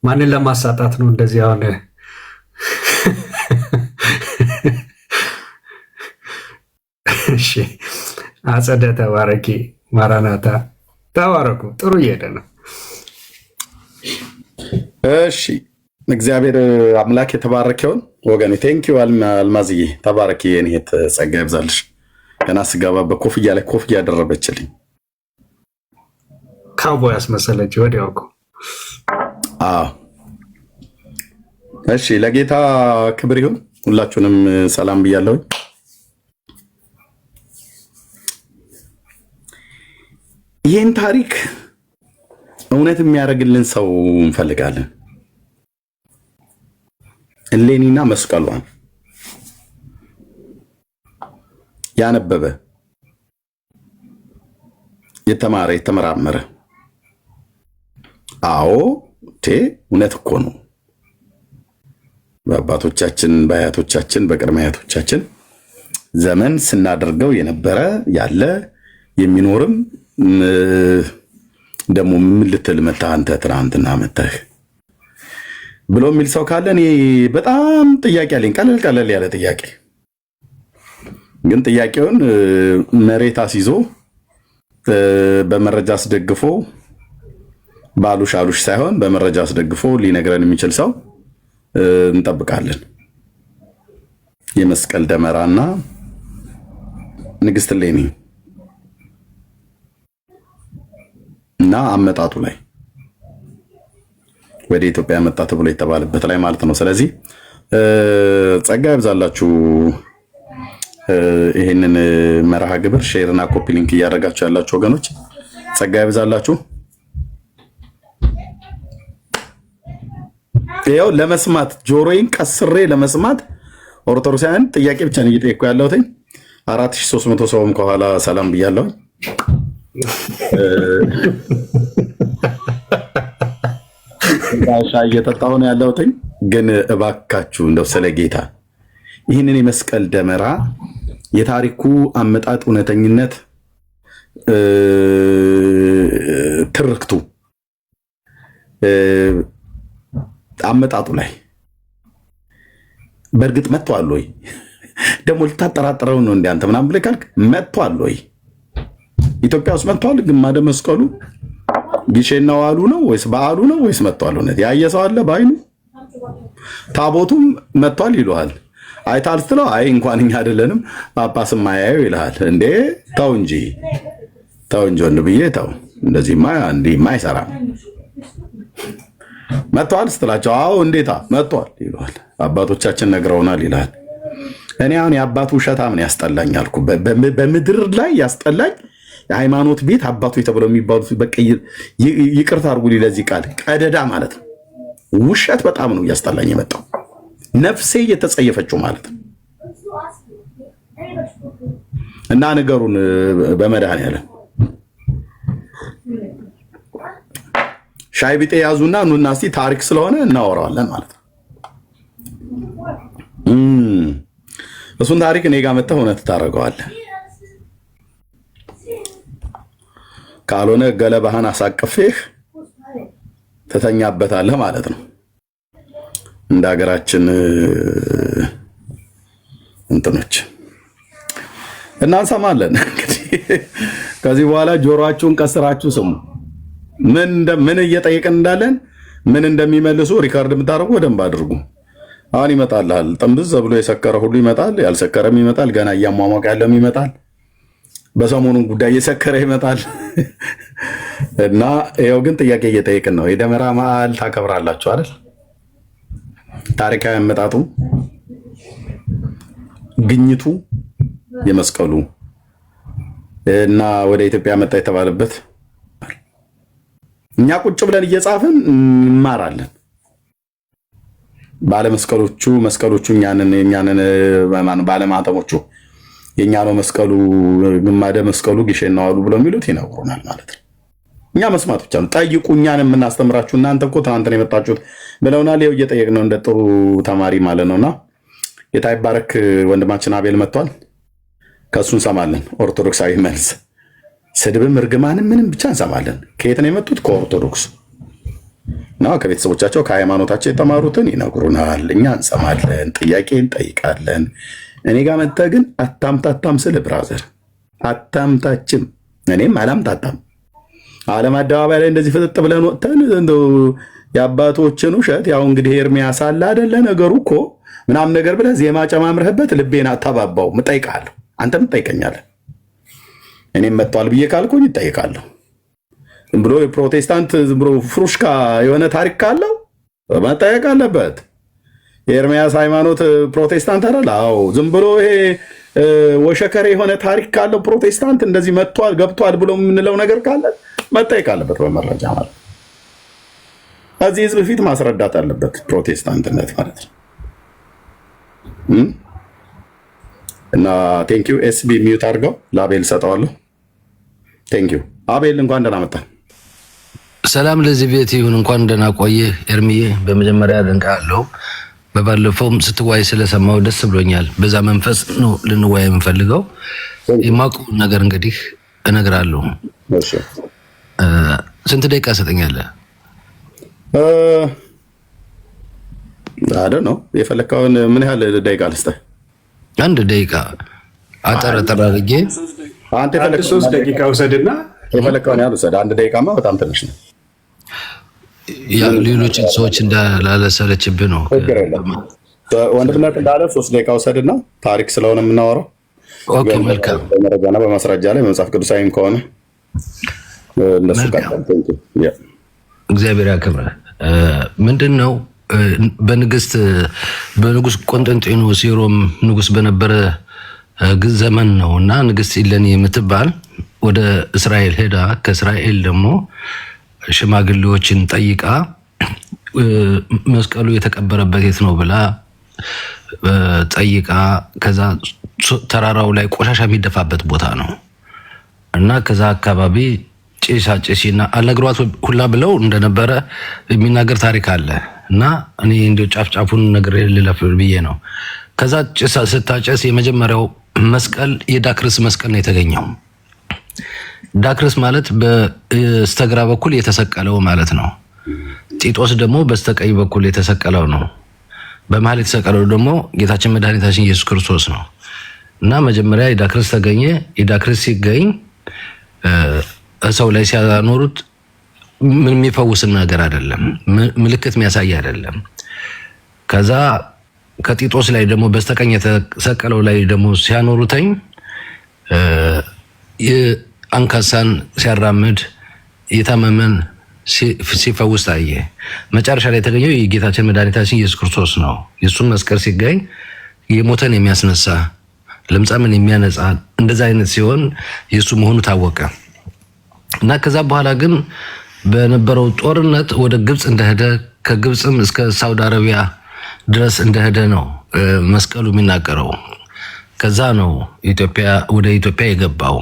ማንን ለማሳጣት ነው እንደዚህ አሁን? እሺ አጸደ ተባረኪ። ማራናታ ተባረኩ። ጥሩ እየሄደ ነው። እሺ እግዚአብሔር አምላክ የተባረከውን ወገኔ ቴንኪው አልማዝዬ ተባረኪ። የኔ እህት ጸጋ ይብዛልሽ። ገና ስገባ በኮፍያ ላይ ኮፍያ ያደረበችልኝ ካውቦይ ያስመሰለች ወዲያው እኮ። አዎ እሺ፣ ለጌታ ክብር ይሁን። ሁላችሁንም ሰላም ብያለሁ። ይህን ታሪክ እውነት የሚያደርግልን ሰው እንፈልጋለን። እሌኒና መስቀሏን ያነበበ የተማረ የተመራመረ። አዎ እውነት እኮ ነው። በአባቶቻችን በአያቶቻችን በቅድመ አያቶቻችን ዘመን ስናደርገው የነበረ ያለ የሚኖርም ደግሞ ምን ልትል መጣህ አንተ ትናንትና መጣህ ብሎ የሚል ሰው ካለ እኔ በጣም ጥያቄ አለኝ። ቀለል ያለ ጥያቄ ግን ጥያቄውን መሬት አስይዞ በመረጃ አስደግፎ ባሉሽ አሉሽ ሳይሆን በመረጃ አስደግፎ ሊነግረን የሚችል ሰው እንጠብቃለን። የመስቀል ደመራና ንግስት እሌኒ እና አመጣጡ ላይ ወደ ኢትዮጵያ መጣ ተብሎ የተባለበት ላይ ማለት ነው። ስለዚህ ጸጋ ይብዛላችሁ። ይሄንን መርሃ ግብር ሼር እና ኮፒ ሊንክ እያደረጋችሁ ያላችሁ ወገኖች ጸጋ ይብዛላችሁ። ይኸው ለመስማት ጆሮዬን ቀስሬ ለመስማት ኦርቶዶክሳውያን ጥያቄ ብቻ ነው እየጠየቅኩ ያለሁት። 4300 ሰውም ከኋላ ሰላም ብያለሁ። ሻይ እየጠጣሁ ነው ያለሁት። ግን እባካችሁ እንደው ስለ ጌታ ይህንን የመስቀል ደመራ የታሪኩ አመጣጥ እውነተኝነት ትርክቱ አመጣጡ ላይ በእርግጥ መጥቷል ወይ ደግሞ ልታጠራጥረው ነው እንዴ አንተ ምናምን ብለህ ካልክ መጥቷል ወይ ኢትዮጵያ ውስጥ መጥቷል? ግማደ መስቀሉ ጊሼና ዋሉ ነው ወይስ በዓሉ ነው ወይስ መጥቷል? እውነት ያየ ሰው አለ በአይኑ? ታቦቱም መጥቷል ይሉሃል። አይታል ስትለው አይ እንኳን እኛ አይደለንም ጳጳስም አያየው ይልሃል። እንዴ ተው እንጂ ወንድምዬ ተው። እንደዚህማ አይሰራም። መጥቷል ስትላቸው አዎ እንዴታ መጥቷል ይሉሃል። አባቶቻችን ነግረውናል ይልሃል። እኔ አሁን የአባቱ ውሸታም ነው ያስጠላኝ አልኩ። በምድር ላይ ያስጠላኝ የሃይማኖት ቤት አባቶች ተብለው የሚባሉት በቃ ይቅርታ አድርጉልኝ ለዚህ ቃል ቀደዳ ማለት ነው። ውሸት በጣም ነው እያስጠላኝ የመጣው ነፍሴ እየተጸየፈችው ማለት ነው። እና ነገሩን በመድኃኒዓለም ሻይ ቢጤ ያዙና ኑና እስቲ ታሪክ ስለሆነ እናወራዋለን ማለት ነው። እሱን ታሪክ እኔ ጋር መጥተህ እውነት ታደርገዋለህ። ካልሆነ ገለባህን አሳቅፌህ ትተኛበታለህ ማለት ነው። እንደ ሀገራችን እንትኖች እናንሰማለን። እንግዲህ ከዚህ በኋላ ጆሮአችሁን ቀስራችሁ ስሙ። ምን እየጠየቅን እንዳለን ምን እንደሚመልሱ ሪካርድ የምታደርጉ በደንብ አድርጉ። አሁን ይመጣልሃል። ጥንብዝ ብሎ የሰከረ ሁሉ ይመጣል፣ ያልሰከረም ይመጣል፣ ገና እያሟሟቅ ያለም ይመጣል፣ በሰሞኑን ጉዳይ እየሰከረ ይመጣል። እና ይኸው ግን ጥያቄ እየጠየቅን ነው። የደመራ በዓል ታከብራላችሁ አይደል? ታሪካዊ አመጣጡ ግኝቱ የመስቀሉ እና ወደ ኢትዮጵያ መጣ የተባለበት እኛ ቁጭ ብለን እየጻፍን እንማራለን። መስቀሎቹ እኛንን ባለማተሞቹ የኛ ነው መስቀሉ፣ ግማደ መስቀሉ ጊሼና ዋሉ ብለው የሚሉት ይነግሩናል ማለት ነው። እኛ መስማት ብቻ ነው። ጠይቁ፣ እኛን የምናስተምራችሁ እናንተ እኮ ትናንት ነው የመጣችሁት ብለውናል። ይኸው እየጠየቅነው እንደ ጥሩ ተማሪ ማለት ነውና ጌታ ይባረክ። ወንድማችን አቤል መጥቷል። ከእሱ እንሰማለን ኦርቶዶክሳዊ መልስ። ስድብም እርግማንም ምንም ብቻ እንሰማለን። ከየት ነው የመጡት? ከኦርቶዶክስ። እና ከቤተሰቦቻቸው ከሃይማኖታቸው የተማሩትን ይነግሩናል። እኛ እንሰማለን፣ ጥያቄ እንጠይቃለን። እኔ ጋር መጥተህ ግን አታምታታም ስል ብራዘር አታምታችም፣ እኔም አላምታታም። ዓለም አደባባይ ላይ እንደዚህ ፍጥጥ ብለን ወጥተን እንደው የአባቶችን ውሸት ያው እንግዲህ ኤርሚያስ አለ አይደለ ነገሩ እኮ ምናምን ነገር ብለህ ዜማ ጨማምረህበት ልቤን አታባባው። እጠይቅሃለሁ፣ አንተም ትጠይቀኛለህ። እኔም መጥቷል ብዬ ካልኩኝ እጠይቃለሁ። ዝም ብሎ የፕሮቴስታንት ዝም ብሎ ፍሩሽካ የሆነ ታሪክ ካለው መጠየቅ አለበት። የኤርሚያስ ሃይማኖት ፕሮቴስታንት አይደል? አዎ። ዝም ብሎ ይሄ ወሸከሬ የሆነ ታሪክ ካለው ፕሮቴስታንት እንደዚህ መጥቷል ገብቷል ብሎ የምንለው ነገር ካለ መጠየቅ አለበት በመረጃ ማለት። ከዚህ ህዝብ ፊት ማስረዳት አለበት ፕሮቴስታንትነት ማለት ነው። እና ቴንኪዩ ኤስቢ ሚዩት አድርገው ለአቤል ሰጠዋለሁ። ቴንኪዩ አቤል፣ እንኳን ደህና መጣ። ሰላም ለዚህ ቤት ይሁን። እንኳን ደህና ቆየ ኤርሚዬ። በመጀመሪያ አደንቅሃለሁ። በባለፈውም ስትዋይ ስለሰማው ደስ ብሎኛል። በዛ መንፈስ ነው ልንዋይ የምፈልገው። የማውቀውን ነገር እንግዲህ እነግራለሁ። ስንት ደቂቃ ሰጠኛለህ? አደ ነው የፈለካውን። ምን ያህል ደቂቃ ልስጥህ? አንድ ደቂቃ አጠር አድርጌ። አንተ የፈለከው 3 ደቂቃ ውሰድና የፈለካውን ያህል ውሰድ። አንድ ደቂቃማ በጣም ትንሽ ነው። ሌሎችን ሰዎች እንዳላለሰለችብህ ነው። ወንድምነት እንዳለ 3 ደቂቃ ውሰድና ታሪክ ስለሆነ የምናወራው መልካም በመረጃና በማስረጃ ላይ መጽሐፍ ቅዱሳዊም ከሆነ እነሱ ጋር እግዚአብሔር ያክብረህ። ምንድን ነው በንጉስ ቆንጠንጢኖስ የሮም ንጉስ በነበረ ዘመን ነው እና ንግስት ኢለኒ የምትባል ወደ እስራኤል ሄዳ ከእስራኤል ደግሞ ሽማግሌዎችን ጠይቃ መስቀሉ የተቀበረበት የት ነው ብላ ጠይቃ፣ ከዛ ተራራው ላይ ቆሻሻ የሚደፋበት ቦታ ነው እና ከዛ አካባቢ ጭሳጭሲና አልነግሯት ሁላ ብለው እንደነበረ የሚናገር ታሪክ አለ እና እኔ እንዲያው ጫፍጫፉን ነገር ልለፍ ብዬ ነው። ከዛ ጭሳ ስታጨስ የመጀመሪያው መስቀል የዳክርስ መስቀል ነው የተገኘው። ዳክርስ ማለት በስተግራ በኩል የተሰቀለው ማለት ነው። ጢጦስ ደግሞ በስተቀኝ በኩል የተሰቀለው ነው። በመሃል የተሰቀለው ደግሞ ጌታችን መድኃኒታችን ኢየሱስ ክርስቶስ ነው እና መጀመሪያ የዳክርስ ተገኘ። የዳክርስ ሲገኝ ሰው ላይ ሲያኖሩት ምን የሚፈውስ ነገር አይደለም፣ ምልክት የሚያሳይ አይደለም። ከዛ ከጢጦስ ላይ ደግሞ በስተቀኝ የተሰቀለው ላይ ደግሞ ሲያኖሩተኝ አንካሳን ሲያራምድ የታመመን ሲፈውስ ታየ። መጨረሻ ላይ የተገኘው የጌታችን መድኃኒታችን ኢየሱስ ክርስቶስ ነው። የእሱን መስቀል ሲገኝ የሞተን የሚያስነሳ ለምጻምን የሚያነጻ እንደዛ አይነት ሲሆን የእሱ መሆኑ ታወቀ እና ከዛ በኋላ ግን በነበረው ጦርነት ወደ ግብፅ እንደሄደ ከግብፅም እስከ ሳውዲ አረቢያ ድረስ እንደሄደ ነው መስቀሉ የሚናገረው። ከዛ ነው ወደ ኢትዮጵያ የገባው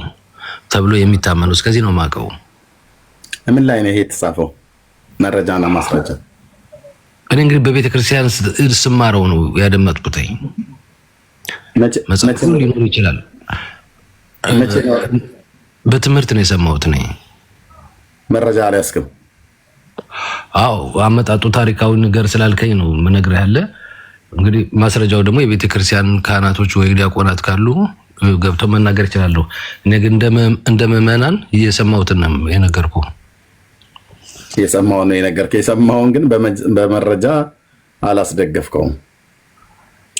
ተብሎ የሚታመነው። እስከዚህ ነው የማውቀው። ምን ላይ ነው ይሄ የተጻፈው? መረጃና ማስረጃ እኔ እንግዲህ በቤተ ክርስቲያን ስማረው ነው ያደመጥኩትኝ። መጽሐፉ ሊኖር ይችላል። በትምህርት ነው የሰማሁት እኔ። መረጃ አልያዝክም? አዎ፣ አመጣጡ ታሪካዊ ነገር ስላልከኝ ነው የምነግርህ ያለ። እንግዲህ ማስረጃው ደግሞ የቤተ ክርስቲያን ካህናቶች ወይ ዲያቆናት ካሉ ገብተው መናገር ይችላሉ። እኔ ግን እንደ ምዕመናን እየሰማሁትን ነው የነገርኩህ። የሰማውን ነው የነገርከኝ። የሰማውን ግን በመረጃ አላስደገፍከውም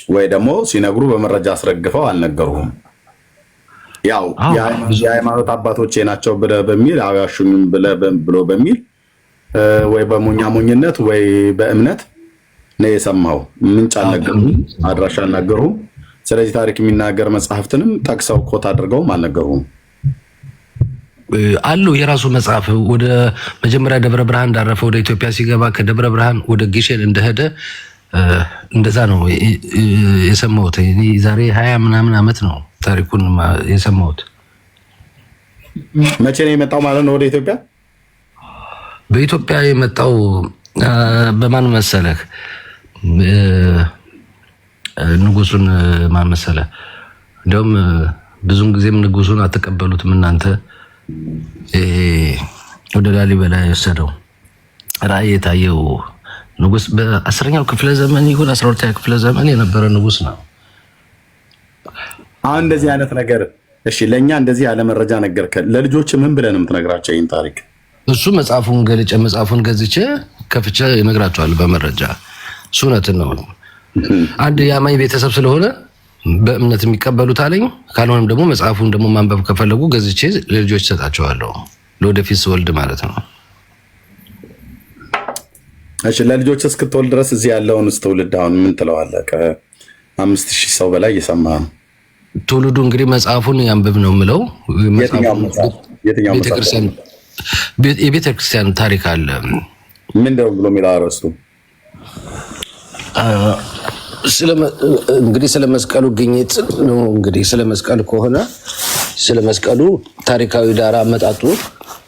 ወይ ደግሞ ሲነግሩ በመረጃ አስረግፈው አልነገሩህም። ያው የሃይማኖት አባቶቼ ናቸው ብለህ በሚል አያሹኝም ብሎ በሚል ወይ በሞኛሞኝነት ወይ በእምነት ነው የሰማው። ምንጭ አልነገሩህም፣ አድራሻ አልነገሩህም። ስለዚህ ታሪክ የሚናገር መጽሐፍትንም ጠቅሰው ኮት አድርገውም አልነገሩህም። አሉ የራሱ መጽሐፍ። ወደ መጀመሪያ ደብረ ብርሃን እንዳረፈ ወደ ኢትዮጵያ ሲገባ ከደብረ ብርሃን ወደ ጊሼን እንደሄደ እንደዛ ነው የሰማሁት። ዛሬ 20 ምናምን ዓመት ነው ታሪኩን የሰማሁት። መቼ ነው የመጣው ማለት ነው ወደ ኢትዮጵያ? በኢትዮጵያ የመጣው በማን መሰለህ? ንጉሱን ማን መሰለህ? እንደውም ብዙን ጊዜም ንጉሱን አትቀበሉትም እናንተ። ወደ ላሊበላ የወሰደው ራእይ የታየው ንጉስ በ10ኛው ክፍለ ዘመን ይሁን 12ኛው ክፍለ ዘመን የነበረ ንጉስ ነው። አሁን እንደዚህ አይነት ነገር እሺ፣ ለእኛ እንደዚህ ያለ መረጃ ነገርከ፣ ለልጆች ምን ብለን የምትነግራቸው ይህን ታሪክ? እሱ መጽሐፉን ገዝቼ ከፍቼ ይነግራቸዋል በመረጃ። እሱ እውነትን ነው። አንድ የአማኝ ቤተሰብ ስለሆነ በእምነት የሚቀበሉት አለኝ። ካልሆነም ደግሞ መጽሐፉን ደግሞ ማንበብ ከፈለጉ ገዝቼ ለልጆች ሰጣቸዋለሁ፣ ለወደፊት ስወልድ ማለት ነው። እሺ ለልጆች እስክትወልድ ድረስ እዚህ ያለውን ስትውልድ አሁን ምን ትለዋለህ? ከ5000 ሰው በላይ እየሰማ ነው ትውልዱ። እንግዲህ መጽሐፉን ያንብብ ነው የምለው። የቤተ ክርስቲያን ታሪክ አለ። ምንድነው ብሎ የሚለው አረስቱ እንግዲህ ስለ መስቀሉ ግኝት ነው። እንግዲህ ስለ መስቀሉ ከሆነ ስለ መስቀሉ ታሪካዊ ዳራ አመጣጡ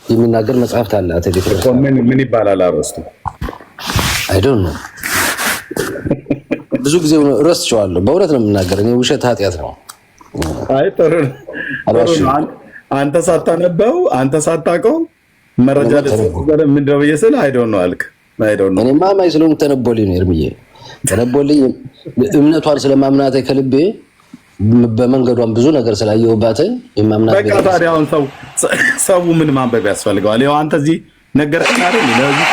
የሚናገር መጽሐፍት አላት። ምን ይባላል አረስቱ? አይዶን ነው። ብዙ ጊዜ ረስቼዋለሁ። በእውነት ነው የምናገር። እኔ ውሸት ኃጢአት ነው። አይ ጥሩ ነው። አንተ ሳታነበው አንተ ሳታውቀው መረጃ ምንድነው ብዬሽ አይዶን ነው አልክ። አይዶን ነው። እኔማ ማይ ስለሆንኩ ተነቦልኝ ነው እርምዬ ተነቦልኝ። እምነቷን ስለማምናት ከልቤ በመንገዷን ብዙ ነገር ስላየሁባት የማምናት በቃ ታዲያ አሁን ሰው ምን ማንበብ ያስፈልገዋል? ያው አንተ እዚህ ነገርከኝ አይደል? ለዚህ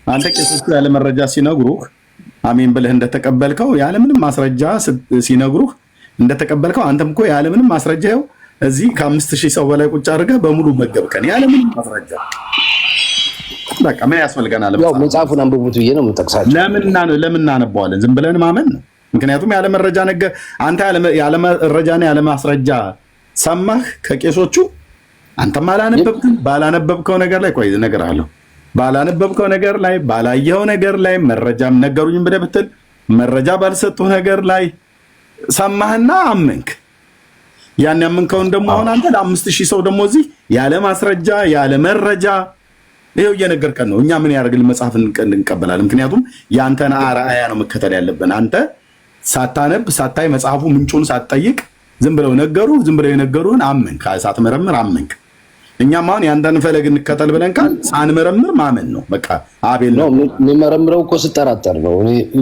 አንተ ቄሶቹ ያለ መረጃ ሲነግሩህ አሜን ብለህ እንደተቀበልከው ያለ ምንም ማስረጃ ሲነግሩህ እንደተቀበልከው አንተም እኮ ያለ ምንም ማስረጃ ይኸው እዚህ ከ5000 ሰው በላይ ቁጭ አድርገህ በሙሉ መገብከን ያለ ምንም ማስረጃ። በቃ ምን ያስፈልገናል? ያው መጽሐፉን አንብቡት ብዬ ነው የምጠቅሳቸው። ለምን እናነባዋለን? ዝም ብለን ማመን ነው። ምክንያቱም ያለ መረጃ አንተ ያለ መረጃና ያለ ማስረጃ ሰማህ ከቄሶቹ። አንተም አላነበብክም። ባላነበብከው ነገር ላይ ቆይ እነግርሃለሁ። ባላነበብከው ነገር ላይ ባላየኸው ነገር ላይ መረጃም ነገሩኝ ብለህ ብትል መረጃ ባልሰጡህ ነገር ላይ ሰማህና አመንክ። ያን ያመንከውን ደግሞ አሁን አንተ ለ5000 ሰው ደግሞ እዚህ ያለ ማስረጃ ያለ መረጃ ይሄው እየነገርከን ነው። እኛ ምን ያደርግልን? መጽሐፍ እንቀበላለን። ምክንያቱም ያንተን አርአያ ነው መከተል ያለብን። አንተ ሳታነብ ሳታይ መጽሐፉ ምንጩን ሳትጠይቅ ዝም ብለው የነገሩህን አመንክ፣ ሳትመረምር አመንክ። እኛም አሁን ያንተን ፈለግ እንከተል ብለን ካል ሳንመረምር ማመን ነው። በቃ አቤል ነው የሚመረምረው እኮ ስጠራጠር ነው።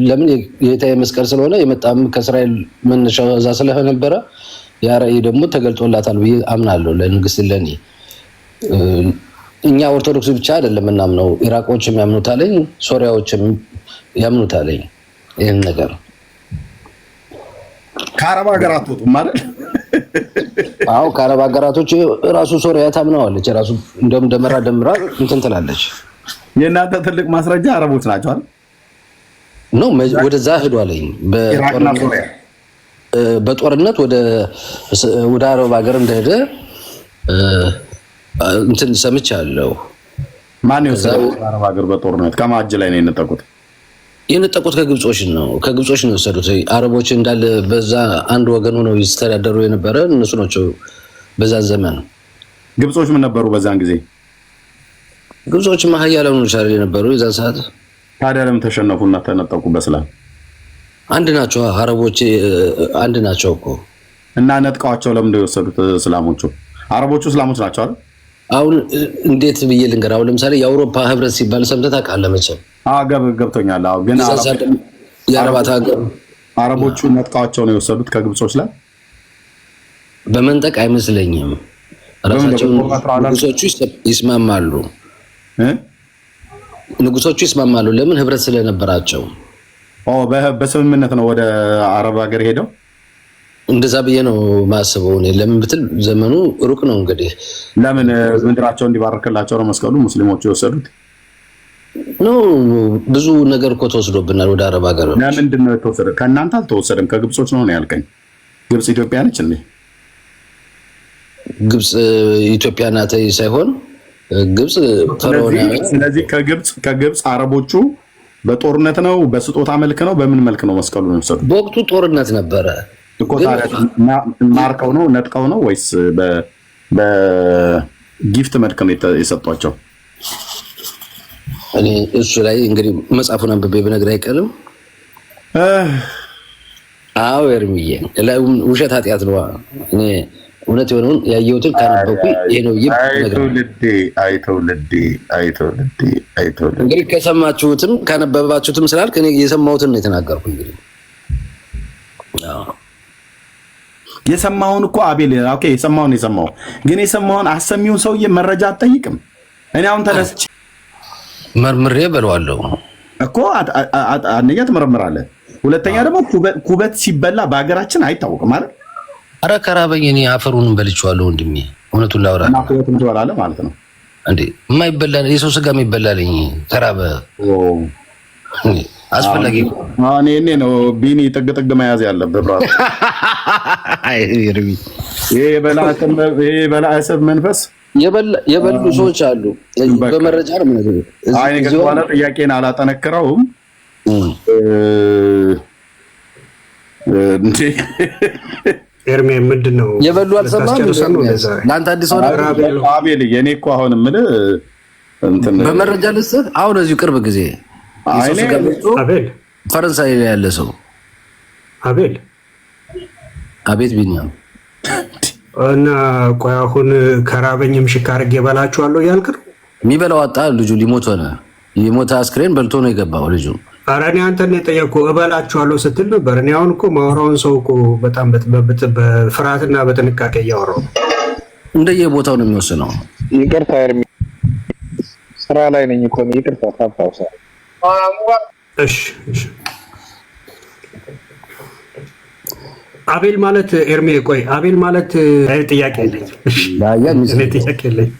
ለምን የጌታዬ መስቀል ስለሆነ የመጣም ከእስራኤል መነሻው እዛ ስለነበረ ያ ራእይ ደግሞ ተገልጦላታል ብዬ አምናለሁ። ለንግስት ለኔ እኛ ኦርቶዶክስ ብቻ አይደለም እናምነው፣ ኢራቆችም ያምኑታለኝ፣ ሶሪያዎችም ያምኑታለኝ። ይሄን ነገር ከአረብ ሀገራት ወጡም ማለት አዎ፣ ከአረብ ሀገራቶች ራሱ ሶሪያ ታምነዋለች። ራሱ እንደውም ደምራ እንትን ትላለች። የእናንተ ትልቅ ማስረጃ አረቦች ናቸው አይደል? ነው ወደዛ ሄዷለኝ በጦርነት ወደ አረብ ሀገር እንደሄደ እንትን ሰምቻለሁ። ማን ይወሰደው? አረብ ሀገር በጦርነት ከማጅ ላይ ነው የነጠቁት ከግብጾች ነው የወሰዱት። አረቦች እንዳለ በዛ አንድ ወገኑ ነው ይስተዳደሩ የነበረ እነሱ ናቸው። በዛ ዘመን ግብጾች ምን ነበሩ? በዛን ጊዜ ግብጾች ኃያላኑ ቻለ የነበሩ የዛን ሰዓት። ታዲያ ለምን ተሸነፉና ተነጠቁ? በስላም አንድ ናቸው አረቦች፣ አንድ ናቸው እኮ። እና ነጥቀዋቸው ለምን የወሰዱት እስላሞቹ? አረቦቹ እስላሞች ናቸው አይደል? አሁን እንዴት ብዬ ልንገር? አሁን ለምሳሌ የአውሮፓ ህብረት ሲባል ሰምተህ ታውቃለህ መቼም? ገብቶኛል። ግን የአረባት ሀገር አረቦቹ ነጥቀዋቸው ነው የወሰዱት ከግብጾች ላይ። በመንጠቅ አይመስለኝም። ራሳቸው ንጉሶቹ ይስማማሉ። ለምን? ህብረት ስለነበራቸው። በስምምነት ነው ወደ አረብ ሀገር ሄደው። እንደዛ ብዬ ነው ማስበው። ለምን ብትል ዘመኑ ሩቅ ነው። እንግዲህ ለምን ምድራቸው እንዲባረክላቸው ነው መስቀሉ ሙስሊሞቹ የወሰዱት። ብዙ ነገር እኮ ተወስዶብናል ወደ አረብ ሀገር። ለምንድን ነው የተወሰደ? ከእናንተ አልተወሰደም፣ ከግብጾች ነው ያልከኝ። ግብጽ ኢትዮጵያ ነች እንዴ? ግብጽ ኢትዮጵያ ናት ሳይሆን ግብጽ ፈርዖናዊ። ስለዚህ ከግብጽ አረቦቹ በጦርነት ነው በስጦታ መልክ ነው በምን መልክ ነው መስቀሉን የወሰዱት? በወቅቱ ጦርነት ነበረ እኮ። ታዲያ ማርከው ነው ነጥቀው ነው ወይስ በጊፍት መልክ ነው የሰጧቸው? እኔ እሱ ላይ እንግዲህ መጽሐፉን አንብቤ ብነግርህ አይቀርም። አዎ ኤርሚዬ፣ ውሸት ኃጢአት ነው። እኔ እውነት የሆነውን ያየሁትን ካነበብኩ ይሄ ነው እንግዲህ ከሰማችሁትም ካነበባችሁትም ስላልክ እኔ የሰማሁትን ነው የተናገርኩ። እንግዲህ የሰማውን እኮ አቤል ኦኬ፣ የሰማውን ግን የሰማውን አሰሚውን ሰውዬ መረጃ አትጠይቅም። እኔ አሁን ተነስቼ መርምሬ በለዋለሁ እኮ አንደኛ ትመረምራለህ፣ ሁለተኛ ደግሞ ኩበት ሲበላ በሀገራችን አይታወቅም ማለት ኧረ ከራበኝ እኔ አፈሩን በልቼዋለሁ ወንድሜ። እውነቱን ላውራ ኩበትም ትበላለህ ማለት ነው እንዴ? የማይበላ የሰው ስጋ የሚበላለኝ ከራበ አስፈላጊ እኔ ነው ቢኒ ጥግ መያዝ ያለብህ ብራስ። ይሄ የበላዕሰብ መንፈስ የበሉ ሰዎች አሉ። በመረጃ ነው ማለት ነው። አይ ነገር በኋላ ጥያቄን አላጠነክረውም እንዴ ኤርሜ ምንድን ነው የበሉ አልሰማም? ለአንተ አዲስ ሆነ አቤል። የኔ እኮ አሁን የምልህ እንትን በመረጃ ልስጥ። አሁን እዚሁ ቅርብ ጊዜ አቤል ፈረንሳይ ላይ ያለ ሰው አቤት ቢኒያም እና ቆይ አሁን ከራበኝም ሽካርግ የበላችኋለሁ እያልክ ነው? የሚበላው አጣ። ልጁ ሊሞት ሆነ። የሞተ አስክሬን በልቶ ነው የገባው ልጁ። ኧረ እኔ አንተን የጠየኩህ እበላችኋለሁ ስትል ነበር። እኔ አሁን እኮ ማወራውን ሰው እኮ በጣም በፍርሃትና በጥንቃቄ እያወራሁ እንደየቦታው ነው የሚወስነው። ይቅርታ ኤርሚ፣ ስራ ላይ ነኝ እኮ ይቅርታ። ታፋውሳ እሺ አቤል ማለት ኤርሜ ቆይ አቤል ማለት ጥያቄ የለኝ። እኔ ጥያቄ የለኝ።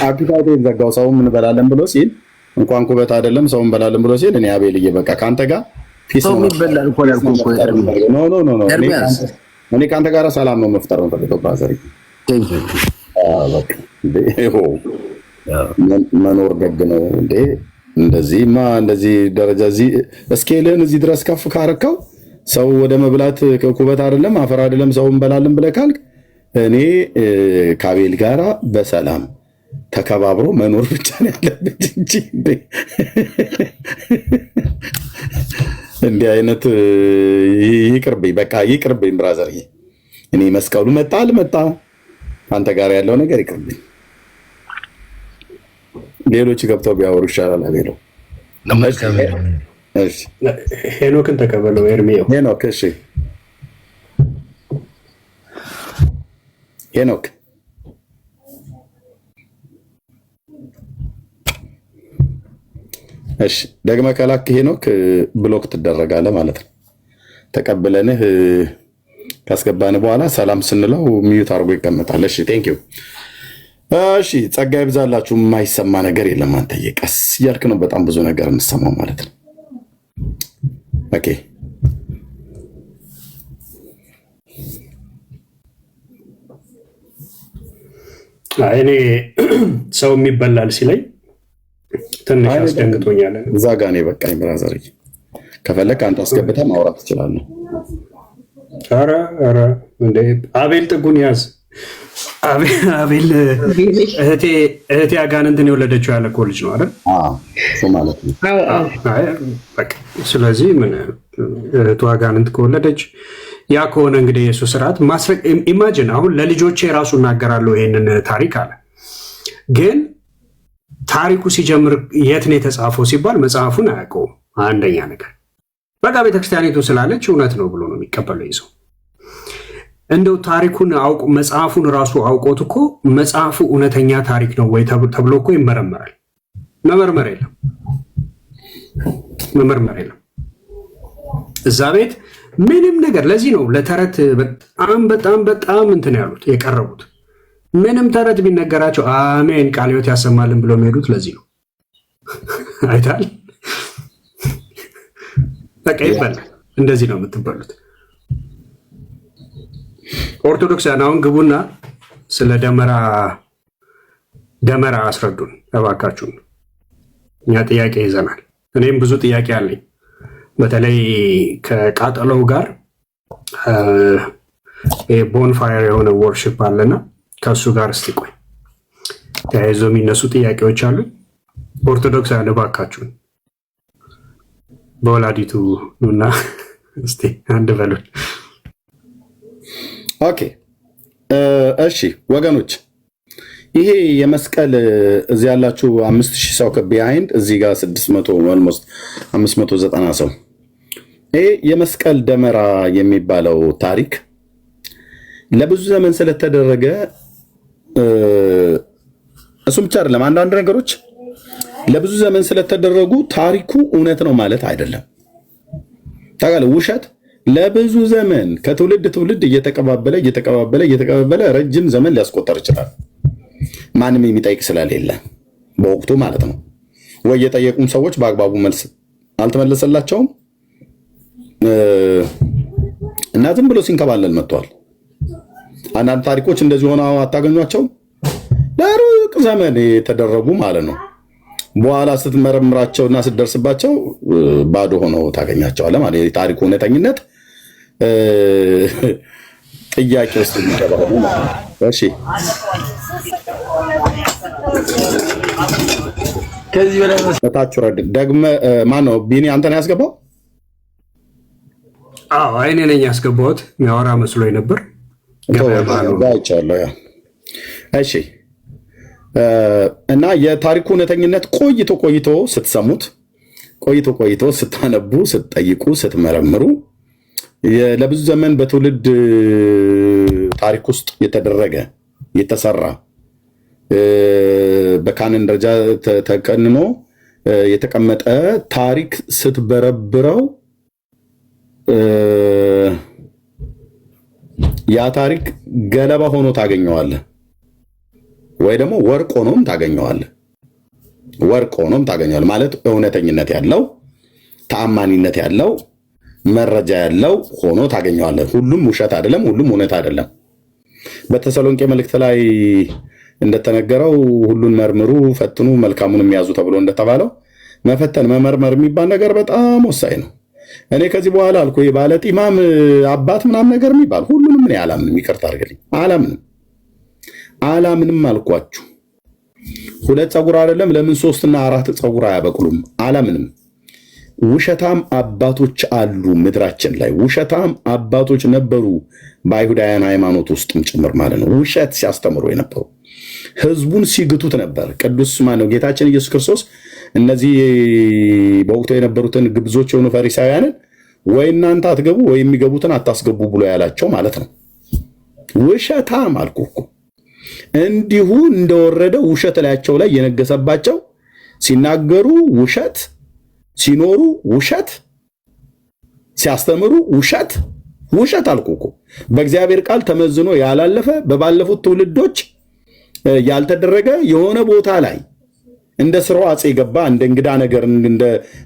አፒታይቴን ዘጋው። ሰው እንበላለን ብሎ ሲል እንኳን ኩበት አይደለም ሰው እንበላለን ብሎ ሲል እኔ አቤልዬ በቃ ከአንተ ጋር ሰው የሚበላል እኮ ያልኩህ እኮ እኔ ከአንተ ጋር ሰላም ነው መፍጠር ነው ፈልገው ብራዘር። መኖር ደግ ነው እንዴ? እንደዚህማ እንደዚህ ደረጃ እዚህ እስኬልን እዚህ ድረስ ከፍ ካረከው ሰው ወደ መብላት ኩበት አይደለም አፈር አይደለም ሰው እንበላለን ብለህ ካልክ እኔ ከአቤል ጋራ በሰላም ተከባብሮ መኖር ብቻ ነው ያለብን እንጂ እንዲህ አይነት ይቅርብኝ፣ በቃ ይቅርብኝ ብራዘር። እኔ መስቀሉ መጣ አልመጣ አንተ ጋር ያለው ነገር ይቅርብኝ። ሌሎች ገብተው ቢያወሩ ይሻላል። አቤለው እሺ፣ ሄኖክን ተቀበለው ኤርሚያው። ሄኖክ እሺ፣ ሄኖክ እሺ፣ ደግመህ ከላክ ሄኖክ ብሎክ ትደረጋለህ ማለት ነው። ተቀብለንህ ካስገባን በኋላ ሰላም ስንለው ሚዩት አድርጎ ይቀመጣል። እሺ ቴንክ ዩ። እሺ ጸጋ ይብዛላችሁ። የማይሰማ ነገር የለም። አንተ ቀስ እያልክ ነው በጣም ብዙ ነገር የምትሰማው ማለት ነው። ኦኬ እኔ ሰው የሚበላል ሲለኝ ትንሽ አስደንግጦኛል። እዛ ጋ እኔ በቃኝ ብራዘር። ከፈለክ አንተ አስገብተህ ማውራት ትችላለህ። ኧረ እንደ አቤል ጥጉን ያዝ። አቤል እህቴ አጋንንትን የወለደችው ያለ እኮ ልጅ ነው አይደል? እሱ ማለት ነው። ስለዚህ ምን እህቱ አጋንንት ከወለደች ያ ከሆነ እንግዲህ የሱ ስርዓት ማስረቅ ኢማጂን። አሁን ለልጆቼ ራሱ እናገራለሁ ይሄንን ታሪክ አለ። ግን ታሪኩ ሲጀምር የት ነው የተጻፈው ሲባል መጽሐፉን አያውቀውም። አንደኛ ነገር በቃ ቤተክርስቲያኒቱ ስላለች እውነት ነው ብሎ ነው የሚቀበለው ይዘው። እንደው ታሪኩን አውቁ መጽሐፉን ራሱ አውቆት እኮ መጽሐፉ እውነተኛ ታሪክ ነው ወይ ተብሎ እኮ ይመረመራል። መመርመር የለም እዛ ቤት ምንም ነገር። ለዚህ ነው ለተረት በጣም እንትን ያሉት የቀረቡት። ምንም ተረት ቢነገራቸው አሜን ቃለ ሕይወት ያሰማልን ብሎ የሚሄዱት ለዚህ ነው። አይታል በቃ ይበላል። እንደዚህ ነው የምትበሉት። ኦርቶዶክሳን አሁን ግቡና ስለ ደመራ አስረዱን እባካችሁን። እኛ ጥያቄ ይዘናል። እኔም ብዙ ጥያቄ አለኝ። በተለይ ከቃጠሎው ጋር ቦንፋየር የሆነ ወርሽፕ አለና ከእሱ ጋር እስቲ ቆይ ተያይዞ የሚነሱ ጥያቄዎች አሉ። ኦርቶዶክሳን እባካችሁን በወላዲቱ ኑና እስቲ አንድ በሉን። ኦኬ እሺ ወገኖች ይሄ የመስቀል እዚህ ያላችሁ 5000 ሰው ከቢሃይንድ እዚህ ጋር 600 ኦልሞስት 590 ሰው ይሄ የመስቀል ደመራ የሚባለው ታሪክ ለብዙ ዘመን ስለተደረገ እሱ ብቻ አይደለም። አንዳንድ ነገሮች ለብዙ ዘመን ስለተደረጉ ታሪኩ እውነት ነው ማለት አይደለም። ታውቃለህ፣ ውሸት ለብዙ ዘመን ከትውልድ ትውልድ እየተቀባበለ ረጅም ዘመን ሊያስቆጠር ይችላል። ማንም የሚጠይቅ ስለሌለ በወቅቱ ማለት ነው። ወይ የጠየቁም ሰዎች በአግባቡ መልስ አልተመለሰላቸውም እና ዝም ብሎ ሲንከባለል መጥቷል። አንዳንድ ታሪኮች እንደዚህ ሆነው አታገኟቸውም? ለሩቅ ዘመን የተደረጉ ማለት ነው። በኋላ ስትመረምራቸውና ስትደርስባቸው ባዶ ሆነው ታገኛቸዋለህ ማለት ነው። የታሪኩ እውነተኝነት ጥያቄ ውስጥ የሚገባ ነው ማለት ነው። እሺ ከዚህ በላይ ታች ረድ ደግመ ማን ነው ቢኒ አንተን ያስገባው? አዎ እኔ ነኝ ያስገባሁት። የሚያወራ መስሎኝ ነበር። ገባያለሁ። እሺ እና የታሪኩ እውነተኝነት ቆይቶ ስትሰሙት ቆይቶ ስታነቡ፣ ስትጠይቁ፣ ስትመረምሩ ለብዙ ዘመን በትውልድ ታሪክ ውስጥ የተደረገ የተሰራ በካህን ደረጃ ተቀንኖ የተቀመጠ ታሪክ ስትበረብረው ያ ታሪክ ገለባ ሆኖ ታገኘዋለህ፣ ወይ ደግሞ ወርቅ ሆኖም ታገኘዋለህ። ወርቅ ሆኖም ታገኘዋለህ ማለት እውነተኝነት ያለው ተአማኒነት ያለው መረጃ ያለው ሆኖ ታገኘዋለህ። ሁሉም ውሸት አይደለም፣ ሁሉም እውነት አይደለም። በተሰሎንቄ መልእክት ላይ እንደተነገረው ሁሉን መርምሩ፣ ፈትኑ፣ መልካሙን የሚያዙ ተብሎ እንደተባለው መፈተን መመርመር የሚባል ነገር በጣም ወሳኝ ነው። እኔ ከዚህ በኋላ አልኩ ባለጢማም አባት ምናምን ነገር የሚባል ሁሉንም እኔ አላምንም። ይቅርታ አድርግልኝ፣ አላምንም አልኳችሁ። 2 ፀጉር አይደለም ለምን 3 እና 4 ፀጉር አያበቅሉም? አላምንም። ውሸታም አባቶች አሉ ምድራችን ላይ። ውሸታም አባቶች ነበሩ በአይሁዳውያን ሃይማኖት ውስጥም ጭምር ማለት ነው። ውሸት ሲያስተምሩ የነበሩ ህዝቡን ሲግቱት ነበር። ቅዱስ ማነው ጌታችን ኢየሱስ ክርስቶስ እነዚህ በወቅቱ የነበሩትን ግብዞች የሆኑ ፈሪሳውያንን ወይ እናንተ አትገቡ ወይ የሚገቡትን አታስገቡ ብሎ ያላቸው ማለት ነው። ውሸታም አልኩ እኮ። እንዲሁ እንደወረደ ውሸት ላያቸው ላይ የነገሰባቸው፣ ሲናገሩ ውሸት፣ ሲኖሩ ውሸት፣ ሲያስተምሩ ውሸት አልኩ እኮ። በእግዚአብሔር ቃል ተመዝኖ ያላለፈ በባለፉት ትውልዶች ያልተደረገ የሆነ ቦታ ላይ እንደ ስራው አፄ ገባ፣ እንደ እንግዳ ነገር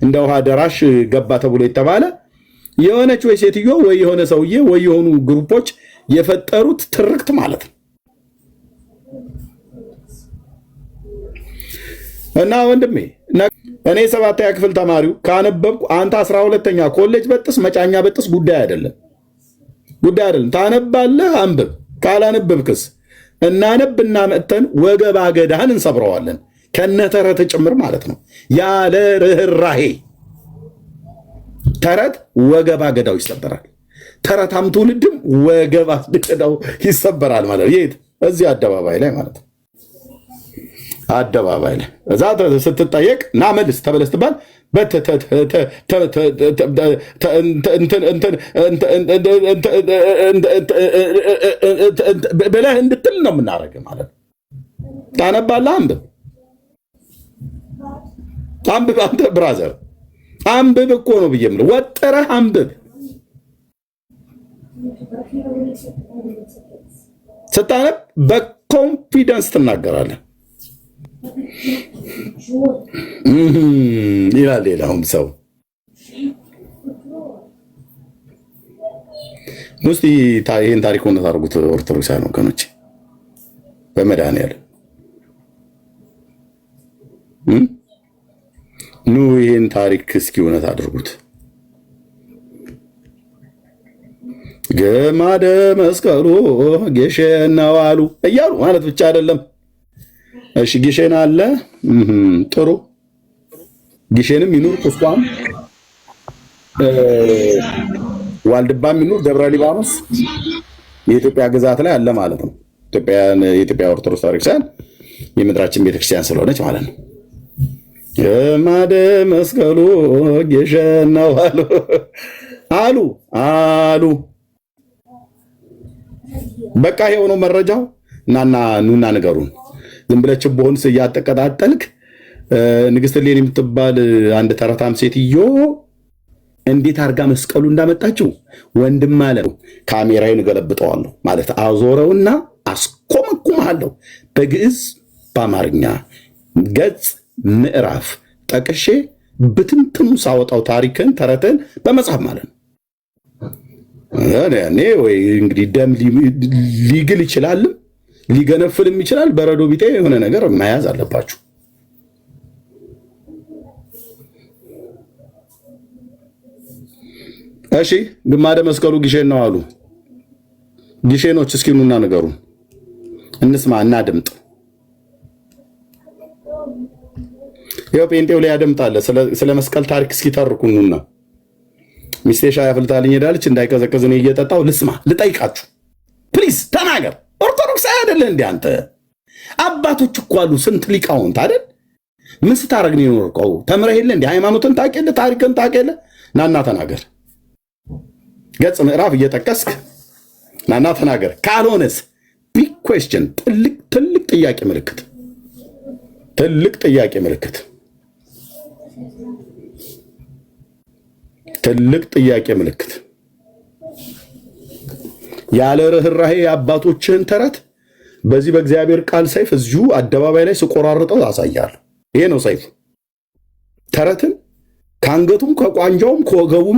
እንደ ውሃ ደራሽ ገባ ተብሎ የተባለ የሆነች ወይ ሴትዮ ወይ የሆነ ሰውዬ ወይ የሆኑ ግሩፖች የፈጠሩት ትርክት ማለት ነው። እና ወንድሜ እኔ 7ኛ ክፍል ተማሪው ካነበብኩ አንተ 12ኛ ኮሌጅ በጥስ መጫኛ በጥስ ጉዳይ አይደለም። ታነባለህ፣ አንብብ። ካላነበብክስ እናነብና መጥተን ወገባ ገዳህን እንሰብረዋለን ከነተረት ጭምር ማለት ነው። ያለ ርህራሄ ተረት ወገባ ገዳው ይሰበራል። ተረታም ትውልድም ወገባ ገዳው ይሰበራል ማለት የት? እዚህ አደባባይ ላይ ማለት ነው። አደባባይ ላይ እዛ ስትጠየቅ ና መልስ ተበለስ ትባል ብለህ እንድትል ነው የምናደርገው ማለት ነው። ታነባለህ፣ አንብብ። አንተ ብራዘር አንብብ እኮ ነው ብዬ የምልህ፣ ወጥረህ አንብብ። ስታነብ በኮንፊደንስ ትናገራለህ ይላል ሌላውም ሰው። እስቲ ይህን ታሪክ ሆነ ታርጉት ኦርቶዶክሳውያን ወገኖች በመድኃኒዓለም ኑ ይህን ታሪክ እስኪ እውነት አድርጉት። ግማደ መስቀሉ ጌሸና ዋሉ እያሉ ማለት ብቻ አይደለም። እሺ ጊሼን አለ ጥሩ ጊሼንም ይኑር፣ ቁስቋም ዋልድባም ይኑር፣ ደብረ ሊባኖስ የኢትዮጵያ ግዛት ላይ አለ ማለት ነው። የኢትዮጵያ ኦርቶዶክስ ቤተክርስቲያን የምድራችን ቤተክርስቲያን ስለሆነች ማለት ነው። ግማደ መስቀሉ ግሸን ነው አሉ። በቃ ይሄው ነው መረጃው። ኑና ንገሩን። ዝም ብለህ ችቦህን እያጠቀጣጠልክ ንግስት እሌኒ የምትባል አንድ ተረታም ሴትዮ እንዴት አድርጋ መስቀሉ እንዳመጣችው ወንድም አለ። ካሜራዬን እገለብጠዋለሁ ማለት አዞረውና አስኮመኩምሃለሁ። በግዕዝ በአማርኛ ገጽ ምዕራፍ ጠቅሼ ብትንትኑ ሳወጣው ታሪክን ተረትን በመጽሐፍ ማለት ነው። እኔ ወይ እንግዲህ ደም ሊግል ይችላልም ሊገነፍልም ይችላል። በረዶ ቢጤ የሆነ ነገር መያዝ አለባችሁ። እሺ ግማደ መስቀሉ ግሼን ነው አሉ። ግሼኖች እስኪ ኑና ንገሩን፣ እንስማ፣ እናድምጥ። ይኸው ጴንጤው ላይ ያደምጣለ። ስለ መስቀል ታሪክ እስኪ ተርኩኑና ሚስቴ ሻይ አፍልታልኝ ሄዳለች፣ እንዳይቀዘቅዝ እኔ እየጠጣሁ ልስማ፣ ልጠይቃችሁ። ፕሊዝ ተናገር። ኦርቶዶክስ አይደለ እንዴ አንተ? አባቶች እኮ አሉ ስንት ሊቃውንት አይደል? ምን ስታረግ ነው የኖርከው? ተምረህ የለ እንዴ? ሃይማኖትን ታውቅ የለ? ታሪክን ታውቅ የለ? ናና ተናገር። ገጽ ምዕራፍ እየጠቀስክ ናና ተናገር። ካልሆነስ ቢግ ኩዌስችን፣ ትልቅ ጥያቄ ምልክት፣ ትልቅ ጥያቄ ምልክት፣ ትልቅ ጥያቄ ምልክት። ያለ ርህራሄ የአባቶችህን ተረት በዚህ በእግዚአብሔር ቃል ሰይፍ እዚሁ አደባባይ ላይ ስቆራርጠው አሳያለሁ። ይሄ ነው ሰይፉ። ተረትን ከአንገቱም ከቋንጃውም ከወገቡም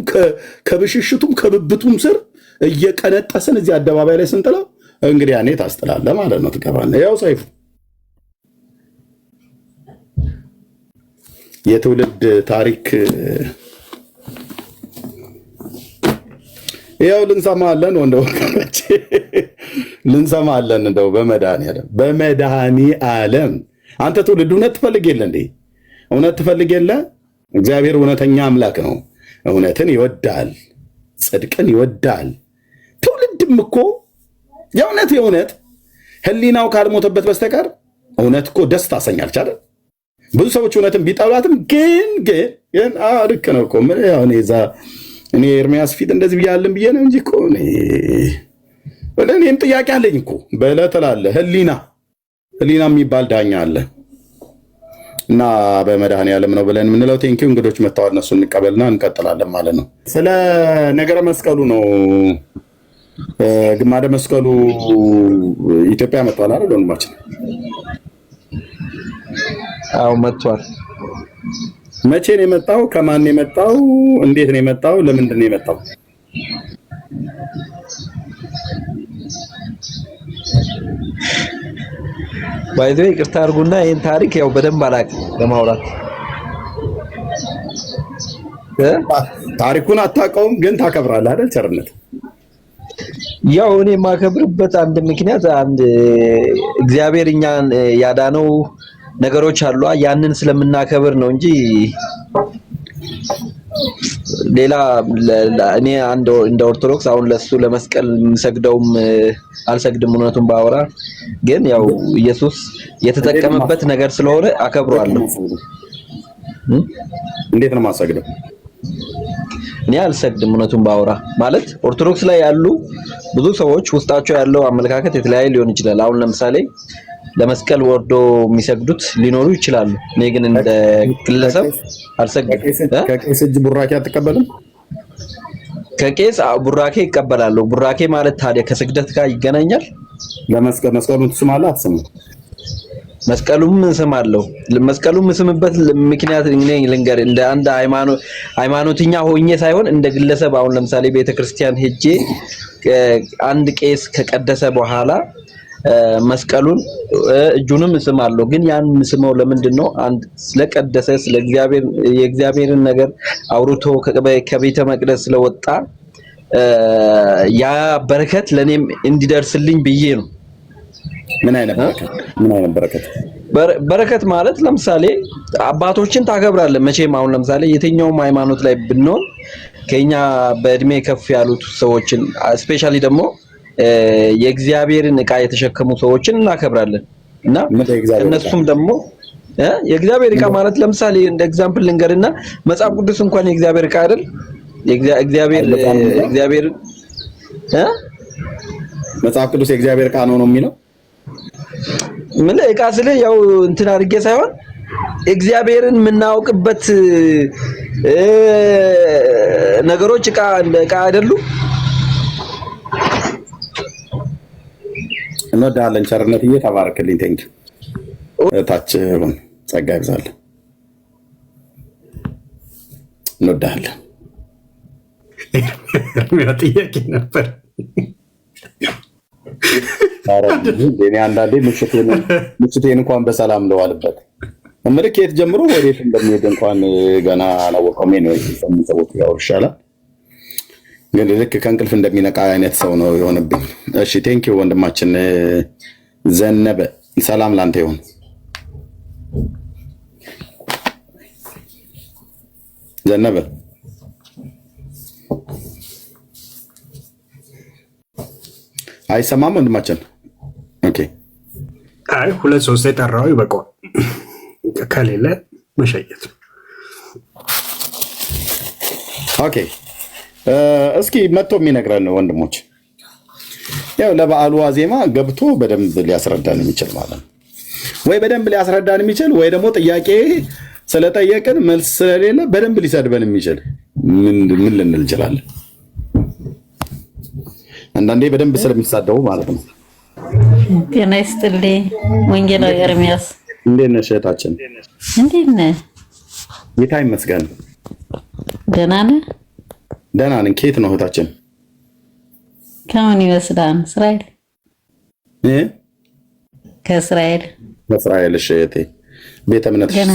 ከብሽሽቱም ከብብቱም ስር እየቀነጠስን እዚህ አደባባይ ላይ ስንጥለው እንግዲህ ያኔ ታስጥላለህ ማለት ነው። ትገባለህ። ያው ሰይፉ የትውልድ ታሪክ ያው ልንሰማለን። ወንደው ልንሰማለን። እንደው በመድኃኒዓለም አንተ ትውልድ እውነት ትፈልግ የለ እንዴ? እውነት ትፈልግ የለ? እግዚአብሔር እውነተኛ አምላክ ነው። እውነትን ይወዳል፣ ጽድቅን ይወዳል። ትውልድም እኮ የእውነት ህሊናው ካልሞተበት በስተቀር እውነት እኮ ደስ ታሰኛለች አይደል? ብዙ ሰዎች እውነትን ቢጠሏትም ግን ልክ ነው እኮ እኔ ኤርሚያስ ፊት እንደዚህ ብያለን ብዬ ነው እንጂ እኮ እኔም ጥያቄ አለኝ እኮ በዕለት እላለሁ። ህሊና የሚባል ዳኛ አለ እና በመድኃኒዓለም ነው ብለን የምንለው። ቴንኪው እንግዶች መጥተዋል። እነሱ እንቀበልና እንቀጥላለን ማለት ነው። ስለ ነገረ መስቀሉ ነው። ግማደ መስቀሉ ኢትዮጵያ መጥቷል አይደል? ወንድማችን አዎ መጥቷል። መቼ ነው የመጣው? ከማን ነው የመጣው? እንዴት ነው የመጣው? ለምንድን ነው የመጣው? ባይዘ ይቅርታ አድርጉና ይሄን ታሪክ ያው በደንብ አላውቅም ለማውራት። ታሪኩን አታውቀውም ግን ታከብራለህ አይደል? ቸርነት ያው እኔ የማከብርበት አንድ ምክንያት እግዚአብሔር እኛን ያዳነው ነገሮች አሉ። ያንን ስለምናከብር ነው እንጂ ሌላ እኔ እንደ ኦርቶዶክስ አሁን ለሱ ለመስቀል የምሰግደውም አልሰግድም። እውነቱን ባወራ ግን ያው ኢየሱስ የተጠቀመበት ነገር ስለሆነ አከብረዋለሁ። እንዴት ነው የማሰግደው? እኔ አልሰግድም። እውነቱን ባወራ ማለት ኦርቶዶክስ ላይ ያሉ ብዙ ሰዎች ውስጣቸው ያለው አመለካከት የተለያየ ሊሆን ይችላል። አሁን ለምሳሌ ለመስቀል ወርዶ የሚሰግዱት ሊኖሩ ይችላሉ። እኔ ግን እንደ ግለሰብ አልሰግድም። ከቄስ እጅ ቡራኬ አትቀበልም? ከቄስ ቡራኬ ይቀበላለሁ። ቡራኬ ማለት ታዲያ ከስግደት ጋር ይገናኛል? መስቀሉን ትስማለህ አትስምም? መስቀሉም ስማለሁ። መስቀሉም ስምበት ምክንያት እኔ ልንገር፣ እንደ አንድ ሃይማኖተኛ ሆኜ ሳይሆን እንደ ግለሰብ። አሁን ለምሳሌ ቤተክርስቲያን ሄጄ አንድ ቄስ ከቀደሰ በኋላ መስቀሉን እጁንም ስማለሁ። ግን ያን ስመው ለምንድን ነው? አንድ ስለቀደሰ ስለ እግዚአብሔር የእግዚአብሔርን ነገር አውርቶ ከቤተ መቅደስ ስለወጣ ያ በረከት ለኔም እንዲደርስልኝ ብዬ ነው። ምን አይነት በረከት? በረከት ማለት ለምሳሌ አባቶችን ታከብራለህ መቼም። አሁን ለምሳሌ የትኛውም ሃይማኖት ላይ ብንሆን ከኛ በእድሜ ከፍ ያሉት ሰዎችን ስፔሻሊ ደግሞ የእግዚአብሔርን ዕቃ የተሸከሙ ሰዎችን እናከብራለን እና እነሱም ደግሞ የእግዚአብሔር ዕቃ ማለት ለምሳሌ እንደ ኤግዛምፕል ልንገርና መጽሐፍ ቅዱስ እንኳን የእግዚአብሔር ዕቃ አይደል? እግዚአብሔር መጽሐፍ ቅዱስ የእግዚአብሔር ዕቃ ነው የሚለው ምን ዕቃ ስለ ያው እንትን አድርጌ ሳይሆን እግዚአብሔርን የምናውቅበት ነገሮች ዕቃ እንደ ዕቃ አይደሉም። እንወዳለን። ቸርነትዬ ተባረክልኝ። ቴንክ ታች ጸጋ ይብዛል። እንወዳለን። ጥያቄ ነበር። እኔ አንዳንዴ ምሽቴን እንኳን በሰላም ለዋልበት ምልክት ጀምሮ ወዴት እንደሚሄድ እንኳን ገና አላወቀውም። ነው ሰዎች ያው ይሻላል፣ ግን ልክ ከእንቅልፍ እንደሚነቃ አይነት ሰው ነው የሆነብኝ። እሺ ቴንክ ዩ ወንድማችን ዘነበ፣ ሰላም ላንተ ይሁን። ዘነበ አይሰማም ወንድማችን? ኦኬ አይ 2-3 የጠራው ይበቃዋል፣ ከሌለ መሸየት። ኦኬ እስኪ መጥቶ የሚነግረን ወንድሞች፣ ያው ለበዓሉ ዋዜማ ገብቶ በደንብ ሊያስረዳን የሚችል ማለት ነው። ወይ በደንብ ሊያስረዳን የሚችል ወይ ደግሞ ጥያቄ ስለጠየቅን መልስ ስለሌለ በደንብ ሊሰድበን የሚችል ምን ልንል እንችላለን? አንዳንዴ በደንብ ስለሚሳደቡ ማለት ነው። ጤና ይስጥልኝ ወንጌላዊ ኤርሚያስ፣ እንዴት ነሽ እህታችን? እንዴት ነህ? ጌታ ይመስገን። ደህና ነህ? ደህና ነኝ። ከየት ነው እህታችን? ከምን ይመስላል? እስራኤል። ከእስራኤል። ከእስራኤል። እሺ እህቴ፣ ቤተ እምነትሽስ?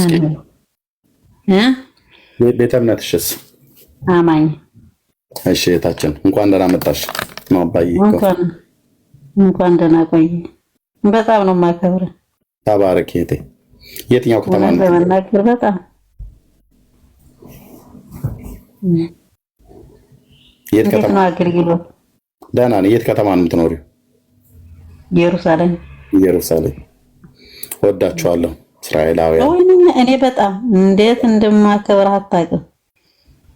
ቤተ እምነትሽስ? አማኝ። እሺ እህታችን፣ እንኳን ደህና መጣሽ። ማባይ እንኳን ደህና ቆይ። በጣም ነው የማከብረው። ተባረክ እህቴ። የትኛው ከተማ ነው? በመናገር በጣም የት ከተማ ነው አገልግሎት? ደህና ነኝ። የት ከተማ ነው የምትኖሪው? ኢየሩሳሌም። ኢየሩሳሌም። ወዳችኋለሁ እስራኤላውያን። እኔ በጣም እንዴት እንደማከብር አታውቅም።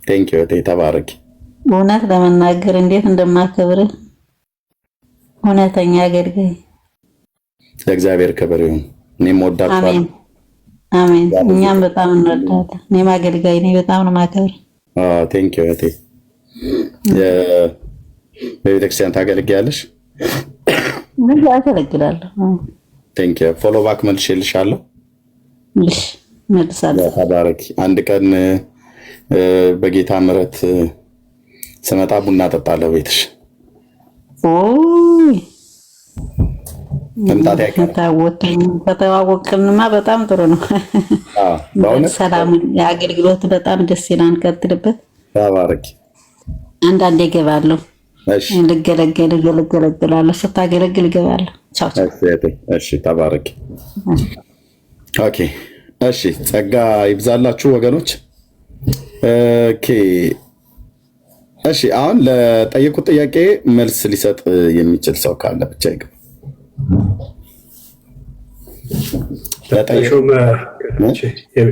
ቴንክ ዩ እህቴ፣ ተባረክ። እውነት ለመናገር እንዴት እንደማከብር እውነተኛ አገልጋይ። ለእግዚአብሔር ክብር ይሁን። እኔም ወዳችኋለሁ። አሜን። እኛም በጣም እንወዳለን። እኔም አገልጋይ ነኝ፣ በጣም ነው የማከብር። ቴንክ ዩ እህቴ። በቤተክርስቲያን ታገለግያለሽ? ምን አገለግላለሁ። ቴንክ ዩ። ፎሎ ባክ መልሼልሻለሁ። እሺ መልሳለሁ። ተባረክ። አንድ ቀን በጌታ ምሕረት ስመጣ ቡና ጠጣለሁ ቤትሽ። ኦይ መምጣት ያቀር ከተዋወቅንማ በጣም ጥሩ ነው። በእውነት ሰላም። የአገልግሎት በጣም ደስ ይላል። ቀጥልበት። ተባረክ። አንዳንዴ እገባለሁ። ልገለገላለሁ። ስታገለግል እገባለሁ። ቻው ቻው። እሺ ተባረክ። ኦኬ እሺ። ጸጋ ይብዛላችሁ ወገኖች። ኦኬ እሺ። አሁን ለጠየቁት ጥያቄ መልስ ሊሰጥ የሚችል ሰው ካለ ብቻ ይገባ።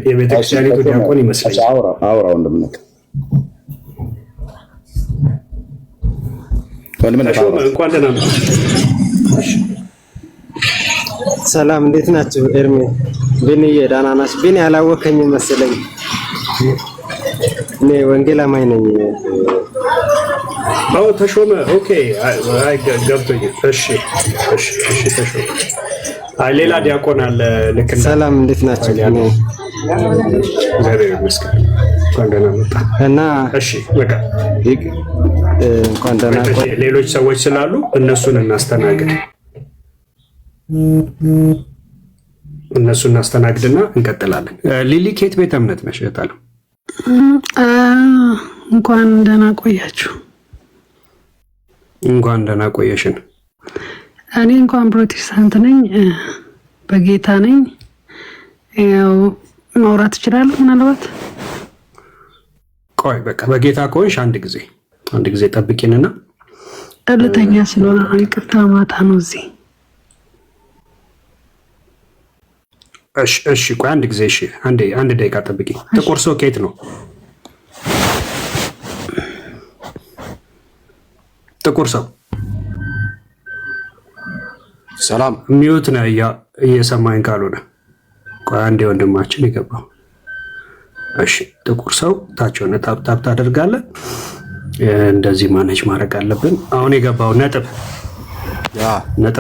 የቤተክርስቲያኒቱ ዲያቆን ይመስለኛል። አውራ ወንድምነት እንኳን ደህና መጣህ። ሰላም፣ እንዴት ናችሁ? ኤርሚ ቢኒዬ፣ ደህና ናችሁ? ቢኒ አላወቀኝም መሰለኝ። እኔ ወንጌል አማኝ ነኝ። ተሾመ። ኦኬ፣ ገብቶኝ። እሺ ተሾመ። ሌላ ዲያቆን አለ። ልክ ሰላም፣ እንዴት ናችሁ? እግዚአብሔር ይመስገን። እንኳን ደህና መጣህ። እና እሺ በቃ እንኳን ደህና ቆይ። ሌሎች ሰዎች ስላሉ እነሱን እናስተናግድና እንቀጥላለን። ሊሊ ኬት ቤተ እምነት ነሽ? እህታለሁ። እንኳን ደህና ቆያችሁ። እንኳን ደህና ቆየሽን። እኔ እንኳን ፕሮቴስታንት ነኝ፣ በጌታ ነኝ። ያው ማውራት እችላለሁ ምናልባት። ቆይ በቃ በጌታ ከሆንሽ አንድ ጊዜ ጠብቂንና ጠልተኛ ስለሆነ ነው። ይቅርታ ማታ ነው እዚህ። እሺ ቆይ አንድ ጊዜ እሺ፣ አንድ ደቂቃ ጠብቂ። ጥቁር ሰው ከየት ነው? ጥቁር ሰው ሰላም ሚዩት ነው እየሰማኝ ካልሆነ ቆይ አንዴ ወንድማችን ይገባው። እሺ ጥቁር ሰው ታች ሆነ ታፕ ታደርጋለህ። እንደዚህ ማኔጅ ማድረግ አለብን። አሁን የገባው ነጥብ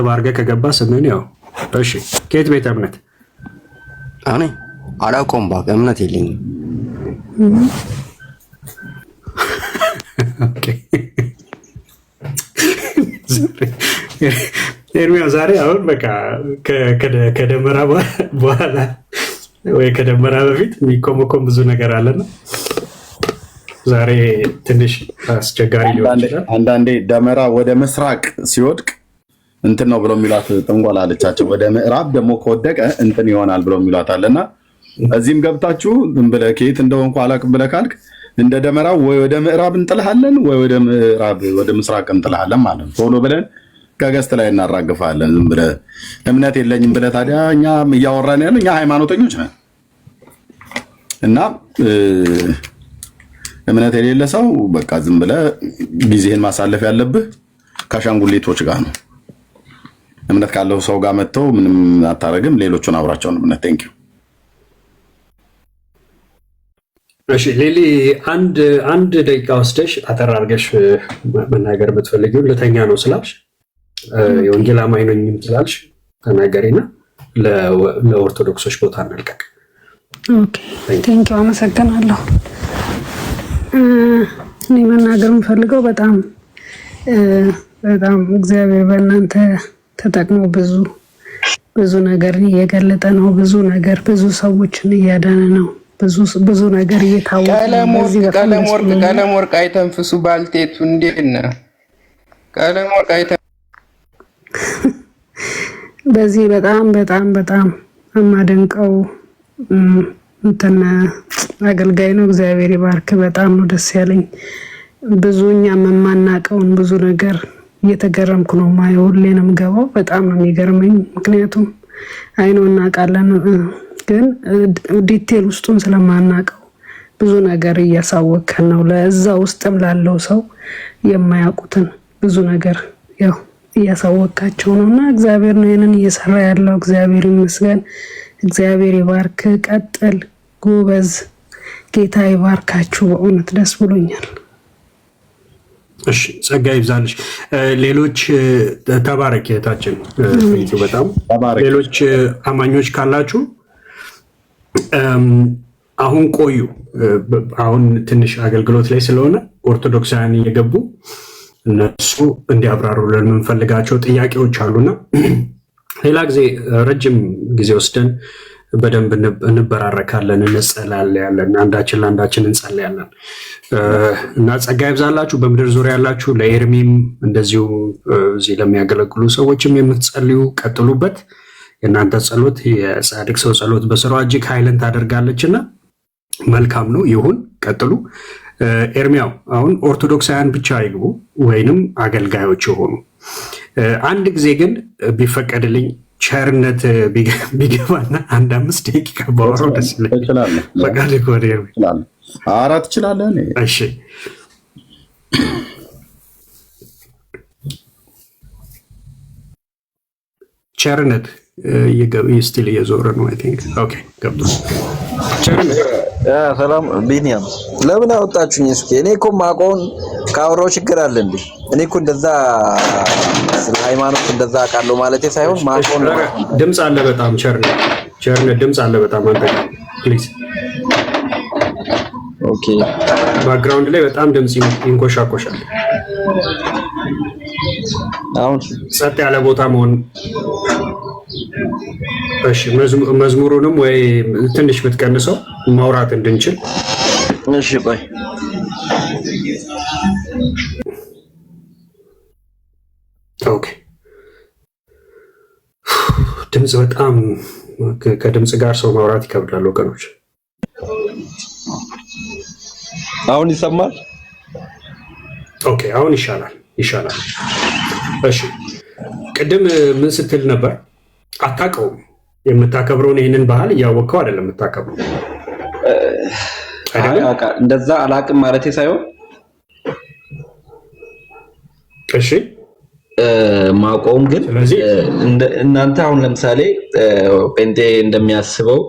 አድርገህ ከገባ ስምን ያው እሺ። ከየት ቤተ እምነት? እኔ አላውቀውም፣ እባክህ እምነት የለኝም። ኦኬ ኤርሚያው ዛሬ አሁን በቃ ከደመራ በኋላ ወይ ከደመራ በፊት የሚኮመኮም ብዙ ነገር አለና ዛሬ ትንሽ አስቸጋሪ ሊሆን ይችላል። አንዳንዴ ደመራ ወደ ምስራቅ ሲወድቅ እንትን ነው ብሎ የሚሏት ጥንቆላ አለቻቸው። ወደ ምዕራብ ደግሞ ከወደቀ እንትን ይሆናል ብሎ የሚሏት አለና እዚህም ገብታችሁ ዝም ብለህ ከየት እንደሆንኩ አላውቅም ብለህ ካልክ እንደ ደመራው ወይ ወደ ምዕራብ እንጥልሃለን ወይ ወደ ምስራቅ እንጥልሃለን ማለት ነው። ቶሎ ብለን ከገስት ላይ እናራግፋለን። ዝም ብለህ እምነት የለኝም ብለህ ታዲያ እኛ እያወራን ያለው እኛ ሃይማኖተኞች ነን እና እምነት የሌለ ሰው በቃ ዝም ብለህ ጊዜህን ማሳለፍ ያለብህ ከአሻንጉሊቶች ጋር ነው። እምነት ካለው ሰው ጋር መጥተው ምንም አታረግም። ሌሎቹን አብራቸውን እምነት ቴንኪው። እሺ ሌሊ አንድ ደቂቃ ወስደሽ አጠር አድርገሽ መናገር የምትፈልጊው ልተኛ ነው ስላልሽ የወንጌል አማኝ ነኝም ስላልሽ ተናገሪና ለኦርቶዶክሶች ቦታ እንልቀቅ። ኦኬ ቴንኪው፣ አመሰግናለሁ። እኔ መናገር የምፈልገው በጣም እግዚአብሔር በእናንተ ተጠቅሞ ብዙ ነገር እየገለጠ ነው። ብዙ ሰዎችን እያዳነ ነው። ብዙ ነገር እየታወቀ ቀለም ወርቅ አይተንፍሱ ባልቴቱ እንዴት ነህ? ቀለም ወርቅ በዚህ በጣም የማደንቀው እንትን አገልጋይ ነው። እግዚአብሔር ይባርክ። በጣም ነው ደስ ያለኝ። ብዙ እኛም የማናውቀውን ብዙ ነገር እየተገረምኩ ነው ማየው። ሁሌ ነው የምገባው። በጣም ነው የሚገርመኝ። ምክንያቱም አይኖ እናውቃለን ግን ዲቴል ውስጡን ስለማናውቀው ብዙ ነገር እያሳወቀን ነው። ለዛ ውስጥም ላለው ሰው የማያውቁትን ብዙ ነገር ያው እያሳወቃቸው ነው እና እግዚአብሔር ነው ይሄንን እየሰራ ያለው። እግዚአብሔር ይመስገን። እግዚአብሔር ይባርክ። ቀጥል፣ ጎበዝ። ጌታ ይባርካችሁ። በእውነት ደስ ብሎኛል። እሺ ጸጋ ይብዛልሽ። ሌሎች ተባረክ እህታችን። በጣም ሌሎች አማኞች ካላችሁ አሁን ቆዩ። አሁን ትንሽ አገልግሎት ላይ ስለሆነ ኦርቶዶክሳውያን እየገቡ እነሱ እንዲያብራሩልን የምንፈልጋቸው ጥያቄዎች አሉና ሌላ ጊዜ ረጅም ጊዜ ወስደን በደንብ እንበራረካለን፣ እንጸልያለን፣ አንዳችን ለአንዳችን እንጸልያለን እና ጸጋ ይብዛላችሁ። በምድር ዙሪያ ያላችሁ ለኤርሚም እንደዚሁ እዚህ ለሚያገለግሉ ሰዎችም የምትጸልዩ ቀጥሉበት። የእናንተ ጸሎት የጻድቅ ሰው ጸሎት በስራዋ እጅግ ኃይልን ታደርጋለችና መልካም ነው። ይሁን፣ ቀጥሉ። ኤርሚያው አሁን ኦርቶዶክሳውያን ብቻ ይግቡ ወይንም አገልጋዮች የሆኑ አንድ ጊዜ ግን ቢፈቀድልኝ ቸርነት ቢገባና አንድ 5 ደቂቃ ባወራው ደስ ይለኛል። ፈቃድ ከሆነ ይችላል። አራት ትችላለህ። እሺ ቸርነት ስቲል እየዞረ ነው። አይ ቲንክ ኦኬ ገብቶ ቸርነት ሰላም ቢኒያም ለምን አወጣችሁኝ? እስኪ እኔ እኮ ማቆን ካወራው ችግር አለ እንዴ? እኔ እኮ እንደዛ ስለ ሃይማኖት እንደዛ አውቃለሁ ማለቴ ሳይሆን ማቆን ድምጽ አለ በጣም ቸርነት ድምጽ አለ በጣም አንተ ፕሊዝ። ኦኬ ባክግራውንድ ላይ በጣም ድምጽ ይንኮሻኮሻል። አሁን ጸጥ ያለ ቦታ መሆን። እሺ መዝሙሩንም ወይ ትንሽ ብትቀንሰው ማውራት እንድንችል። እሺ ቆይ ኦኬ። ድምጽ በጣም ከድምጽ ጋር ሰው ማውራት ይከብዳል ወገኖች። አሁን ይሰማል? ኦኬ አሁን ይሻላል። ይሻላል። እሺ ቅድም ምን ስትል ነበር? አታውቀውም። የምታከብረውን ይህንን ባህል እያወቅኸው አይደለም የምታከብረው። እንደዛ አላቅም ማለቴ ሳይሆን እሺ ማቆም ግን እናንተ አሁን ለምሳሌ ጴንጤ እንደሚያስበው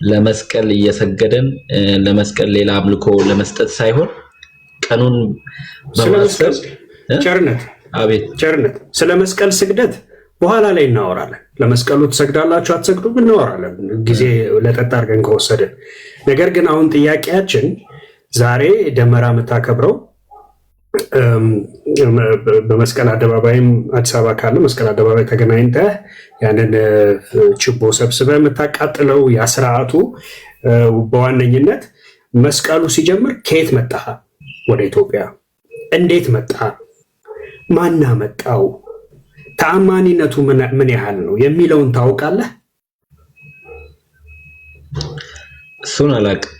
ለመስቀል እየሰገደን ለመስቀል ሌላ አምልኮ ለመስጠት ሳይሆን ቀኑን በማሰብ ቸርነት ስለ መስቀል ስግደት በኋላ ላይ እናወራለን። ለመስቀሉ ትሰግዳላችሁ አትሰግዱም እናወራለን ጊዜ ለጠጣ አድርገን ከወሰድን። ነገር ግን አሁን ጥያቄያችን ዛሬ ደመራ የምታከብረው በመስቀል አደባባይም አዲስ አበባ ካለ መስቀል አደባባይ ተገናኝተህ ያንን ችቦ ሰብስበህ የምታቃጥለው ያ ስርዓቱ በዋነኝነት መስቀሉ ሲጀምር ከየት መጣ? ወደ ኢትዮጵያ እንዴት መጣ? ማና መጣው? ተአማኒነቱ ምን ያህል ነው የሚለውን ታውቃለህ? እሱን አላውቅም።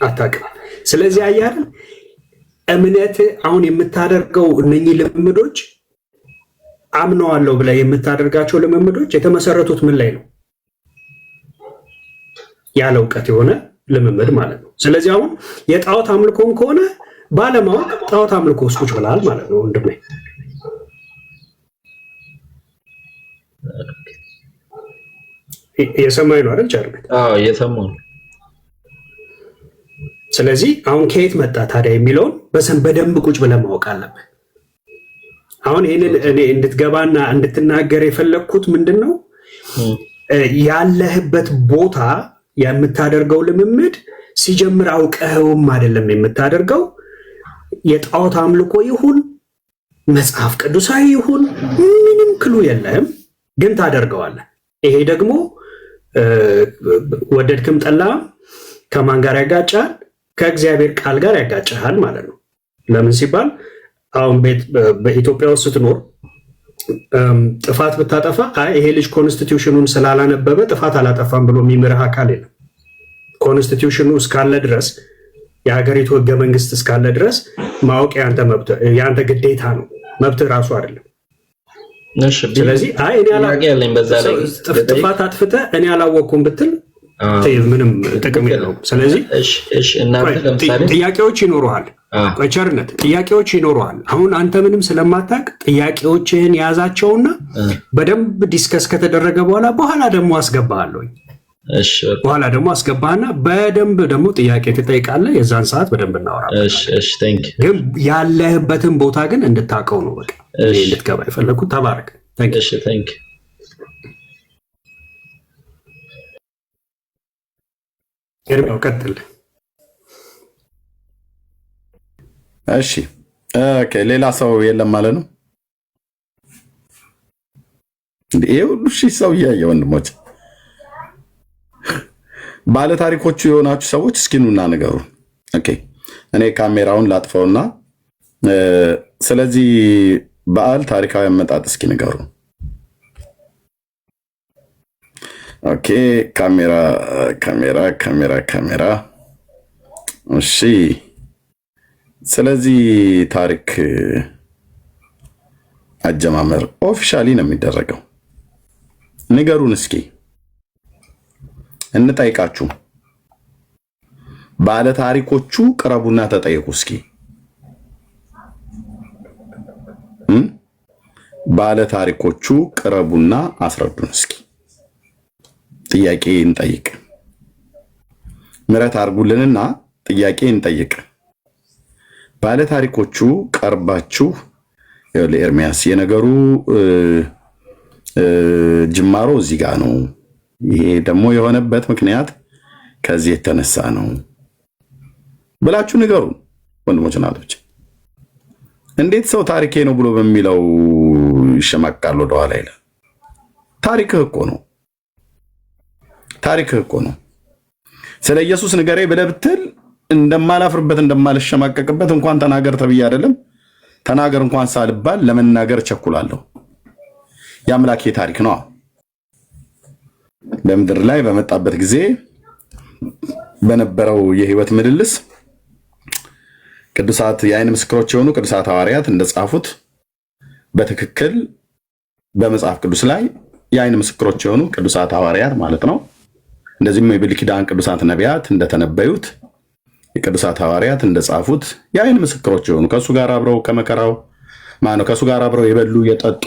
አታውቅም። ስለዚህ አያል እምነት አሁን የምታደርገው እነኚህ ልምምዶች አምነዋለሁ ብለህ የምታደርጋቸው ልምምዶች የተመሰረቱት ምን ላይ ነው? ያለ እውቀት የሆነ ልምምድ ማለት ነው። ስለዚህ አሁን የጣዖት አምልኮም ከሆነ ባለማወቅ ጣዖት አምልኮ ውስጥ ቁጭ ብለሃል ማለት ነው ወንድሜ። የሰማይ ነው አይደል ቸርነት? አዎ የሰማው። ስለዚህ አሁን ከየት መጣ ታዲያ የሚለውን በደንብ ቁጭ ብለህ ማወቅ አለብህ። አሁን ይህንን እኔ እንድትገባና እንድትናገር የፈለግኩት ምንድን ነው ያለህበት ቦታ የምታደርገው ልምምድ ሲጀምር አውቀኸውም አይደለም የምታደርገው። የጣዖት አምልኮ ይሁን መጽሐፍ ቅዱሳዊ ይሁን ምንም ክሉ የለህም፣ ግን ታደርገዋለህ። ይሄ ደግሞ ወደድክም ጠላህም ከማን ጋር ያጋጫል? ከእግዚአብሔር ቃል ጋር ያጋጫሃል ማለት ነው። ለምን ሲባል አሁን በኢትዮጵያ ውስጥ ስትኖር ጥፋት ብታጠፋ ይሄ ልጅ ኮንስቲትዩሽኑን ስላላነበበ ጥፋት አላጠፋም ብሎ የሚምርህ አካል የለም። ኮንስቲትዩሽኑ እስካለ ድረስ የሀገሪቱ ህገ መንግስት እስካለ ድረስ ማወቅ የአንተ ግዴታ ነው፣ መብት ራሱ አይደለም። ስለዚህ ጥፋት አጥፍተህ እኔ አላወቅኩም ብትል ምንም ጥቅም የለውም። ስለዚህ ጥያቄዎች ይኖሩሃል። ቸርነት ጥያቄዎች ይኖሩሃል። አሁን አንተ ምንም ስለማታውቅ ጥያቄዎችህን የያዛቸውና በደንብ ዲስከስ ከተደረገ በኋላ ደግሞ አስገባሃለሁኝ። በኋላ ደግሞ አስገባህና በደንብ ደግሞ ጥያቄ ትጠይቃለህ። የዛን ሰዓት በደንብ እናወራለን። ግን ያለህበትን ቦታ ግን እንድታውቀው ነው በቃ እንድትገባ የፈለግኩት። ተባረክ። ኤርሚያው ቀጥል። እሺ ሌላ ሰው የለም ማለት ነው። ይሄ ሁሉ ሰው እያየ ወንድሞች ባለ ታሪኮቹ የሆናችሁ ሰዎች እስኪ ኑና ንገሩን። ኦኬ እኔ ካሜራውን ላጥፈውና ስለዚህ በዓል ታሪካዊ አመጣጥ እስኪ ንገሩን። ኦኬ ካሜራ እሺ ስለዚህ ታሪክ አጀማመር ኦፊሻሊ ነው የሚደረገው። ንገሩን እስኪ እንጠይቃችሁ። ባለ ታሪኮቹ ቅረቡና ተጠይቁ እስኪ። ባለ ታሪኮቹ ቅረቡና አስረዱን እስኪ። ጥያቄ እንጠይቅ። ምሕረት አድርጉልንና ጥያቄ እንጠይቅ። ባለ ታሪኮቹ ቀርባችሁ ለኤርሚያስ የነገሩ ጅማሮ እዚህ ጋር ነው፣ ይሄ ደግሞ የሆነበት ምክንያት ከዚህ የተነሳ ነው ብላችሁ ንገሩን ወንድሞች እናቶች። እንዴት ሰው ታሪኬ ነው ብሎ በሚለው ይሸማቃል ወደኋላ ይላል? ታሪክህ እኮ ነው። ስለ ኢየሱስ ንገሬ ብለህ ብትል እንደማላፍርበት እንደማልሸማቀቅበት እንኳን ተናገር ተብዬ አይደለም ተናገር እንኳን ሳልባል ለመናገር ቸኩላለሁ። የአምላኬ ታሪክ ነው። በምድር ላይ በመጣበት ጊዜ በነበረው የህይወት ምልልስ ቅዱሳት የአይን ምስክሮች የሆኑ ቅዱሳት ሐዋርያት እንደጻፉት በትክክል በመጽሐፍ ቅዱስ ላይ የአይን ምስክሮች የሆኑ ቅዱሳት ሐዋርያት ማለት ነው። እንደዚህም የብሉይ ኪዳን ቅዱሳት ነቢያት እንደተነበዩት የቅዱሳት ሐዋርያት እንደጻፉት የአይን ምስክሮች የሆኑ ከእሱ ጋር አብረው ከመከራው ከእሱ ጋር አብረው የበሉ የጠጡ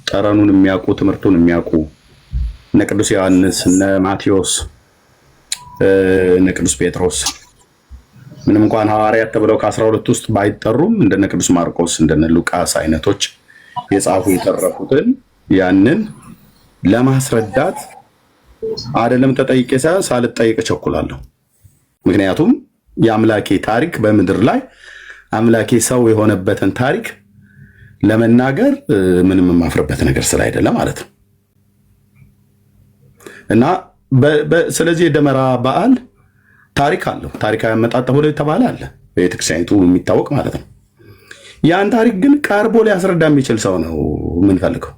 ጠረኑን የሚያውቁ ትምህርቱን የሚያውቁ እነ ቅዱስ ዮሐንስ እነ ማቴዎስ እነ ቅዱስ ጴጥሮስ ምንም እንኳን ሐዋርያት ተብለው ከ12 ውስጥ ባይጠሩም እንደነ ቅዱስ ማርቆስ እንደነ ሉቃስ አይነቶች የጻፉ የተረፉትን ያንን ለማስረዳት አይደለም ተጠይቄ ሳልጠይቅ ቸኩላለሁ። ምክንያቱም የአምላኬ ታሪክ በምድር ላይ አምላኬ ሰው የሆነበትን ታሪክ ለመናገር ምንም የማፍርበት ነገር ስላይደለ ማለት ነው። እና ስለዚህ የደመራ በዓል ታሪክ አለው። ታሪካዊ አመጣጥ ተብሎ የተባለ አለ በቤተክርስቲያኒቱ የሚታወቅ ማለት ነው። ያን ታሪክ ግን ቀርቦ ሊያስረዳ የሚችል ሰው ነው የምንፈልገው።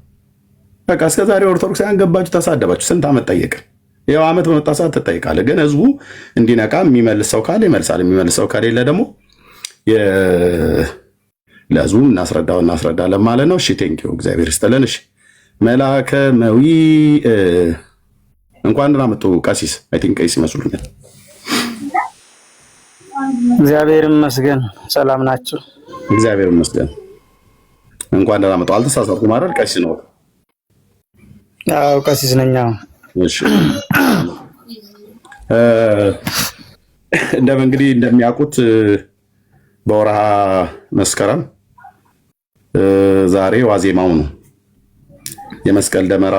በቃ እስከዛሬ ኦርቶዶክሳውያን ገባችሁ፣ ተሳደባችሁ፣ ስንት ዓመት ጠየቀ። ያው ዓመት በመጣ ሰዓት ትጠይቃለህ። ግን ህዝቡ እንዲነቃ የሚመልስ ሰው ካለ ይመልሳል፣ የሚመልስ ሰው ከሌለ ደግሞ ለህዝቡ እናስረዳለን ማለት ነው። እሺ ቴንኪው፣ እግዚአብሔር ይስጥልን። እሺ መላከ መዊ እንኳን ደህና መጡ ቀሲስ። አይ ቲንክ ቀሲስ ይመስሉኛል። እግዚአብሔር ይመስገን። ሰላም ናችሁ? እግዚአብሔር ይመስገን። እንኳን ደህና መጡ። አልተሳሳትኩም አይደል? ቀሲስ ነው? አዎ ቀሲስ ነኝ። እሺ እንግዲህ እንደሚያውቁት በወርሃ መስከረም ዛሬ ዋዜማው ነው። የመስቀል ደመራ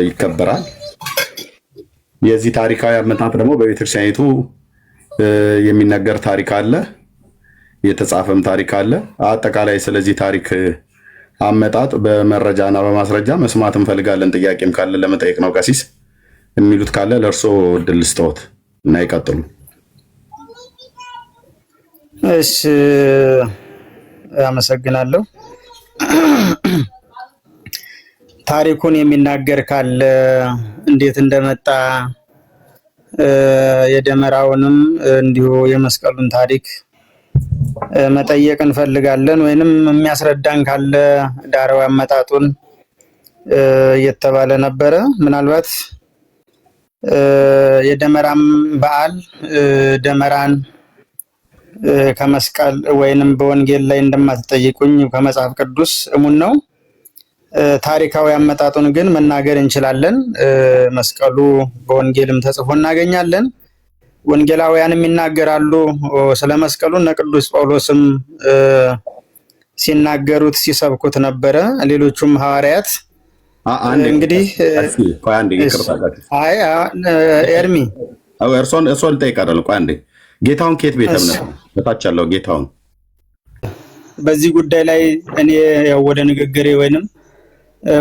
ይከበራል። የዚህ ታሪካዊ አመጣጥ ደግሞ በቤተክርስቲያኒቱ የሚነገር ታሪክ አለ፣ የተጻፈም ታሪክ አለ። አጠቃላይ ስለዚህ ታሪክ አመጣጥ በመረጃና በማስረጃ መስማት እንፈልጋለን። ጥያቄም ካለ ለመጠየቅ ነው። ቀሲስ የሚሉት ካለ ለእርሶ እድል ስጠዎት እና ይቀጥሉ። እሺ አመሰግናለሁ። ታሪኩን የሚናገር ካለ እንዴት እንደመጣ የደመራውንም እንዲሁ የመስቀሉን ታሪክ መጠየቅ እንፈልጋለን። ወይንም የሚያስረዳን ካለ ዳራው አመጣጡን እየተባለ ነበረ። ምናልባት የደመራም በዓል ደመራን ከመስቀል ወይንም በወንጌል ላይ እንደማትጠይቁኝ ከመጽሐፍ ቅዱስ እሙን ነው። ታሪካዊ አመጣጡን ግን መናገር እንችላለን። መስቀሉ በወንጌልም ተጽፎ እናገኛለን። ወንጌላውያንም ይናገራሉ ስለ መስቀሉ። እነ ቅዱስ ጳውሎስም ሲናገሩት ሲሰብኩት ነበረ። ሌሎቹም ሐዋርያት እንግዲህ ኤርሚ እርሶን ልጠይቃለሁ። ቆይ አንዴ ጌታውን ከየት ቤተ እምነት ነው? በታች ያለው ጌታውን በዚህ ጉዳይ ላይ እኔ ያው ወደ ንግግሬ ወይንም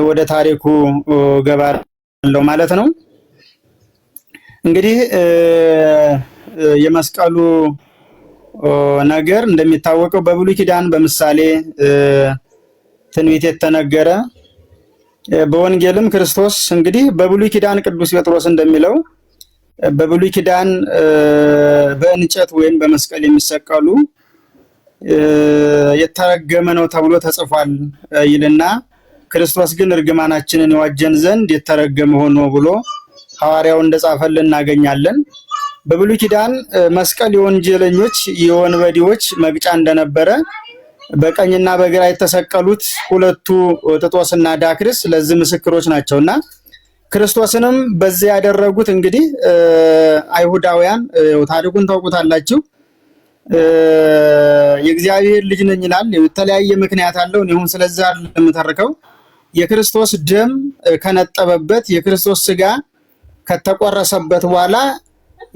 ወደ ታሪኩ ገባለሁ ማለት ነው። እንግዲህ የመስቀሉ ነገር እንደሚታወቀው በብሉይ ኪዳን በምሳሌ ትንቢት የተነገረ፣ በወንጌልም ክርስቶስ እንግዲህ በብሉይ ኪዳን ቅዱስ ጴጥሮስ እንደሚለው በብሉይ ኪዳን በእንጨት ወይም በመስቀል የሚሰቀሉ የተረገመ ነው ተብሎ ተጽፏል ይልና ክርስቶስ ግን እርግማናችንን ይዋጀን ዘንድ የተረገመ ሆኖ ብሎ ሐዋርያው እንደጻፈልን እናገኛለን። በብሉይ ኪዳን መስቀል የወንጀለኞች የወንበዴዎች መግጫ እንደነበረ በቀኝና በግራ የተሰቀሉት ሁለቱ ጥጦስና ዳክርስ ለዚህ ምስክሮች ናቸውና ክርስቶስንም በዚያ ያደረጉት እንግዲህ አይሁዳውያን ታሪኩን ታውቁታላችሁ። የእግዚአብሔር ልጅ ነኝ ይላል። የተለያየ ምክንያት አለው። እኔውን ስለዛ ለምተርከው የክርስቶስ ደም ከነጠበበት የክርስቶስ ስጋ ከተቆረሰበት በኋላ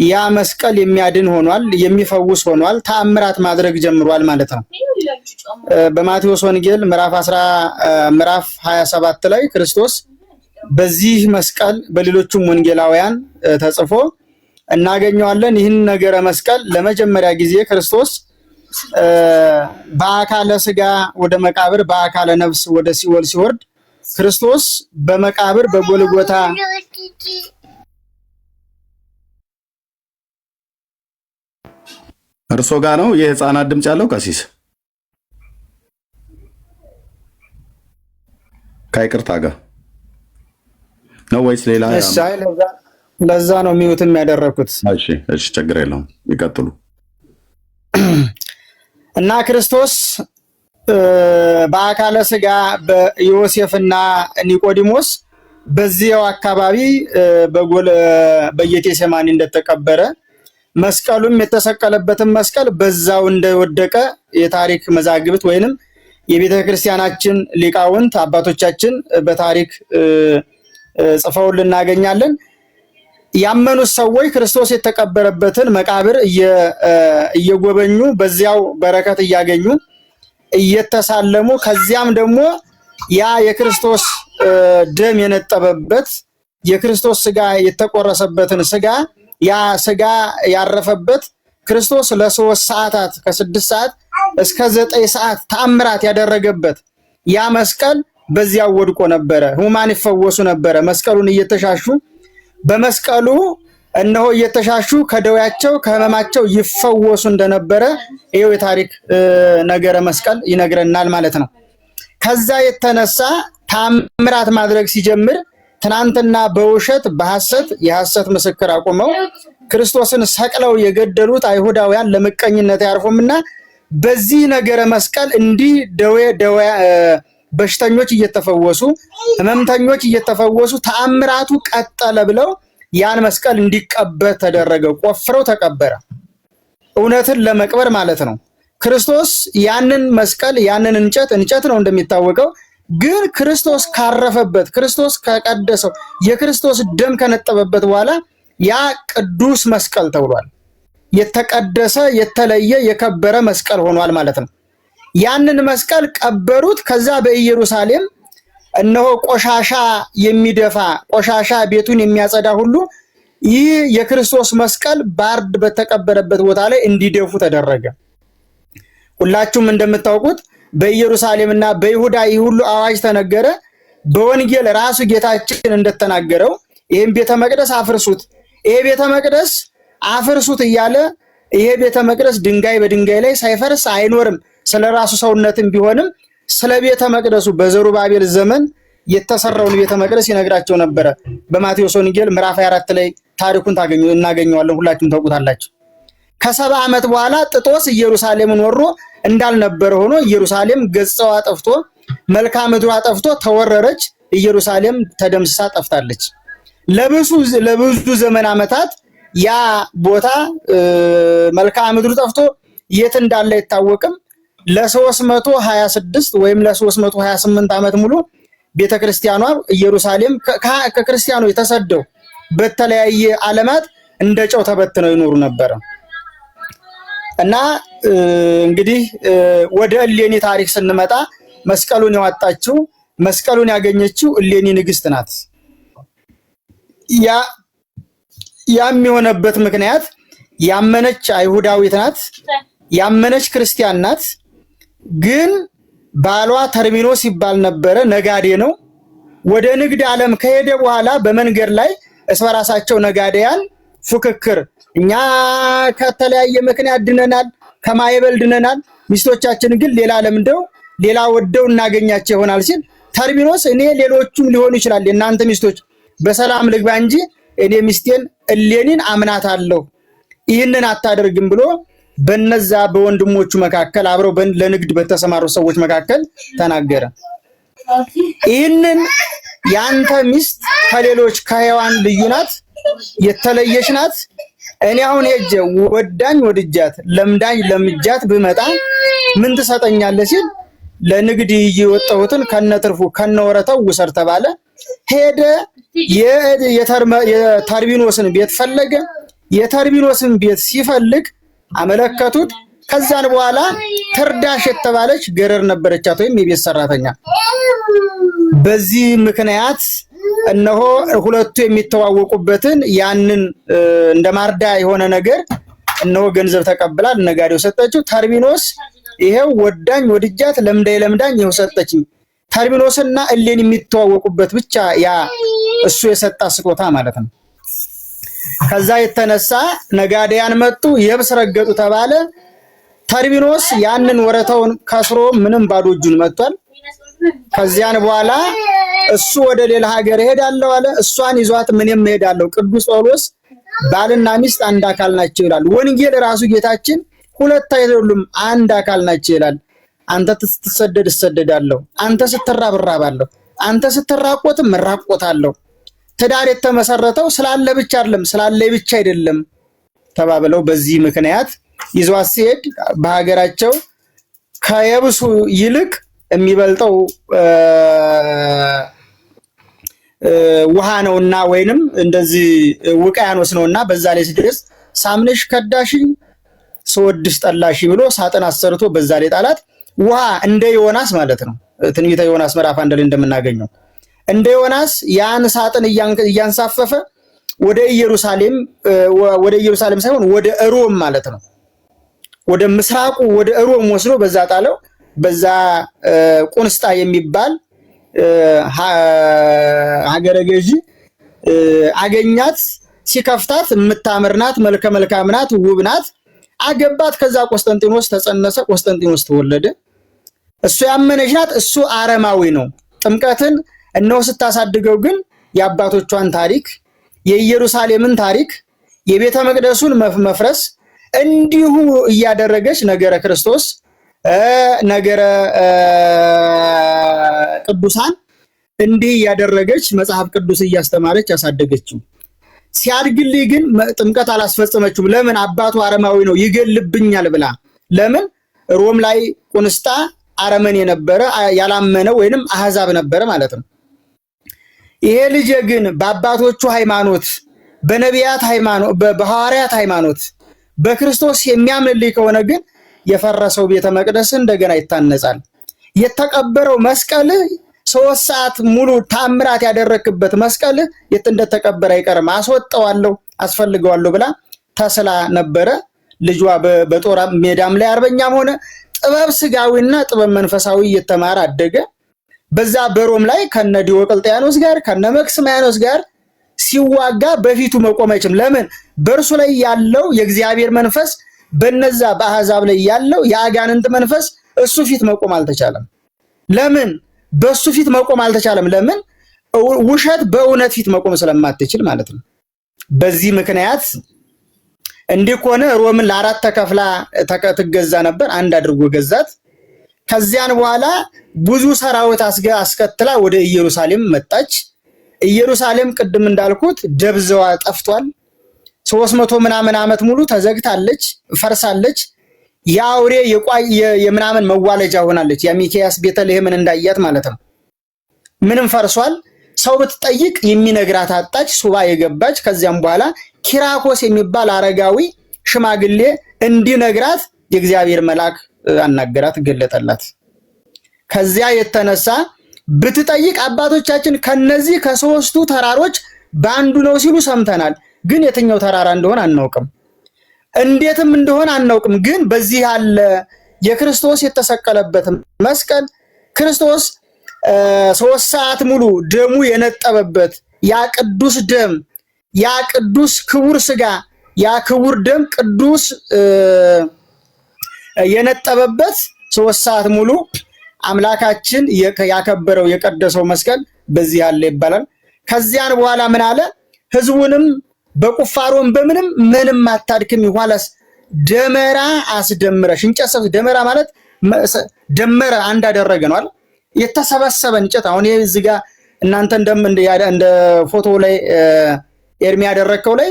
ያ መስቀል የሚያድን ሆኗል፣ የሚፈውስ ሆኗል፣ ተአምራት ማድረግ ጀምሯል ማለት ነው። በማቴዎስ ወንጌል ምዕራፍ 27 ላይ ክርስቶስ በዚህ መስቀል በሌሎቹም ወንጌላውያን ተጽፎ እናገኘዋለን። ይህን ነገረ መስቀል ለመጀመሪያ ጊዜ ክርስቶስ በአካለ ስጋ ወደ መቃብር በአካለ ነፍስ ወደ ሲኦል ሲወርድ ክርስቶስ በመቃብር በጎልጎታ እርሶ ጋር ነው የህፃናት ድምፅ ያለው ቀሲስ? ከይቅርታ ጋር ነው ወይስ ሌላ? እሺ፣ ለዛ ነው ሚውትም ያደረኩት። እሺ ችግር የለውም ይቀጥሉ። እና ክርስቶስ በአካለ ስጋ በዮሴፍና ኒቆዲሞስ በዚያው አካባቢ በጌቴሴማኒ እንደተቀበረ መስቀሉም የተሰቀለበትን መስቀል በዛው እንደወደቀ የታሪክ መዛግብት ወይንም የቤተ ክርስቲያናችን ሊቃውንት አባቶቻችን በታሪክ ጽፈውልን እናገኛለን። ያመኑት ሰዎች ክርስቶስ የተቀበረበትን መቃብር እየጎበኙ በዚያው በረከት እያገኙ እየተሳለሙ ከዚያም ደግሞ ያ የክርስቶስ ደም የነጠበበት የክርስቶስ ስጋ የተቆረሰበትን ስጋ ያ ስጋ ያረፈበት ክርስቶስ ለ3 ሰዓታት ከ6 ሰዓት እስከ 9 ሰዓት ተአምራት ያደረገበት ያ መስቀል በዚያው ወድቆ ነበረ። ሁማን ይፈወሱ ነበረ። መስቀሉን እየተሻሹ በመስቀሉ እነሆ እየተሻሹ ከደዌያቸው ከህመማቸው ይፈወሱ እንደነበረ ይሄው የታሪክ ነገረ መስቀል ይነግረናል ማለት ነው። ከዛ የተነሳ ተአምራት ማድረግ ሲጀምር ትናንትና በውሸት በሐሰት የሐሰት ምስክር አቆመው ክርስቶስን ሰቅለው የገደሉት አይሁዳውያን ለምቀኝነት ያርፉምና በዚህ ነገረ መስቀል እንዲህ ደዌ በሽተኞች እየተፈወሱ ህመምተኞች እየተፈወሱ ተአምራቱ ቀጠለ ብለው ያን መስቀል እንዲቀበር ተደረገ። ቆፍረው ተቀበረ። እውነትን ለመቅበር ማለት ነው። ክርስቶስ ያንን መስቀል ያንን እንጨት ነው እንደሚታወቀው፣ ግን ክርስቶስ ካረፈበት ክርስቶስ ከቀደሰው የክርስቶስ ደም ከነጠበበት በኋላ ያ ቅዱስ መስቀል ተብሏል። የተቀደሰ የተለየ የከበረ መስቀል ሆኗል ማለት ነው። ያንን መስቀል ቀበሩት። ከዛ በኢየሩሳሌም እነሆ ቆሻሻ የሚደፋ ቆሻሻ ቤቱን የሚያጸዳ ሁሉ ይህ የክርስቶስ መስቀል ባርድ በተቀበረበት ቦታ ላይ እንዲደፉ ተደረገ። ሁላችሁም እንደምታውቁት በኢየሩሳሌምና በይሁዳ ይህ ሁሉ አዋጅ ተነገረ። በወንጌል ራሱ ጌታችን እንደተናገረው ይሄን ቤተ መቅደስ አፍርሱት፣ ይሄ ቤተ መቅደስ አፍርሱት እያለ ይሄ ቤተ መቅደስ ድንጋይ በድንጋይ ላይ ሳይፈርስ አይኖርም። ስለራሱ ሰውነትም ቢሆንም ስለ ቤተ መቅደሱ በዘሩባቤል ዘመን የተሰራውን ቤተ መቅደስ ይነግራቸው ነበረ። በማቴዎስ ወንጌል ምዕራፍ 24 ላይ ታሪኩን እናገኘዋለን። ሁላችሁም ታውቁታላችሁ። ከ70 ዓመት በኋላ ጥጦስ ኢየሩሳሌምን ወሮ እንዳልነበረ ሆኖ ኢየሩሳሌም ገጽዋ ጠፍቶ መልክዓ ምድሯ ጠፍቶ ተወረረች። ኢየሩሳሌም ተደምስሳ ጠፍታለች። ለብዙ ዘመን ዓመታት ያ ቦታ መልክዓ ምድሩ ጠፍቶ የት እንዳለ አይታወቅም። ለ326 ወይም ለ328 ዓመት ሙሉ ቤተክርስቲያኗ ኢየሩሳሌም ከክርስቲያኖች የተሰደው በተለያየ ዓለማት እንደ ጨው ተበትነው ይኖሩ ነበር። እና እንግዲህ ወደ እሌኒ ታሪክ ስንመጣ መስቀሉን ያወጣችው መስቀሉን ያገኘችው እሌኒ ንግስት ናት። ያም የሆነበት ምክንያት ያመነች አይሁዳዊት ናት፣ ያመነች ክርስቲያን ናት። ግን ባሏ ተርሚኖስ ይባል ነበረ፣ ነጋዴ ነው። ወደ ንግድ ዓለም ከሄደ በኋላ በመንገድ ላይ እስበራሳቸው ነጋዴያን ፉክክር፣ እኛ ከተለያየ ምክንያት ድነናል፣ ከማይበል ድነናል፣ ሚስቶቻችን ግን ሌላ ለምደው ሌላ ወደው እናገኛቸው ይሆናል ሲል ተርሚኖስ እኔ ሌሎቹም ሊሆኑ ይችላል እናንተ ሚስቶች በሰላም ልግባ እንጂ እኔ ሚስቴን እሌኒን አምናታለሁ ይህንን አታደርግም ብሎ በነዛ በወንድሞቹ መካከል አብረው ለንግድ በተሰማሩ ሰዎች መካከል ተናገረ። ይህንን ያንተ ሚስት ከሌሎች ከሔዋን ልዩ ናት፣ የተለየች ናት። እኔ አሁን ሄጄ ወዳኝ ወድጃት ለምዳኝ ለምጃት ብመጣ ምን ትሰጠኛለህ ሲል ለንግድ እየወጣሁትን ከነትርፉ ከነወረታው ውሰር ተባለ። ሄደ። የተርቢኖስን ቤት ፈለገ። የተርቢኖስን ቤት ሲፈልግ አመለከቱት። ከዛን በኋላ ትርዳሽ የተባለች ገረር ነበረቻት ወይም የቤት ሰራተኛ። በዚህ ምክንያት እነሆ ሁለቱ የሚተዋወቁበትን ያንን እንደማርዳ የሆነ ነገር እነሆ ገንዘብ ተቀብላ ለነጋዴው ሰጠችው። ተርቢኖስ ይሄው ወዳኝ ወድጃት ለምዳኝ ይሄው ሰጠችኝ። ተርቢኖስና እሌኒ የሚተዋወቁበት ብቻ ያ እሱ የሰጣ ስጦታ ማለት ነው። ከዛ የተነሳ ነጋዴያን መጡ፣ የብስ ረገጡ ተባለ። ተርቢኖስ ያንን ወረታውን ከስሮ ምንም ባዶ እጁን መጥቷል። ከዚያን በኋላ እሱ ወደ ሌላ ሀገር እሄዳለሁ አለ። እሷን ይዟት ምንም እሄዳለሁ። ቅዱስ ጳውሎስ ባልና ሚስት አንድ አካል ናቸው ይላል። ወንጌል ራሱ ጌታችን ሁለት አይደሉም አንድ አካል ናቸው ይላል። አንተ ስትሰደድ እሰደዳለሁ፣ አንተ ስትራብ እራባለሁ፣ አንተ ስትራቆትም እራቆታለሁ። ትዳር የተመሰረተው ስላለ ብቻ አይደለም ስላለ ብቻ አይደለም ተባብለው በዚህ ምክንያት ይዟት ሲሄድ በሀገራቸው ከየብሱ ይልቅ የሚበልጠው ውሃ ነውና ወይንም እንደዚህ ውቅያኖስ ነውና በዛ ላይ ሲደርስ ሳምነሽ ከዳሽኝ ስወድሽ ጠላሽ ብሎ ሳጥን አሰርቶ በዛ ላይ ጣላት። ውሃ እንደ ዮናስ ማለት ነው። ትንቢተ ዮናስ ምዕራፍ 1 ላይ እንደምናገኘው እንደ ዮናስ ያን ሳጥን እያንሳፈፈ ወደ ኢየሩሳሌም ሳይሆን ወደ ሮም ማለት ነው ወደ ምስራቁ ወደ ሮም ወስዶ በዛ ጣለው። በዛ ቁንስጣ የሚባል ሀገረ ገዢ አገኛት። ሲከፍታት የምታምር ናት፣ መልከ መልካም ናት፣ ውብ ናት። አገባት። ከዛ ቆስጠንጢኖስ ተጸነሰ፣ ቆስጠንጢኖስ ተወለደ። እሱ ያመነች ናት፣ እሱ አረማዊ ነው። ጥምቀትን እነሆ ስታሳድገው ግን የአባቶቿን ታሪክ፣ የኢየሩሳሌምን ታሪክ፣ የቤተ መቅደሱን መፍረስ እንዲሁ እያደረገች ነገረ ክርስቶስ ነገረ ቅዱሳን እንዲህ እያደረገች መጽሐፍ ቅዱስ እያስተማረች ያሳደገችው። ሲያድግልኝ ግን ጥምቀት አላስፈጸመችውም። ለምን? አባቱ አረማዊ ነው ይገልብኛል ብላ። ለምን? ሮም ላይ ቁንስጣ አረመኔ ነበረ፣ ያላመነ ወይንም አህዛብ ነበረ ማለት ነው። ይሄ ልጅ ግን በአባቶቹ ሃይማኖት፣ በነቢያት ሃይማኖት፣ በሐዋርያት ሃይማኖት በክርስቶስ የሚያምንልኝ ከሆነ ግን የፈረሰው ቤተ መቅደስ እንደገና ይታነጻል። የተቀበረው መስቀል 3 ሰዓት ሙሉ ታምራት ያደረክበት መስቀል የት እንደተቀበረ አይቀርም፣ አስወጣዋለሁ፣ አስፈልገዋለሁ ብላ ተስላ ነበረ። ልጇ በጦር ሜዳም ላይ አርበኛም ሆነ። ጥበብ ስጋዊና ጥበብ መንፈሳዊ እየተማረ አደገ። በዛ በሮም ላይ ከነ ዲዮቅልጥያኖስ ጋር ከነ መክስማያኖስ ጋር ሲዋጋ በፊቱ መቆም አይችልም። ለምን? በእርሱ ላይ ያለው የእግዚአብሔር መንፈስ በነዛ በአሕዛብ ላይ ያለው የአጋንንት መንፈስ እሱ ፊት መቆም አልተቻለም። ለምን? በሱ ፊት መቆም አልተቻለም። ለምን? ውሸት በእውነት ፊት መቆም ስለማትችል ማለት ነው። በዚህ ምክንያት እንዲህ ከሆነ ሮምን ለአራት ተከፍላ ትገዛ ነበር። አንድ አድርጎ ገዛት። ከዚያን በኋላ ብዙ ሰራዊት አስከትላ ወደ ኢየሩሳሌም መጣች። ኢየሩሳሌም ቅድም እንዳልኩት ደብዘዋ ጠፍቷል። 300 ምናምን ዓመት ሙሉ ተዘግታለች፣ ፈርሳለች። የአውሬ የምናምን መዋለጃ ሆናለች። የሚካያስ ቤተልሔምን እንዳያት ማለት ነው። ምንም ፈርሷል። ሰው ብትጠይቅ የሚነግራት አጣች። ሱባ የገባች። ከዚያም በኋላ ኪራኮስ የሚባል አረጋዊ ሽማግሌ እንዲነግራት የእግዚአብሔር መልአክ አናገራት፣ ገለጠላት። ከዚያ የተነሳ ብትጠይቅ አባቶቻችን ከነዚህ ከ3ቱ ተራሮች በአንዱ ነው ሲሉ ሰምተናል። ግን የትኛው ተራራ እንደሆነ አናውቅም፣ እንዴትም እንደሆነ አናውቅም። ግን በዚህ ያለ የክርስቶስ የተሰቀለበት መስቀል ክርስቶስ 3 ሰዓት ሙሉ ደሙ የነጠበበት ያ ቅዱስ ደም፣ ያ ቅዱስ ክቡር ስጋ፣ ያ ክቡር ደም ቅዱስ የነጠበበት 3 ሰዓት ሙሉ አምላካችን ያከበረው የቀደሰው መስቀል በዚህ ያለ ይባላል። ከዚያን በኋላ ምን አለ? ህዝቡንም በቁፋሮም ምንም አታድክም፣ ይኋላስ ደመራ አስደምረሽ። እንጨት ደመራ ማለት ደመረ አንድ አደረገ ነው አይደል? የተሰበሰበ እንጨት። አሁን ይሄ እዚህ ጋር እናንተ እንደ ፎቶ ላይ ኤርሚ ያደረከው ላይ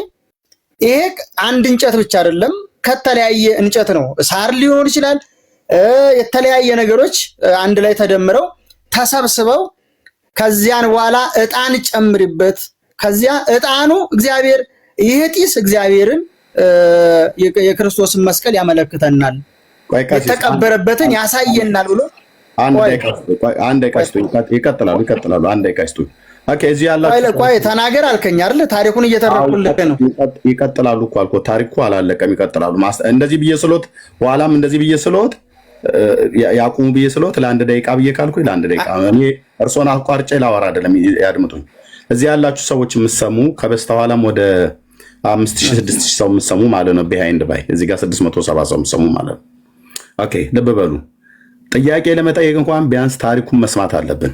ይሄ አንድ እንጨት ብቻ አይደለም፣ ከተለያየ እንጨት ነው። ሳር ሊሆን ይችላል፣ የተለያየ ነገሮች አንድ ላይ ተደምረው ተሰብስበው ከዚያን በኋላ ዕጣን ጨምሪበት። ከዚያ ዕጣኑ እግዚአብሔር ይሄ ጢስ እግዚአብሔርን የክርስቶስን መስቀል ያመለክተናል፣ የተቀበረበትን ያሳየናል ብሎ አንድ ቀስቱኝ ይቀጥላሉ። አንድ ቀስቱኝ ኦኬ። እዚህ ያላችሁ ቆይ ተናገር አልከኝ አይደል? ታሪኩን እየተረኩልህ ነው። ይቀጥላሉ እኮ አልኩህ። ታሪኩ አላለቀም፣ ይቀጥላሉ። እንደዚህ ብዬ ስሎት በኋላም እንደዚህ ብዬ ስሎት ያቁሙ ብዬ ስሎት ለአንድ ደቂቃ ብዬ ካልኩኝ ለአንድ ደቂቃ እኔ እርሶን አቋርጬ ላወራ አይደለም፣ ያድምጡኝ። እዚህ ያላችሁ ሰዎች የምትሰሙ ከበስተኋላም ወደ 5000 6000 ሰው የምትሰሙ ማለት ነው። ቢሃይንድ ባይ እዚህ ጋር 670 ሰው የምትሰሙ ማለት ነው። ኦኬ ልብ በሉ። ጥያቄ ለመጠየቅ እንኳን ቢያንስ ታሪኩን መስማት አለብን።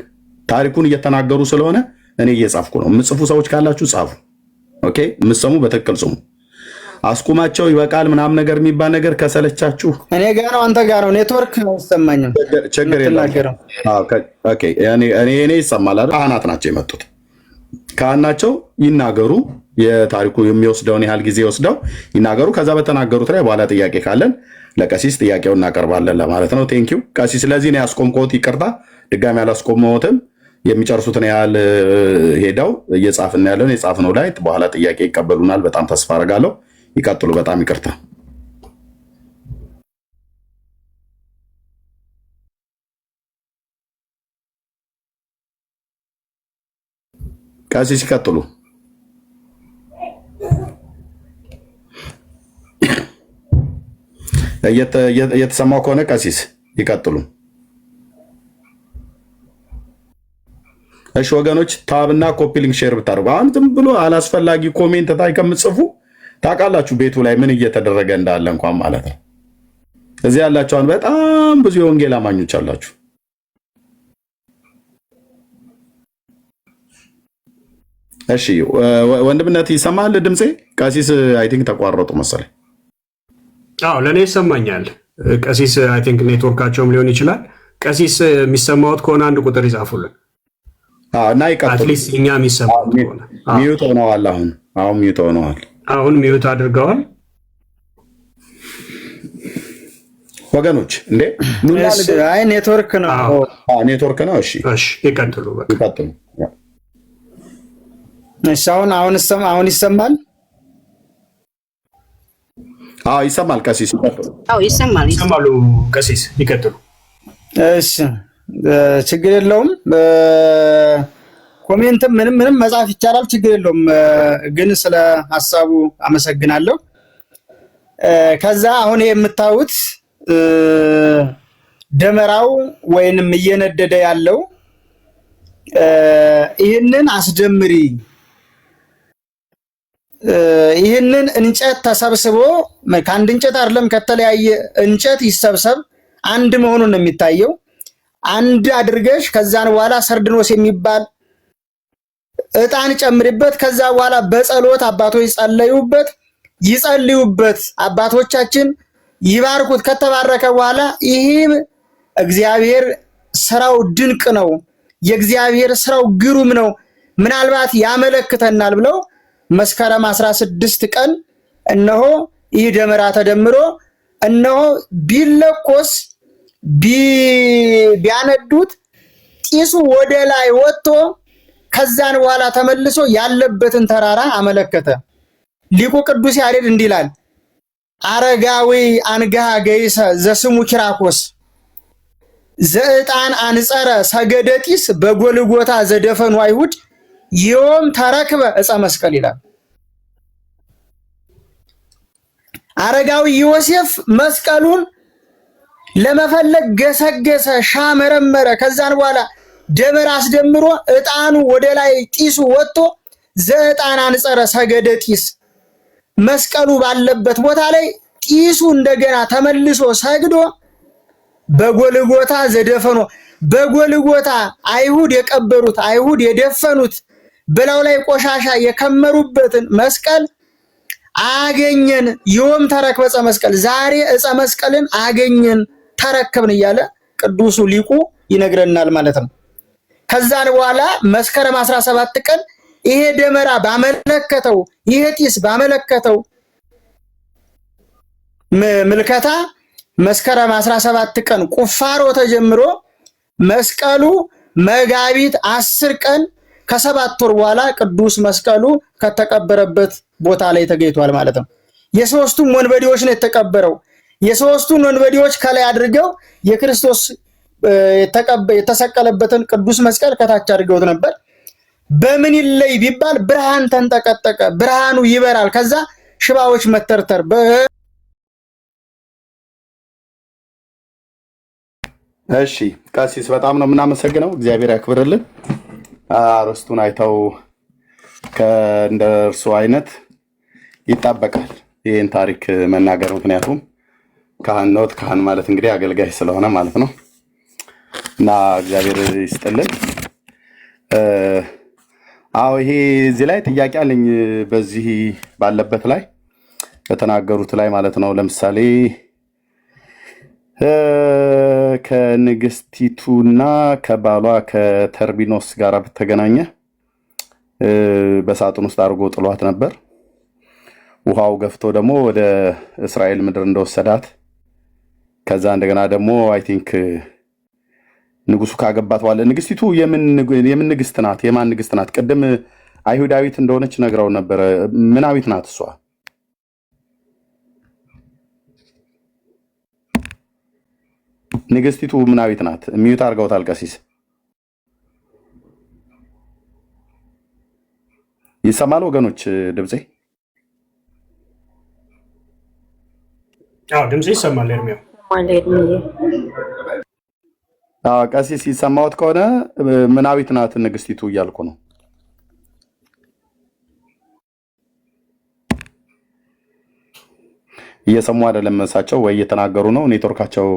ታሪኩን እየተናገሩ ስለሆነ እኔ እየጻፍኩ ነው። የምጽፉ ሰዎች ካላችሁ ጻፉ። ኦኬ የምትሰሙ በትክክል ስሙ። አስቁማቸው ይበቃል ምናምን ነገር የሚባል ነገር ከሰለቻችሁ እኔ ጋር ነው አንተ ጋር ነው ኔትወርክ አይሰማኝም። ችግር የለም። ኦኬ እኔ ይሰማል አይደል? ካህናት ናቸው የመጡት። ካህን ናቸው ይናገሩ። የታሪኩ የሚወስደውን ያህል ጊዜ ወስደው ይናገሩ። ከዛ በተናገሩት ላይ በኋላ ጥያቄ ካለን ለቀሲስ ጥያቄውን እናቀርባለን ለማለት ነው። ቴንኪው ቀሲስ። ስለዚህ ነው ያስቆምኩት። ይቅርታ ድጋሚ አላስቆመሁትም። የሚጨርሱትን ያህል ሄደው እየጻፍን ያለን የጻፍነው ላይ በኋላ ጥያቄ ይቀበሉናል። በጣም ተስፋ አደርጋለሁ። ይቀጥሉ። በጣም ይቅርታ ቀሲስ ይቀጥሉ። እየተሰማው ከሆነ ቀሲስ ይቀጥሉ። እሺ ወገኖች ታብና ኮፒ ሊንክ ሼር ብታደርጉ አሁን ዝም ብሎ አላስፈላጊ ኮሜንት ታይ ከምጽፉ ታውቃላችሁ ቤቱ ላይ ምን እየተደረገ እንዳለ እንኳን ማለት ነው። እዚህ ያላችሁን በጣም ብዙ የወንጌል አማኞች አላችሁ። እሺ ወንድምነት ይሰማል ድምጼ? ቀሲስ አይ ቲንክ ተቋረጡ መሰለኝ። አዎ ለእኔ ይሰማኛል። ቀሲስ አይ ቲንክ ኔትወርካቸውም ሊሆን ይችላል። ቀሲስ የሚሰማዎት ከሆነ አንድ ቁጥር ይጻፉልን እና ይቀጥሉ። አትሊስት እኛ የሚሰማዎት ከሆነ ሚዩት ሆነዋል። አሁን ሚዩት ሆነዋል። አሁን ሚዩት አድርገዋል ወገኖች። እንዴ አይ ኔትወርክ ነው። ኔትወርክ ነው። እሺ ይቀጥሉ። በቃ ይቀጥሉ። እሺ አሁን ይሰማል። ይሰማል። ቀሲስ ይቀጥሉ። ይሰማሉ። ቀሲስ ይቀጥሉ። እሺ ችግር የለውም። ኮሜንትም ምንም መጻፍ ይቻላል። ችግር የለውም። ግን ስለ ሐሳቡ አመሰግናለሁ። ከዛ አሁን የምታዩት ደመራው ወይንም እየነደደ ያለው ይህንን አስደምሪ ይህንን እንጨት ተሰብስቦ ከአንድ እንጨት አይደለም ከተለያየ እንጨት ይሰብሰብ አንድ መሆኑን ነው የሚታየው። አንድ አድርገሽ ከዛን በኋላ ሰርድኖስ የሚባል ዕጣን ጨምሪበት። ከዛ በኋላ በጸሎት አባቶች ይጸልዩበት፣ አባቶቻችን ይባርኩት። ከተባረከ በኋላ ይሄ እግዚአብሔር ስራው ድንቅ ነው፣ የእግዚአብሔር ስራው ግሩም ነው፣ ምናልባት ያመለክተናል ብለው መስከረም 16 ቀን እነሆ ይህ ደመራ ተደምሮ እነሆ ቢለኮስ ቢያነዱት ጢሱ ወደ ላይ ወጥቶ ከዛን በኋላ ተመልሶ ያለበትን ተራራ አመለከተ። ሊቁ ቅዱስ ያሬድ እንዲህ ይላል፣ አረጋዊ አንገሃ ገይሰ ዘስሙ ኪራኮስ ዘዕጣን አንጸረ ሰገደ ጢስ በጎልጎታ ዘደፈኑ አይሁድ ዮም ተረክበ ዕፀ መስቀል ይላል። አረጋዊ ዮሴፍ መስቀሉን ለመፈለግ ገሰገሰ፣ ሻመረመረ። ከዛን በኋላ ደመራ አስደምሮ ዕጣኑ ወደ ላይ ጢሱ ወጥቶ ዘዕጣን አንጸረ ሰገደ ጢስ መስቀሉ ባለበት ቦታ ላይ ጢሱ እንደገና ተመልሶ ሰግዶ በጎልጎታ ዘደፈኖ በጎልጎታ አይሁድ የቀበሩት አይሁድ የደፈኑት በላዩ ላይ ቆሻሻ የከመሩበትን መስቀል አገኘን። ዮም ተረክበ ዕፀ መስቀል፣ ዛሬ ዕፀ መስቀልን አገኘን ተረከብን እያለ ቅዱሱ ሊቁ ይነግረናል ማለት ነው። ከዛን በኋላ መስከረም 17 ቀን ይሄ ደመራ ባመለከተው ይሄ ጢስ ባመለከተው ምልከታ መስከረም 17 ቀን ቁፋሮ ተጀምሮ መስቀሉ መጋቢት 10 ቀን ከ7 ወር በኋላ ቅዱስ መስቀሉ ከተቀበረበት ቦታ ላይ ተገኝቷል ማለት ነው። የሶስቱም ወንበዴዎች ነው የተቀበረው። የሶስቱን ወንበዴዎች ከላይ አድርገው የክርስቶስ የተሰቀለበትን ቅዱስ መስቀል ከታች አድርገውት ነበር። በምን ይለይ ቢባል ብርሃን ተንጠቀጠቀ፣ ብርሃኑ ይበራል። ከዛ ሽባዎች መተርተር እሺ ቀሲስ በጣም ነው የምናመሰግነው። እግዚአብሔር ያክብርልን። አርስቱን አይተው ከእንደ እርሱ አይነት ይጣበቃል ይህን ታሪክ መናገር። ምክንያቱም ካህን ነዎት። ካህን ማለት እንግዲህ አገልጋይ ስለሆነ ማለት ነው። እና እግዚአብሔር ይስጥልን። አዎ ይሄ እዚህ ላይ ጥያቄ አለኝ። በዚህ ባለበት ላይ በተናገሩት ላይ ማለት ነው። ለምሳሌ ከንግስቲቱና ከባሏ ከተርቢኖስ ጋር በተገናኘ በሳጥን ውስጥ አድርጎ ጥሏት ነበር። ውሃው ገፍቶ ደግሞ ወደ እስራኤል ምድር እንደወሰዳት ከዛ እንደገና ደግሞ አይ ቲንክ ንጉሱ ካገባት በኋላ ንግስቲቱ የምን ንግስት ናት? የማን ንግስት ናት? ቅድም አይሁዳዊት እንደሆነች ነግረው ነበረ። ምናዊት ናት እሷ? ንግስቲቱ ምናዊት ናት? ሚዩት አድርገውታል ቀሲስ። ይሰማል ወገኖች ድምጼ? አዎ ድምጽ ይሰማል። ኤርሚያው ቀሲስ ይሰማዎት ከሆነ ምናዊት ናት ንግስቲቱ እያልኩ ነው። እየሰሙ አይደለም እሳቸው ወይ እየተናገሩ ነው። ኔትወርካቸው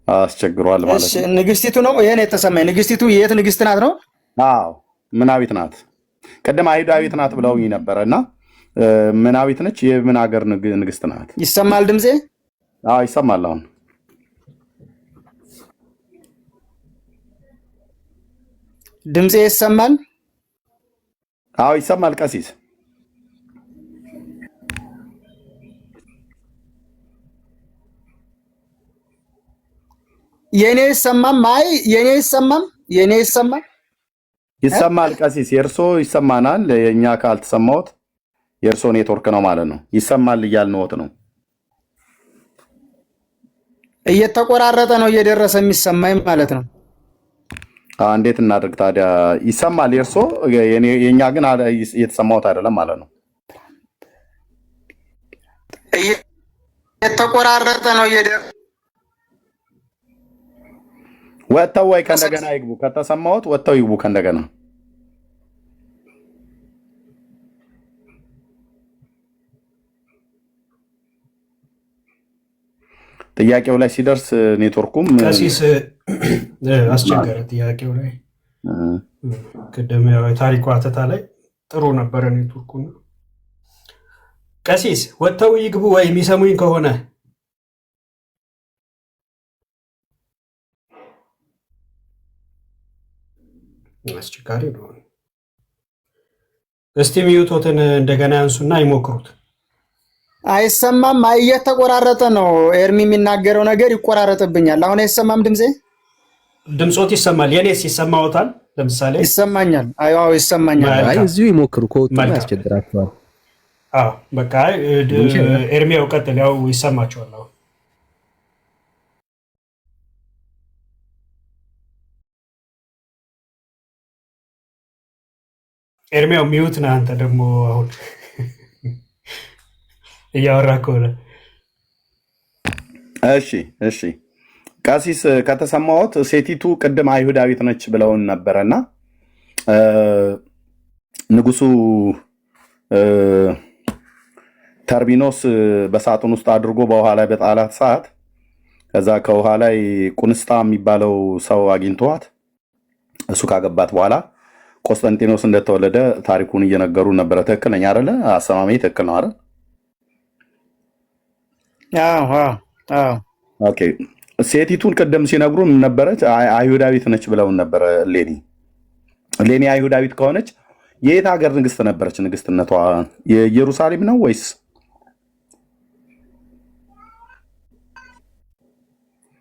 አስቸግሯል ማለት ነው። ንግስቲቱ ነው ይሄን የተሰማኝ። ንግስቲቱ የት ንግስት ናት ነው? አዎ ምናዊት ናት። ቀደም አይሁዳዊት ናት ብለውኝ ነበረ እና ምናዊት ነች። የምን ሀገር ንግስት ናት? ይሰማል ድምጼ? አዎ ይሰማል። አሁን ድምጼ ይሰማል? አዎ ይሰማል ቀሲስ። የኔ ይሰማም? አይ የኔ ይሰማም? የኔ ይሰማል? ይሰማል ቀሲስ። የእርሶ ይሰማናል። የእኛ ካልተሰማዎት የእርሶ ኔትወርክ ነው ማለት ነው። ይሰማል እያልንዎት ነው። እየተቆራረጠ ነው እየደረሰ የሚሰማኝ ማለት ነው። እንዴት እናድርግ ታዲያ? ይሰማል የእርሶ፣ የእኛ ግን እየተሰማዎት አይደለም ማለት ነው። እየተቆራረጠ ነው እየደረሰ። ወጥተው ወይ ከእንደገና ይግቡ። ከተሰማዎት ወጥተው ይግቡ ከእንደገና። ጥያቄው ላይ ሲደርስ ኔትወርኩም ቀሲስ አስቸገረ። ጥያቄው ላይ ቅድም የታሪኩ አተታ ላይ ጥሩ ነበረ ኔትወርኩ። ቀሲስ ወጥተው ይግቡ ወይ የሚሰሙኝ ከሆነ አስቸጋሪ ነው። እስቲ ሚዩቶትን እንደገና ያንሱና ይሞክሩት። አይሰማም? እየተቆራረጠ ነው። ኤርሚ የሚናገረው ነገር ይቆራረጥብኛል። አሁን አይሰማም ድምጼ? ድምጾት ይሰማል። የኔስ ይሰማዎታል? ለምሳሌ ይሰማኛል። አዎ ይሰማኛል። አይ እዚሁ ይሞክሩ። ከወጡ ያስቸግራቸዋል። አዎ በቃ ኤርሚያው ቀጥል። ያው ይሰማቸዋል። አሁን ኤርሚያው ሚዩት ነህ አንተ ደግሞ አሁን እያወራ ከሆነ። እሺ ቀሲስ ከተሰማዎት ሴቲቱ ቅድም አይሁዳዊት ነች ብለውን ነበረና ንጉሱ ተርቢኖስ በሳጥን ውስጥ አድርጎ በውሃ ላይ በጣላት ሰዓት ከዛ ከውሃ ላይ ቁንስጣ የሚባለው ሰው አግኝተዋት እሱ ካገባት በኋላ ቆስጠንጢኖስ እንደተወለደ ታሪኩን እየነገሩ ነበረ። ትክክል ነኝ አይደለ? አሰማሜ ትክክል ነው አይደል? ኦኬ። ሴቲቱን ቅድም ሲነግሩ ምን ነበረች? አይሁዳዊት ነች ብለውን ነበረ። ሌኒ አይሁዳዊት ከሆነች የየት ሀገር ንግስት ነበረች? ንግስትነቷ የኢየሩሳሌም ነው ወይስ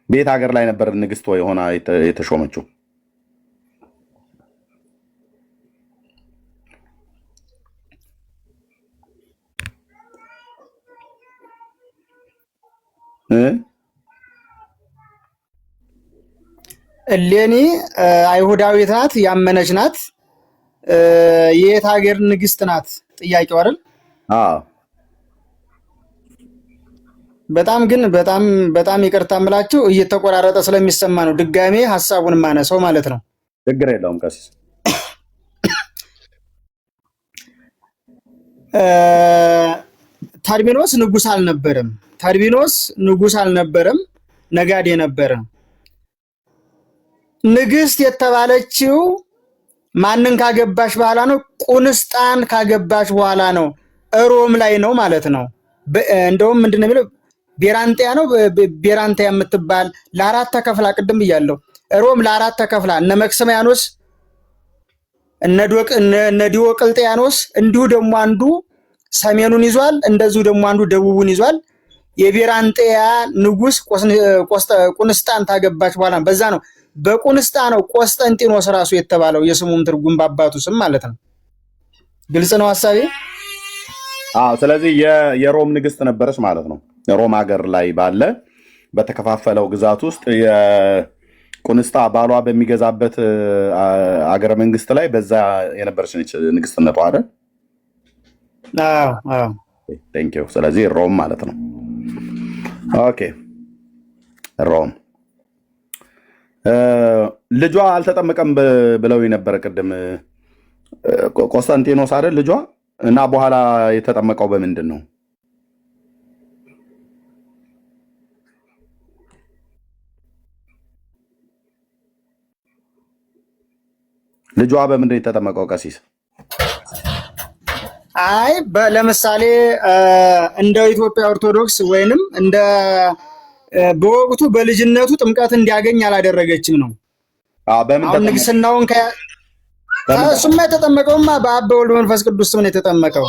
በየት ሀገር ላይ ነበር ንግስት ሆና የተሾመችው? እሌኒ አይሁዳዊት ናት፣ ያመነች ናት። የየት ሀገር ንግስት ናት ጥያቄው አይደል? በጣም ግን በጣም ይቅርታ የምላችሁ እየተቆራረጠ ስለሚሰማ ነው ድጋሜ ሀሳቡን ማነሰው ማለት ነው። ችግር የለውም ቀሲስ። ተርቢኖስ ንጉስ አልነበረም። ተርቢኖስ ንጉስ አልነበረም፣ ነጋዴ ነበረ። ንግስት የተባለችው ማንን ካገባሽ በኋላ ነው? ቁንስጣን ካገባሽ በኋላ ነው። ሮም ላይ ነው ማለት ነው። እንደውም ምንድነው የሚለው ቤራንቲያ ነው። ቤራንቲያ የምትባል ለአራት ተከፍላ፣ ቅድም ብያለሁ። ሮም ለአራት ተከፍላ እነ መክስሚያኖስ እነ ዲዮቅልጥያኖስ እንዲሁ ደግሞ አንዱ ሰሜኑን ይዟል፣ እንደዚሁ ደግሞ አንዱ ደቡቡን ይዟል። የቤራንቲያ ንጉስ ቁንስጣን ታገባች በኋላ በዛ ነው በቁንስጣ ነው ቆስጠንጢኖስ ራሱ የተባለው የስሙም ትርጉም በአባቱ ስም ማለት ነው። ግልጽ ነው ሐሳቤ? ስለዚህ የሮም ንግስት ነበረች ማለት ነው። ሮም ሀገር ላይ ባለ በተከፋፈለው ግዛት ውስጥ የቁንስጣ ባሏ በሚገዛበት አገረ መንግስት ላይ በዛ የነበረች ንግስትነቷ አይደል? ቴንክ ዩ። ስለዚህ ሮም ማለት ነው። ኦኬ ሮም ልጇ አልተጠመቀም ብለው የነበረ ቅድም ቆስጠንጢኖስ አይደል ልጇ? እና በኋላ የተጠመቀው በምንድን ነው? ልጇ በምንድን ነው የተጠመቀው ቀሲስ? አይ ለምሳሌ እንደ ኢትዮጵያ ኦርቶዶክስ ወይንም እንደ በወቅቱ በልጅነቱ ጥምቀት እንዲያገኝ አላደረገችም ነው። አሁን ንግስናውን እሱማ የተጠመቀውማ በአብ በወልድ በመንፈስ ቅዱስ ስም ነው የተጠመቀው።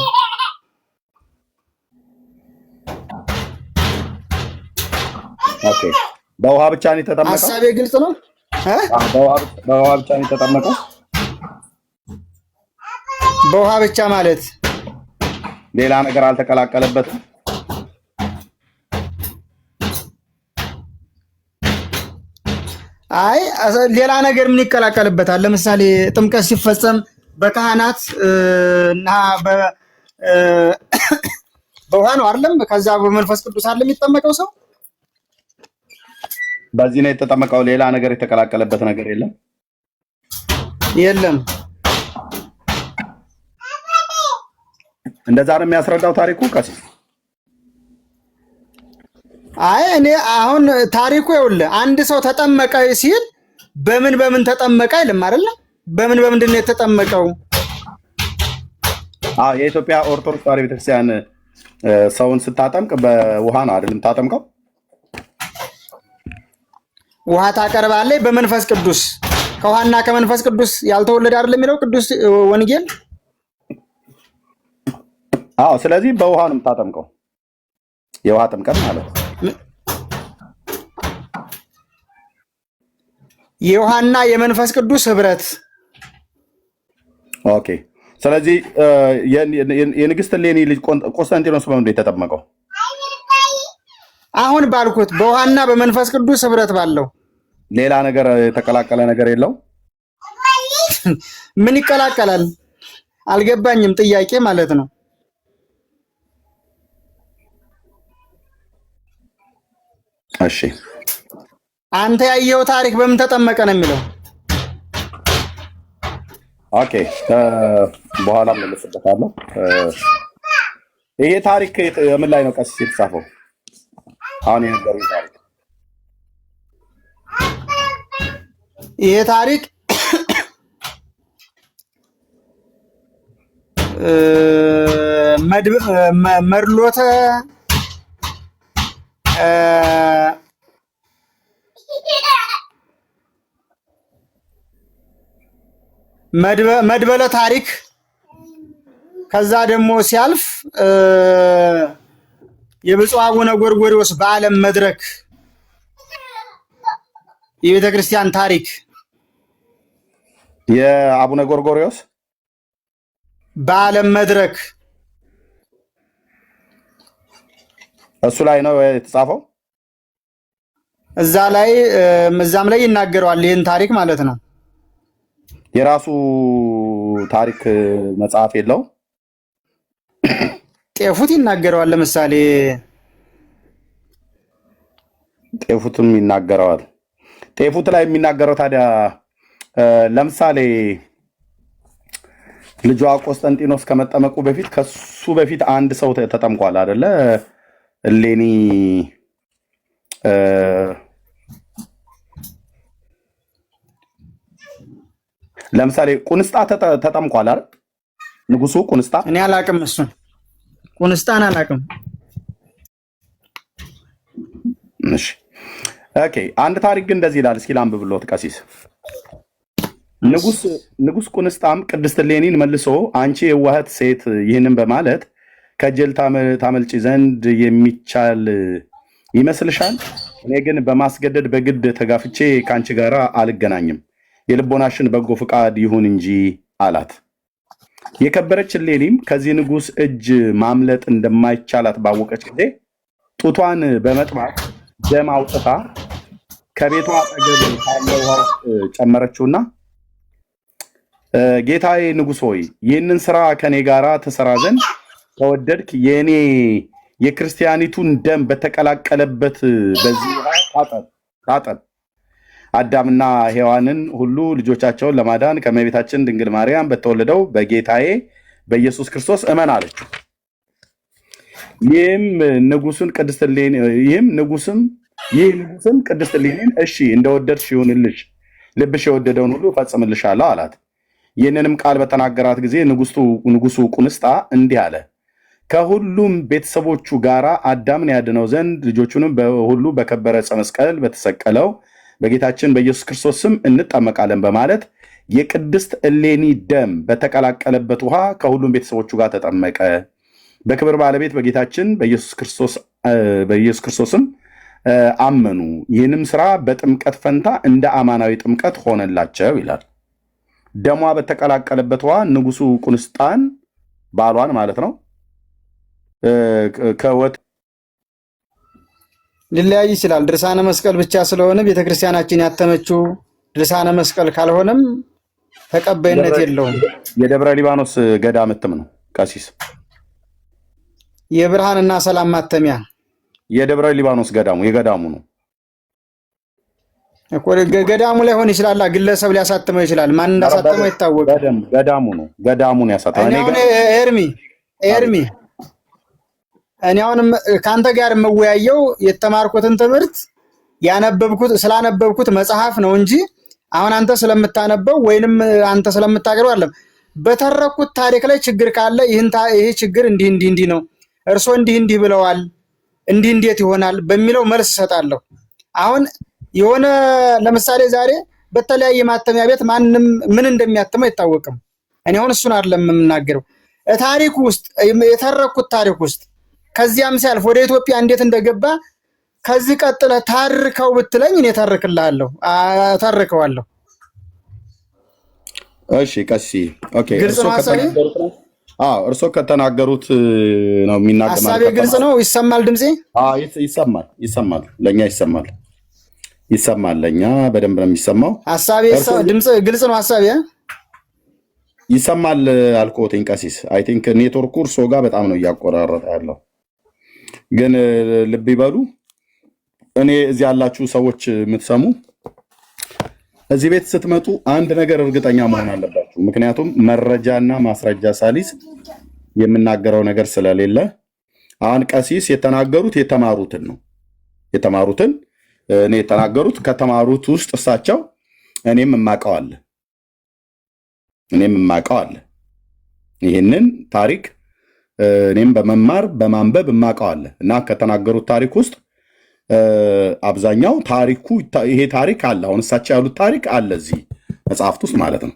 ኦኬ በውሃ ብቻ ነው የተጠመቀው? ሐሳቤ ግልጽ ነው። በውሃ ብቻ ነው የተጠመቀው? በውሃ ብቻ ማለት ሌላ ነገር አልተቀላቀለበትም? አይ ሌላ ነገር ምን ይቀላቀልበታል? ለምሳሌ ጥምቀት ሲፈጸም በካህናት እና በውሃ ነው አይደለም? ከዛ በመንፈስ ቅዱስ አይደለም የሚጠመቀው ሰው? በዚህ ነው የተጠመቀው። ሌላ ነገር የተቀላቀለበት ነገር የለም? የለም። እንደዛ ነው የሚያስረዳው ታሪኩ ቀሲስ? አይ እኔ አሁን ታሪኩ ይኸውልህ አንድ ሰው ተጠመቀ ሲል በምን ተጠመቀ አይልም አይደለ? በምንድን ነው የተጠመቀው? የኢትዮጵያ ኦርቶዶክስ ተዋሕዶ ቤተክርስቲያን ሰውን ስታጠምቅ በውሃ ነው አይደለም ታጠምቀው? ውሃ ታቀርባለች በመንፈስ ቅዱስ። ከውሃና ከመንፈስ ቅዱስ ያልተወለደ አይደለም የሚለው ቅዱስ ወንጌል። ስለዚህ በውሃ ነው የምታጠምቀው። የውሃ ጥምቀት ማለት ነው። የውሃና የመንፈስ ቅዱስ ህብረት። ኦኬ። ስለዚህ የንግስት እሌኒ ልጅ ቆስጠንጢኖስ በምንድን ነው የተጠመቀው? አሁን ባልኩት በውሃና በመንፈስ ቅዱስ ህብረት ባለው። ሌላ ነገር የተቀላቀለ ነገር የለው? ምን ይቀላቀላል? አልገባኝም ጥያቄ ማለት ነው። እሺ አንተ ያየው ታሪክ በምን ተጠመቀ ነው የሚለው? ኦኬ በኋላ መለስበታለሁ። ይሄ ታሪክ ምን ላይ ነው ቀሲስ የተጻፈው? አሁን የነገሩኝ ታሪክ ይሄ ታሪክ መድሎተ መድበለ ታሪክ ከዛ ደግሞ ሲያልፍ የብፁዕ አቡነ ጎርጎርዮስ በዓለም መድረክ የቤተ ክርስቲያን ታሪክ የአቡነ ጎርጎርዮስ በዓለም መድረክ እሱ ላይ ነው የተጻፈው። እዛም ላይ ይናገረዋል ይህን ታሪክ ማለት ነው። የራሱ ታሪክ መጽሐፍ የለው? ጤፉት ይናገረዋል። ለምሳሌ ጤፉትም ይናገረዋል። ጤፉት ላይ የሚናገረው ታዲያ ለምሳሌ ልጇ ቆስጠንጢኖስ ከመጠመቁ በፊት ከሱ በፊት አንድ ሰው ተጠምቋል አይደለ? እሌኒ ለምሳሌ ቁንስጣ ተጠምቋል አይደል? ንጉሱ ቁንስጣ። እኔ አላቅም፣ እሱን ቁንስጣን አላቅም። እሺ ኦኬ። አንድ ታሪክ ግን እንደዚህ ይላል። እስኪ ላንብብልዎት ቀሲስ። ንጉስ ቁንስጣም ቅድስት እሌኒን መልሶ አንቺ የዋህት ሴት ይህንን በማለት ከእጅል ታመልጪ ዘንድ የሚቻል ይመስልሻል? እኔ ግን በማስገደድ በግድ ተጋፍቼ ከአንቺ ጋር አልገናኝም፣ የልቦናሽን በጎ ፍቃድ ይሁን እንጂ አላት። የከበረች እሌኒም ከዚህ ንጉስ እጅ ማምለጥ እንደማይቻላት ባወቀች ጊዜ ጡቷን በመጥባት ደም አውጥታ ከቤቷ አጠገብ ካለ ውሃ ውስጥ ጨመረችውና ጌታዬ ንጉሥ ሆይ ይህንን ስራ ከኔ ጋራ ትሰራ ዘንድ ከወደድክ የእኔ የክርስቲያኒቱን ደም በተቀላቀለበት በዚህ ውሃ ታጠብ። አዳምና ሔዋንን ሁሉ ልጆቻቸውን ለማዳን ከእመቤታችን ድንግል ማርያም በተወለደው በጌታዬ በኢየሱስ ክርስቶስ እመን አለችው። ይህም ንጉስም ቅድስት እሌኒን እሺ እንደወደድሽ ይሁንልሽ፣ ልብሽ የወደደውን ሁሉ እፈጽምልሻለሁ አላት። ይህንንም ቃል በተናገራት ጊዜ ንጉሱ ቁንስጣ እንዲህ አለ፣ ከሁሉም ቤተሰቦቹ ጋር አዳምን ያድነው ዘንድ ልጆቹንም ሁሉ በከበረ ዕፀ መስቀል በተሰቀለው በጌታችን በኢየሱስ ክርስቶስ ስም እንጠመቃለን በማለት የቅድስት እሌኒ ደም በተቀላቀለበት ውሃ ከሁሉም ቤተሰቦቹ ጋር ተጠመቀ። በክብር ባለቤት በጌታችን በኢየሱስ ክርስቶስም አመኑ። ይህንም ስራ በጥምቀት ፈንታ እንደ አማናዊ ጥምቀት ሆነላቸው ይላል። ደሟ በተቀላቀለበት ውሃ ንጉሱ ቁንስጣን ባሏን ማለት ነው ሊለያይ ይችላል። ድርሳነ መስቀል ብቻ ስለሆነ ቤተክርስቲያናችን ያተመችው ድርሳነ መስቀል ካልሆነም ተቀባይነት የለውም። የደብረ ሊባኖስ ገዳም እትም ነው ቀሲስ። የብርሃንና ሰላም ማተሚያ የደብረ ሊባኖስ የገዳሙ ነው እኮ። ገዳሙ ላይ ሆን ይችላል፣ ግለሰብ ሊያሳትመው ይችላል። ማን እንዳሳተመው አይታወቅም። ገዳሙን ያሳተመው። ኤርሚ እኔ አሁን ከአንተ ጋር የምወያየው የተማርኩትን ትምህርት ስላነበብኩት መጽሐፍ ነው እንጂ አሁን አንተ ስለምታነበው ወይንም አንተ ስለምታገረው አይደለም። በተረኩት ታሪክ ላይ ችግር ካለ ይሄ ችግር እንዲህ ነው፣ እርሶ እንዲህ ብለዋል፣ እንዴት ይሆናል በሚለው መልስ እሰጣለሁ። አሁን የሆነ ለምሳሌ ዛሬ በተለያየ ማተሚያ ቤት ማንም ምን እንደሚያትመው አይታወቅም። እኔ አሁን እሱን አይደለም የምናገረው። ታሪኩ ውስጥ የተረኩት ታሪክ ውስጥ ከዚያም ሲያልፍ ወደ ኢትዮጵያ እንዴት እንደገባ ከዚህ ቀጥለህ ታርከው ብትለኝ እኔ ታርከዋለሁ። እሺ ቀሲ ኦኬ። ግልጽ ነው ሐሳቤ? አዎ እርሶ ከተናገሩት ነው የሚናገር ማለት ነው። ሐሳቤ ግልጽ ነው? ይሰማል ድምጼ? አዎ ይሰማል። ለኛ ይሰማል። ለኛ በደንብ ነው የሚሰማው። ሐሳቤ ድምጽ ግልጽ ነው? ሐሳቤ ይሰማል አልኮቴን ቀሲስ። አይ ቲንክ ኔትወርኩ እርሶ ጋር በጣም ነው እያቆራረጠ ያለው። ግን ልብ ይበሉ፣ እኔ እዚህ ያላችሁ ሰዎች የምትሰሙ እዚህ ቤት ስትመጡ አንድ ነገር እርግጠኛ መሆን አለባችሁ። ምክንያቱም መረጃና ማስረጃ ሳሊስ የምናገረው ነገር ስለሌለ፣ አሁን ቀሲስ የተናገሩት የተማሩትን ነው። እኔ የተናገሩት ከተማሩት ውስጥ እሳቸው እኔም የማውቀው አለ። ይህንን ታሪክ እኔም በመማር በማንበብ የማውቀው አለ እና ከተናገሩት ታሪክ ውስጥ አብዛኛው ይሄ ታሪክ አለ። አሁን እሳቸው ያሉት ታሪክ አለ እዚህ መጽሐፍት ውስጥ ማለት ነው።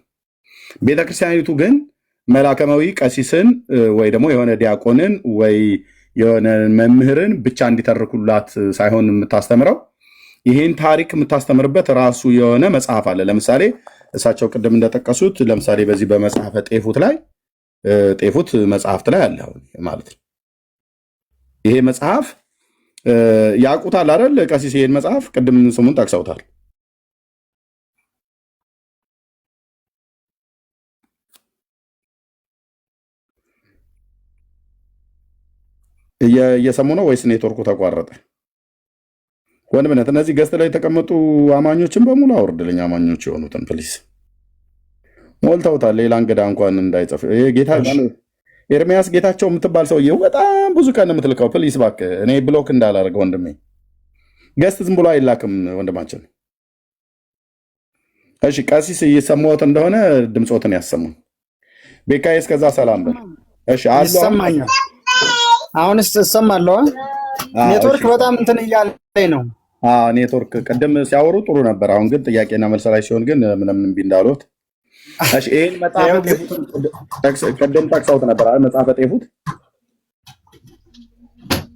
ቤተክርስቲያኒቱ ግን መላከማዊ ቀሲስን ወይ ደግሞ የሆነ ዲያቆንን ወይ የሆነ መምህርን ብቻ እንዲተርኩላት ሳይሆን የምታስተምረው ይህን ታሪክ የምታስተምርበት ራሱ የሆነ መጽሐፍ አለ። ለምሳሌ እሳቸው ቅድም እንደጠቀሱት ለምሳሌ በዚህ በመጽሐፈ ጤፉት መጽሐፍት ላይ አለ ማለት ነው። ይሄ መጽሐፍ ያውቁታል አይደል ቀሲስ? ይሄን መጽሐፍ ቅድም ስሙን ጠቅሰውታል። እየሰሙ ነው ወይስ ኔትወርኩ ተቋረጠ? ወንድምነት እነዚህ ገስት ላይ የተቀመጡ አማኞችን በሙሉ አውርድልኝ። አማኞች የሆኑትን ፕሊስ ሞልተውታል። ሌላ እንግዳ እንኳን እንዳይጽፍ ይሄ ጌታ ኤርሚያስ ጌታቸው የምትባል ሰውዬው በጣም ብዙ ቀን የምትልከው ፕሊስ እባክህ እኔ ብሎክ እንዳላደርግ ወንድሜ። ገስት ዝም ብሎ አይላክም ወንድማችን። እሺ ቀሲስ እየሰማሁት እንደሆነ ድምፆትን ያሰሙን። ቤካዬ እስከዛ ሰላም በል። እሺ አሉ ይሰማኛል። አሁንስ እሰማለሁ። ኔትወርክ በጣም እንትን እያለኝ ነው። ኔትወርክ ቅድም ሲያወሩ ጥሩ ነበር። አሁን ግን ጥያቄና መልስ ላይ ሲሆን ግን ምንም እምቢ እንዳሉት። እሺ ይሄን መጽሐፈ ጤፉት ቅድም ጠቅሰውት ነበር አይደል? መጽሐፈ ጤፉት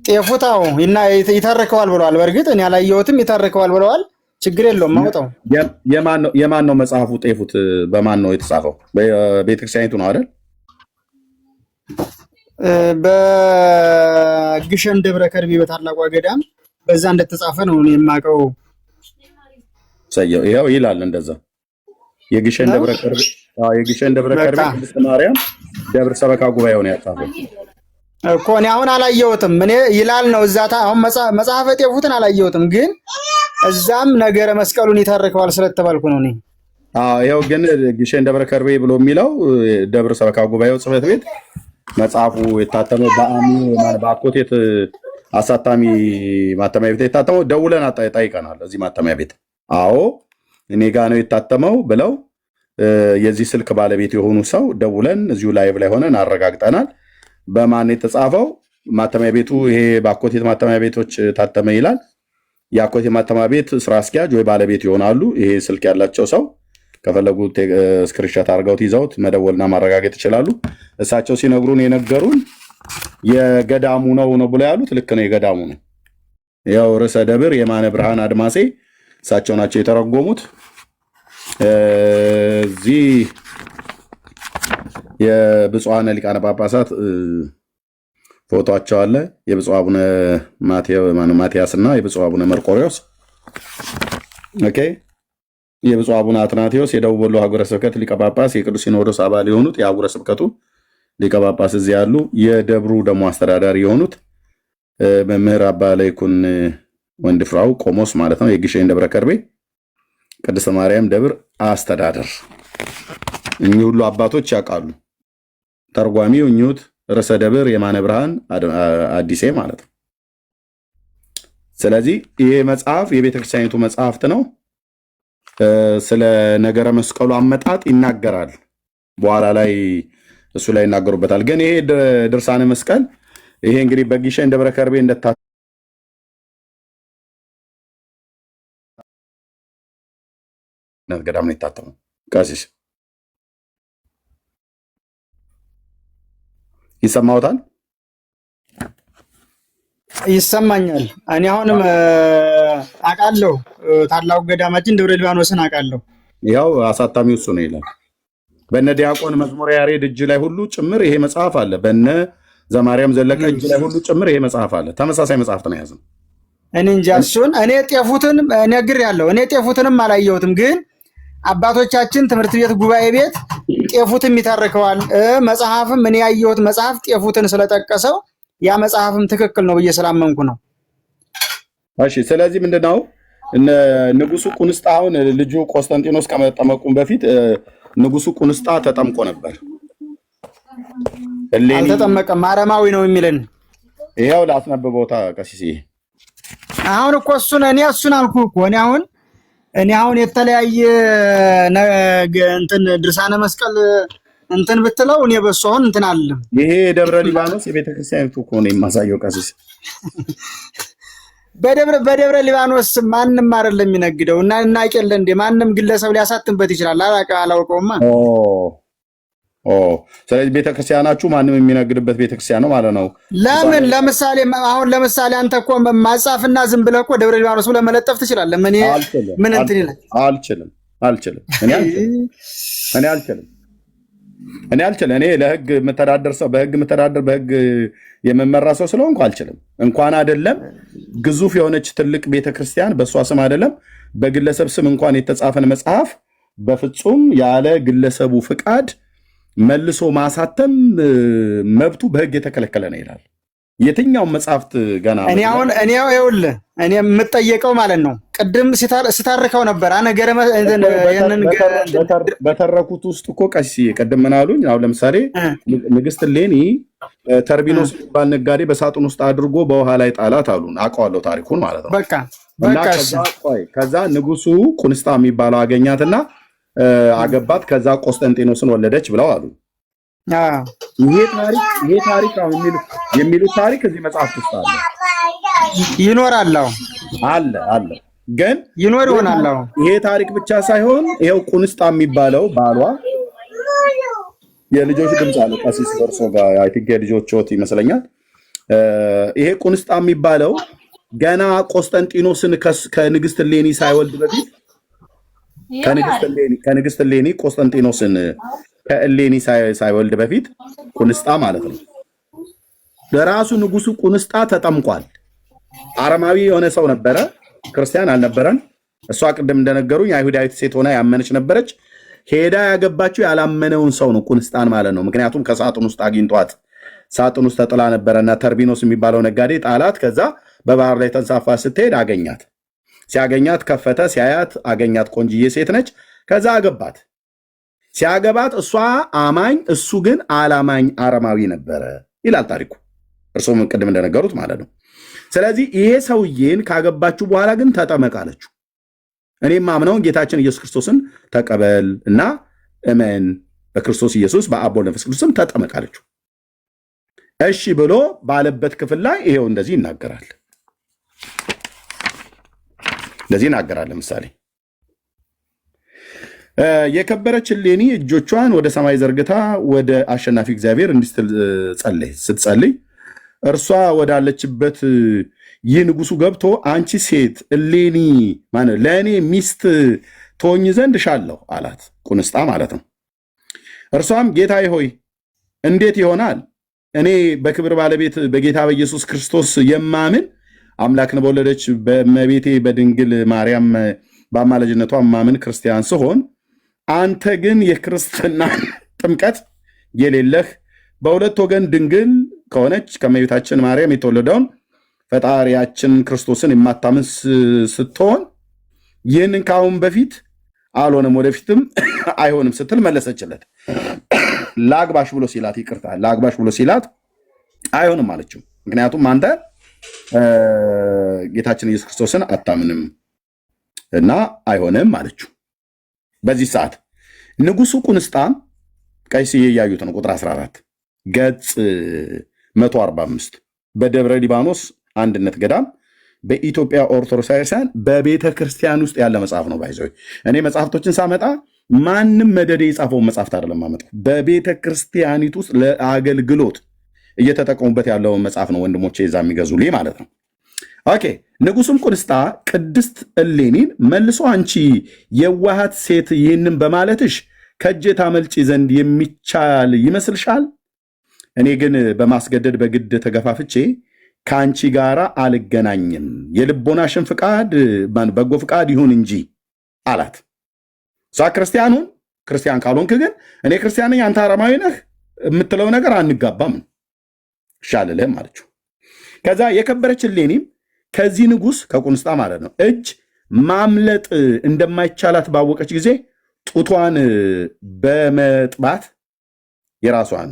ጤፉታው እና ይተርከዋል ብለዋል። በእርግጥ እኔ አላየሁትም። ይተርከዋል ብለዋል። ችግር የለውም ማውጣው። የማን ነው መጽሐፉ ጤፉት? በማን ነው የተጻፈው? በቤተክርስቲያኒቱ ነው አይደል? በግሸን ደብረ ከርቤ በታላቋ ገዳም በዛ እንደተጻፈ ነው የማውቀው። ይኸው ይላል እንደዛ የግሸን ደብረ ከርቤ ቅድስት ማርያም ደብረ ሰበካ ጉባኤው ነው ያጻፈው እኮ። እኔ አሁን አላየሁትም። እኔ ይላል ነው እዛታ አሁን መጽሐፈ ጤፉትን አላየሁትም፣ ግን እዛም ነገረ መስቀሉን ይተርከዋል ስለተባልኩ ነው እኔ። ይኸው ግን ግሸን ደብረ ከርቤ ብሎ የሚለው ደብረ ሰበካ ጉባኤው ጽሕፈት ቤት መጽሐፉ የታተመው በአኮቴት አሳታሚ ማተሚያ ቤት የታተመው። ደውለን ጠይቀናል እዚህ ማተሚያ ቤት። አዎ እኔ ጋ ነው የታተመው ብለው የዚህ ስልክ ባለቤት የሆኑ ሰው ደውለን እዚሁ ላይቭ ላይ ሆነን አረጋግጠናል። በማን የተጻፈው ማተሚያ ቤቱ ይሄ በአኮቴት ማተሚያ ቤቶች ታተመ ይላል። የአኮቴት ማተሚያ ቤት ስራ አስኪያጅ ወይ ባለቤት ይሆናሉ። ይሄ ስልክ ያላቸው ሰው ከፈለጉ ስክሪንሾት አድርገውት ይዘውት መደወልና ማረጋገጥ ይችላሉ። እሳቸው ሲነግሩን የነገሩን የገዳሙ ነው ብሎ ያሉት ልክ ነው፣ የገዳሙ ነው። ያው ርዕሰ ደብር የማነ ብርሃን አድማሴ እሳቸው ናቸው የተረጎሙት። እዚህ የብፁዓነ ሊቃነ ጳጳሳት ፎቶቸው አለ። የብፁዕ አቡነ ማትያስ እና የብፁዕ አቡነ መርቆሪዎስ ኦኬ። የብፁዕ አቡነ አትናቴዎስ የደቡብ ወሎ ሀገረ ስብከት ሊቀ ጳጳስ የቅዱስ ሲኖዶስ አባል የሆኑት የአህጉረ ስብከቱ ሊቀ ጳጳስ እዚህ ያሉ። የደብሩ ደግሞ አስተዳዳሪ የሆኑት መምህር አባ ለይኩን ወንድፍራው ቆሞስ ማለት ነው። የግሸን ደብረ ከርቤ ቅድስተ ማርያም ደብር አስተዳደር። እኚህ ሁሉ አባቶች ያውቃሉ። ተርጓሚው እኚሁት ርዕሰ ደብር የማነ ብርሃን አዲሴ ማለት ነው። ስለዚህ ይሄ መጽሐፍ የቤተክርስቲያኒቱ መጽሐፍት ነው። ስለ ነገረ መስቀሉ አመጣጥ ይናገራል። በኋላ ላይ እሱ ላይ ይናገሩበታል። ግን ይሄ ድርሳነ መስቀል ይሄ እንግዲህ በግሸን ደብረ ከርቤ ገዳም ነው የታተመው። ቀሲስ ይሰማዎታል? ይሰማኛል። እኔ አሁንም አውቃለሁ። ታላቁ ገዳማችን ደብረ ሊባኖስን አውቃለሁ። ያው አሳታሚው እሱ ነው ይላል። በነ ዲያቆን መዝሙረ ያሬድ እጅ ላይ ሁሉ ጭምር ይሄ መጽሐፍ አለ። በነ ዘማርያም ዘለቀ እጅ ላይ ሁሉ ጭምር ይሄ መጽሐፍ አለ። ተመሳሳይ መጽሐፍት ነው የያዘው። እኔ እንጃ እሱን እኔ ጤፉትን ነግሬያለሁ። እኔ ጤፉትንም አላየሁትም፣ ግን አባቶቻችን ትምህርት ቤት ጉባኤ ቤት ጤፉትም ይተርከዋል። መጽሐፍም እኔ ያየሁት መጽሐፍ ጤፉትን ስለጠቀሰው ያ መጽሐፍም ትክክል ነው ብዬ ስላመንኩ ነው። እሺ ስለዚህ ምንድነው ንጉሱ ቁንስጣ አሁን ልጁ ቆስጠንጢኖስ ከመጠመቁም በፊት ንጉሱ ቁንስጣ ተጠምቆ ነበር። አልተጠመቀም፣ አረማዊ ነው የሚለን። ይሄው ላስነበበውታ ቀሲስ። አሁን እኮ እሱን አልኩ እኮ እኔ አሁን የተለያየ እንትን ድርሳነ መስቀል እንትን ብትለው እኔ በሱ አሁን እንትን አለም። ይሄ ደብረ ሊባኖስ የቤተክርስቲያኒቱ እኮ ነው የማሳየው ቀሲስ። በደብረ ሊባኖስ ማንም አይደለም የሚነግደው እና እናቄለ እንደ ማንም ግለሰብ ሊያሳትምበት ይችላል። አላውቀውማ። ስለዚህ ቤተክርስቲያናችሁ ማንም የሚነግድበት ቤተክርስቲያን ነው ማለት ነው። ለምን ለምሳሌ አንተ እኮ ማጻፍና ዝም ብለህ እኮ ደብረ ሊባኖስ ብለህ መለጠፍ ትችላለህ። ምን እንትን ይላል? አልችልም። እኔ ለህግ የምተዳደር ሰው በህግ የምመራ ሰው ስለሆንኩ አልችልም። እንኳን አይደለም ግዙፍ የሆነች ትልቅ ቤተክርስቲያን በእሷ ስም አይደለም በግለሰብ ስም እንኳን የተጻፈን መጽሐፍ በፍጹም ያለ ግለሰቡ ፍቃድ መልሶ ማሳተም መብቱ በህግ የተከለከለ ነው ይላል። የትኛው መጽሐፍት ገና እኔ ይኸውልህ እኔ የምጠየቀው ማለት ነው ቅድም ስታርከው ነበር አነገረ በተረኩት ውስጥ እኮ ቀሲ ቅድም ምን አሉኝ? አሁን ለምሳሌ ንግስት ሌኒ ተርቢኖስ የሚባል ነጋዴ በሳጥን ውስጥ አድርጎ በውሃ ላይ ጣላት አሉን። አውቀዋለሁ ታሪኩን ማለት ነው። በቃ ከዛ ንጉሱ ቁንስጣ የሚባለው አገኛትና አገባት። ከዛ ቆስጠንጢኖስን ወለደች ብለው አሉ። ይሄ ታሪክ አሁን የሚሉት ታሪክ እዚህ መጽሐፍ ውስጥ አለ ይኖራል። አለ ግን ይኖር ይሆናል። ይሄ ታሪክ ብቻ ሳይሆን ይሄው ቁንስጣ የሚባለው ባሏ የልጆች ድምፅ አለ ቀሲስ ደርሶ ጋር አይ ቲንክ የልጆች ወት ይመስለኛል። ይሄ ቁንስጣ የሚባለው ገና ቆስጠንጢኖስን ከንግስት ሌኒ ሳይወልድ በፊት ከንግስት ሌኒ ቆስጠንጢኖስን ከእሌኒ ሳይወልድ በፊት ቁንስጣ ማለት ነው። ለራሱ ንጉሱ ቁንስጣ ተጠምቋል። አረማዊ የሆነ ሰው ነበረ፣ ክርስቲያን አልነበረም። እሷ ቅድም እንደነገሩኝ አይሁዳዊት ሴት ሆና ያመነች ነበረች። ሄዳ ያገባችው ያላመነውን ሰው ነው ቁንስጣን ማለት ነው። ምክንያቱም ከሳጥን ውስጥ አግኝቷት ሳጥን ውስጥ ተጥላ ነበረና ተርቢኖስ የሚባለው ነጋዴ ጣላት። ከዛ በባህር ላይ ተንሳፋ ስትሄድ አገኛት። ሲያገኛት ከፈተ፣ ሲያያት አገኛት። ቆንጅዬ ሴት ነች። ከዛ አገባት። ሲያገባት እሷ አማኝ እሱ ግን አላማኝ አረማዊ ነበረ ይላል ታሪኩ። እርሱም ቅድም እንደነገሩት ማለት ነው። ስለዚህ ይሄ ሰውዬን ካገባችሁ በኋላ ግን ተጠመቅ አለችው። እኔም ማምነውን ጌታችን ኢየሱስ ክርስቶስን ተቀበል እና እመን በክርስቶስ ኢየሱስ በአብ ወልድ መንፈስ ቅዱስም ተጠመቅ አለችው። እሺ ብሎ ባለበት ክፍል ላይ ይሄው እንደዚህ ይናገራል። ለምሳሌ የከበረች እሌኒ እጆቿን ወደ ሰማይ ዘርግታ ወደ አሸናፊ እግዚአብሔር እንዲህ ስትጸልይ እርሷ ወዳለችበት ይህ ንጉሱ ገብቶ አንቺ ሴት እሌኒ ማለት ለእኔ ሚስት ትሆኝ ዘንድ ሻለሁ አላት። ቁንስጣ ማለት ነው። እርሷም ጌታዬ ሆይ እንዴት ይሆናል? እኔ በክብር ባለቤት በጌታ በኢየሱስ ክርስቶስ የማምን አምላክን በወለደች በእመቤቴ በድንግል ማርያም በአማላጅነቷ የማምን ክርስቲያን ስሆን አንተ ግን የክርስትና ጥምቀት የሌለህ በሁለት ወገን ድንግል ከሆነች ከእመቤታችን ማርያም የተወለደውን ፈጣሪያችን ክርስቶስን የማታምን ስትሆን ይህንን ከአሁን በፊት አልሆነም ወደፊትም አይሆንም ስትል መለሰችለት። ላግባሽ ብሎ ሲላት ይቅርታ ላግባሽ ብሎ ሲላት አይሆንም አለችው። ምክንያቱም አንተ ጌታችን ኢየሱስ ክርስቶስን አታምንም እና አይሆንም አለችው። በዚህ ሰዓት ንጉሱ ቁንስጣ ቀይስዬ እያዩት ነው። ቁጥር 14 ገጽ 145 በደብረ ሊባኖስ አንድነት ገዳም በኢትዮጵያ ኦርቶዶክሳውያን በቤተ ክርስቲያን ውስጥ ያለ መጽሐፍ ነው። ባይዘው እኔ መጽሐፍቶችን ሳመጣ ማንም መደዴ የጻፈውን መጽሐፍት አይደለም ማመጣው። በቤተ ክርስቲያኒቱ ውስጥ ለአገልግሎት እየተጠቀሙበት ያለውን መጽሐፍ ነው ወንድሞቼ እዛ የሚገዙልኝ ማለት ነው። ኦኬ ንጉሱም ቁንስጣ ቅድስት እሌኒን መልሶ አንቺ የዋሃት ሴት ይህንን በማለትሽ ከእጄ ታመልጪ ዘንድ የሚቻል ይመስልሻል? እኔ ግን በማስገደድ በግድ ተገፋፍቼ ከአንቺ ጋር አልገናኝም። የልቦናሽን ፍቃድ በጎ ፍቃድ ይሁን እንጂ አላት። እሷ ክርስቲያን ካልሆንክ ግን እኔ ክርስቲያን ነኝ አንተ አረማዊ ነህ የምትለው ነገር አንጋባም ሻልልህም አለችው። ከዛ የከበረች እሌኒም ከዚህ ንጉሥ ከቁንስጣ ማለት ነው እጅ ማምለጥ እንደማይቻላት ባወቀች ጊዜ ጡቷን በመጥባት የራሷን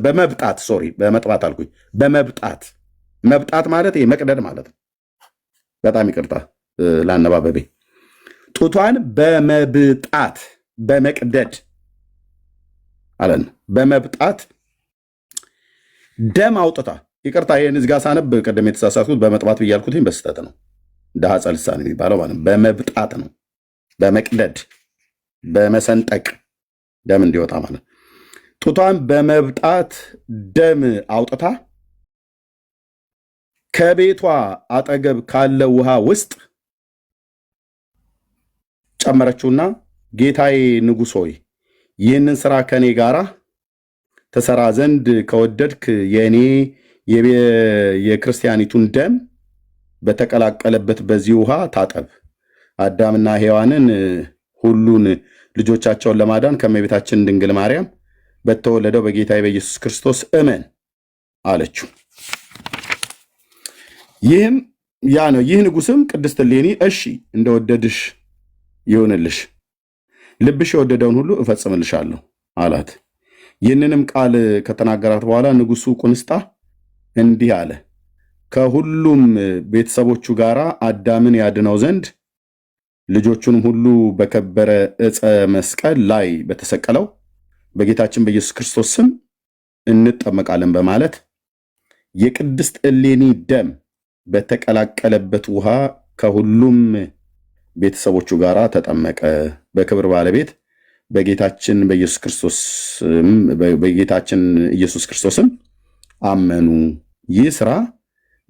በመብጣት በመጥባት አልኩኝ። መብጣት ማለት መቅደድ ማለት ነው። በጣም ይቅርታ ለአነባበቤ። ጡቷን በመብጣት በመቅደድ አለን። በመብጣት ደም አውጥታ ይቅርታ ይህን እዚጋ ሳነብ ቀደም የተሳሳትኩት በመጥባት ብያልኩትኝ በስተት ነው። ደሃ ጸልሳን የሚባለው ማለት በመብጣት ነው። በመቅደድ በመሰንጠቅ ደም እንዲወጣ ማለት ጡቷን በመብጣት ደም አውጥታ ከቤቷ አጠገብ ካለ ውሃ ውስጥ ጨመረችውና ጌታዬ ንጉሥ ሆይ ይህንን ስራ ከኔ ጋራ ተሰራ ዘንድ ከወደድክ የእኔ የክርስቲያኒቱን ደም በተቀላቀለበት በዚህ ውሃ ታጠብ። አዳምና ሔዋንን ሁሉን ልጆቻቸውን ለማዳን ከእመቤታችን ድንግል ማርያም በተወለደው በጌታ በኢየሱስ ክርስቶስ እመን አለችው። ይህም ያ ነው። ይህ ንጉሥም ቅድስት እሌኒ እሺ እንደወደድሽ ይሁንልሽ፣ ልብሽ የወደደውን ሁሉ እፈጽምልሻለሁ አላት። ይህንንም ቃል ከተናገራት በኋላ ንጉሡ ቁንስጣ እንዲህ አለ፣ ከሁሉም ቤተሰቦቹ ጋር አዳምን ያድነው ዘንድ ልጆቹንም ሁሉ በከበረ ዕፀ መስቀል ላይ በተሰቀለው በጌታችን በኢየሱስ ክርስቶስ ስም እንጠመቃለን በማለት የቅድስት እሌኒ ደም በተቀላቀለበት ውሃ ከሁሉም ቤተሰቦቹ ጋር ተጠመቀ። በክብር ባለቤት በጌታችን ኢየሱስ ክርስቶስም አመኑ። ይህ ስራ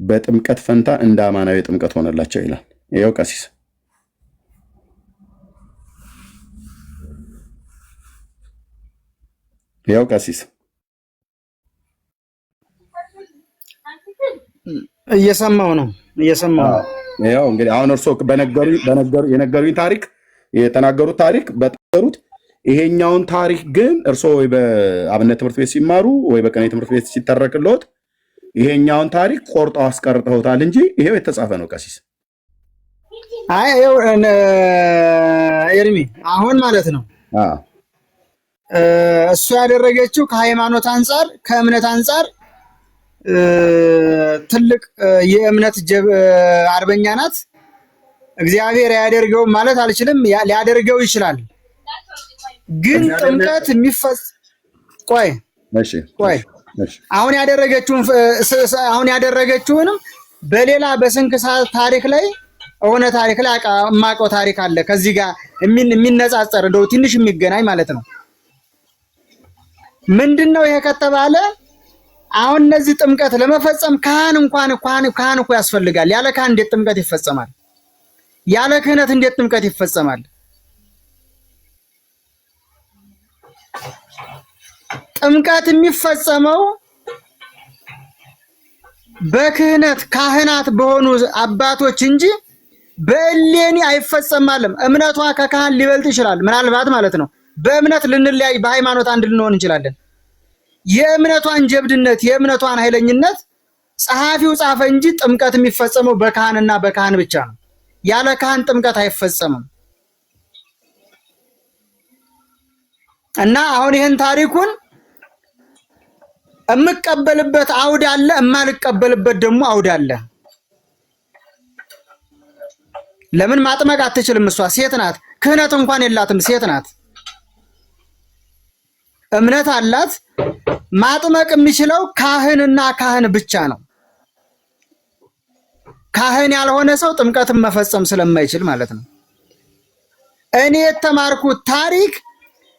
በጥምቀት ፈንታ እንደ አማናዊ ጥምቀት ሆነላቸው ይላል። ይኸው ቀሲስ እየሰማው ነው። ያው እንግዲህ አሁን እርሶ የነገሩኝ ታሪክ የተናገሩት ታሪክ በጠሩት ይሄኛውን ታሪክ ግን እርሶ ወይ በአብነት ትምህርት ቤት ሲማሩ ወይ በቀኔ ትምህርት ቤት ሲተረክልዎት ይሄኛውን ታሪክ ቆርጠው አስቀርጠውታል እንጂ ይሄው የተጻፈ ነው ቀሲስ። አይ ይኸው ኤርሚ አሁን ማለት ነው እሱ ያደረገችው ከሃይማኖት አንጻር ከእምነት አንጻር ትልቅ የእምነት አርበኛ ናት። እግዚአብሔር ያደርገው ማለት አልችልም፣ ሊያደርገው ይችላል። ግን ጥምቀት ቆይ አሁን ያደረገችውንም በሌላ በስንክሳር ታሪክ ላይ እውነ ታሪክ ላይ የማውቀው ታሪክ አለ ከዚህ ጋር የሚነጻጸር እንደው ትንሽ የሚገናኝ ማለት ነው። ምንድነው ይሄ ከተባለ አሁን እነዚህ ጥምቀት ለመፈጸም ካህን እኮ ያስፈልጋል። ያለ ካህን እንዴት ጥምቀት ይፈጸማል? ያለ ክህነት እንዴት ጥምቀት ይፈጸማል? ጥምቀት የሚፈጸመው በክህነት ካህናት በሆኑ አባቶች እንጂ በእሌኒ አይፈጸማልም። እምነቷ ከካህን ሊበልጥ ይችላል ምናልባት ማለት ነው። በእምነት ልንለያይ በሃይማኖት አንድ ልንሆን እንችላለን። የእምነቷን ጀብድነት የእምነቷን ኃይለኝነት ጸሐፊው ጻፈ እንጂ ጥምቀት የሚፈጸመው በካህንና በካህን ብቻ ነው። ያለ ካህን ጥምቀት አይፈጸምም። እና አሁን ይሄን ታሪኩን እምቀበልበት አውድ አለ፣ እማልቀበልበት ደግሞ አውድ አለ። ለምን ማጥመቅ አትችልም? እሷ ሴት ናት፣ ክህነት እንኳን የላትም፣ ሴት ናት፣ እምነት አላት። ማጥመቅ የሚችለው ካህንና ካህን ብቻ ነው። ካህን ያልሆነ ሰው ጥምቀትን መፈጸም ስለማይችል ማለት ነው። እኔ የተማርኩት ታሪክ